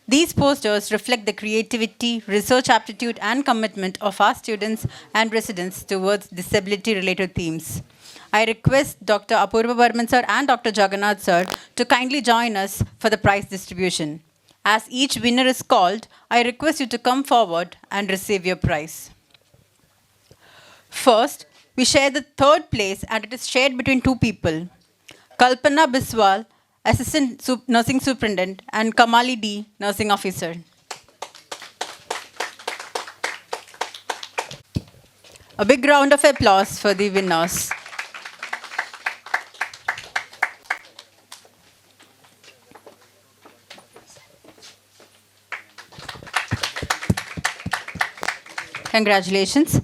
Speaker 2: These posters reflect the creativity, research aptitude, and commitment of our students and residents towards disability-related themes. I request Dr. Apurva Varman sir and Dr. Jagannath sir to kindly join us for the prize distribution. As each winner is called, I request you to come forward and receive your prize. First, we share the third place, and it is shared between two people. Kalpana Biswal, Assistant Nursing Superintendent, and Kamali D, Nursing Officer. A big round of applause for the winners. Congratulations.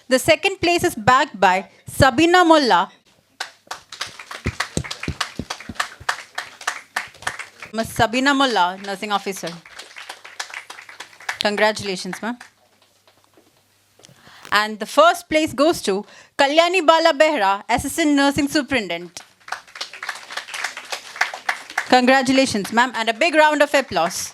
Speaker 2: The second place is backed by Sabina Mullah, Ms. Sabina Mullah, Nursing Officer. Congratulations, ma'am. And the first place goes to Kalyani Bala Behra, Assistant Nursing Superintendent. Congratulations, ma'am, and a big round of applause.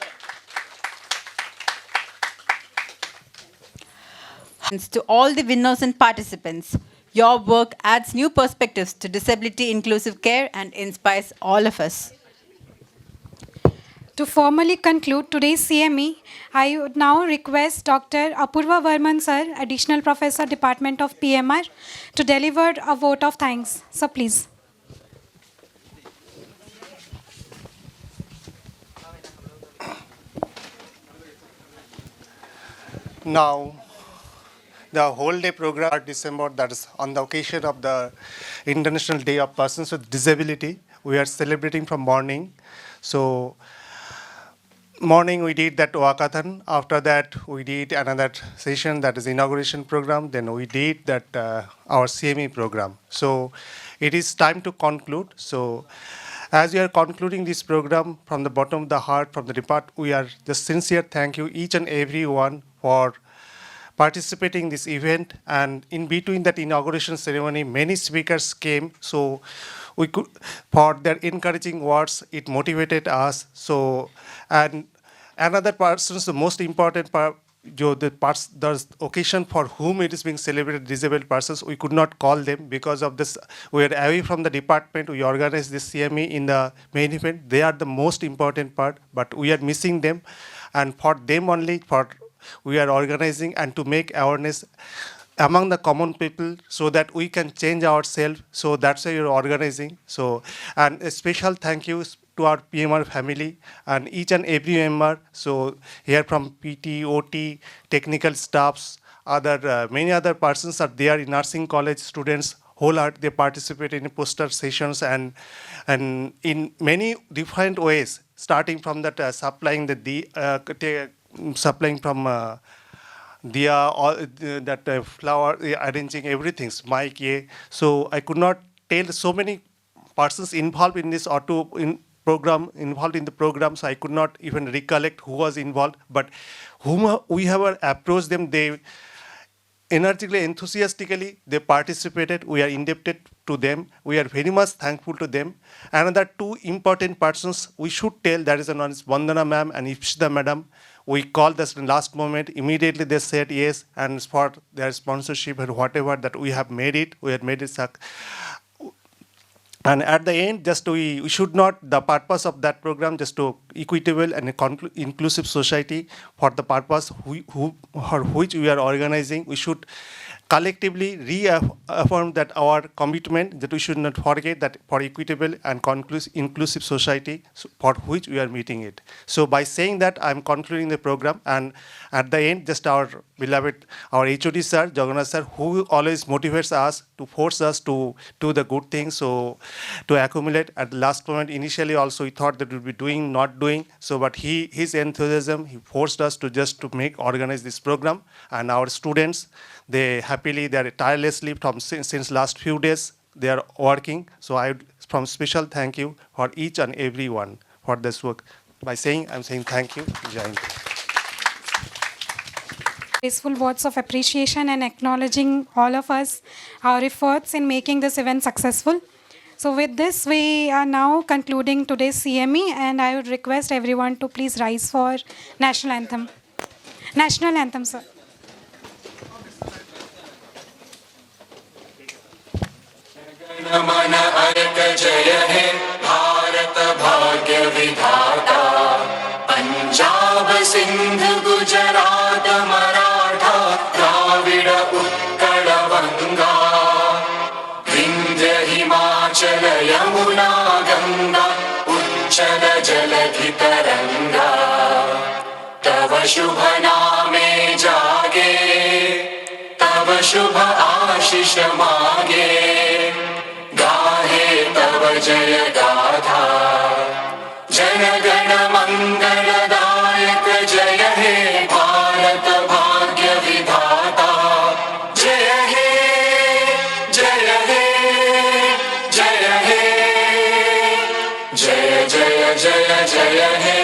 Speaker 2: To all the winners and participants, your work adds new perspectives to disability inclusive care and inspires all of us.
Speaker 1: To formally conclude today's CME, I would now request Dr. Apurva Varman sir, Additional Professor, Department of PMR, to deliver a vote of thanks. So please.
Speaker 9: Now, the whole day program December, that is on the occasion of the International Day of Persons with Disability, we are celebrating from morning. So morning we did that walkathon. After that we did another session, that is inauguration program. Then we did that our CME program. So it is time to conclude. So as we are concluding this program from the bottom of the heart, from the department, we are just sincere thank you each and every one for participating in this event. And in between that inauguration ceremony, many speakers came. So we could, for their encouraging words, it motivated us. So, and another person, the most important part, the occasion for whom it is being celebrated, disabled persons, we could not call them because of this. We are away from the department. We organized this CME in the main event. They are the most important part, but we are missing them. And for them only, we are organizing and to make awareness among the common people so that we can change ourselves. So that's why we are organizing. So, and a special thank you to our PMR family and each and every member. So here from PT, OT, technical staffs, many other persons are there in nursing college students. Wholeheartedly they participate in poster sessions and in many different ways, starting from that supplying supplying from that flower, arranging everything, mic, So I could not tell so many persons involved in this involved in the program, so I could not even recollect who was involved. But whom we have approached them, they energetically, enthusiastically, they participated. We are indebted to them. We are very much thankful to them. Another two important persons we should tell, that is one is Vandana ma'am and Ipshita madam. We called this in last moment. Immediately they said yes, and for their sponsorship and whatever that we have made it, And at the end, just we should not, the purpose of that program, just to equitable and inclusive society, for the purpose for which we are organizing, we should collectively reaffirm that our commitment, that we should not forget that for equitable and inclusive society for which we are meeting it. So by saying that, I'm concluding the program, and at the end, just our beloved, our HOD sir, Jagannath sir, who always motivates us to force us to do the good things, so to accumulate. At the last moment, initially also we thought that we would be doing, not doing, so but his enthusiasm, he forced us to just to organize this program, and our students, they are tirelessly since last few days, they are working. So from special thank you for each and every one for this work. I'm saying thank you. Jai Hind.
Speaker 1: Graceful words of appreciation and acknowledging all of us, our efforts in making this event successful. So with this, we are now concluding today's CME, and I would request everyone to please rise for National Anthem. National Anthem, sir.
Speaker 14: मन अर्क जय हे भारत भाग्य विधाता पंजाब सिंध गुजरात मराठा द्राविड उत्कल बंगा विंध्य हिमाचल यमुना गंगा उच्चल जलधि तरंगा तव शुभ नामे जागे तव शुभ आशीष मागे तव जय गाथा जन गण मंगलदायक जय हे भारत भाग्य विधाता जय हे जय हे जय हे जय जय जय जय हे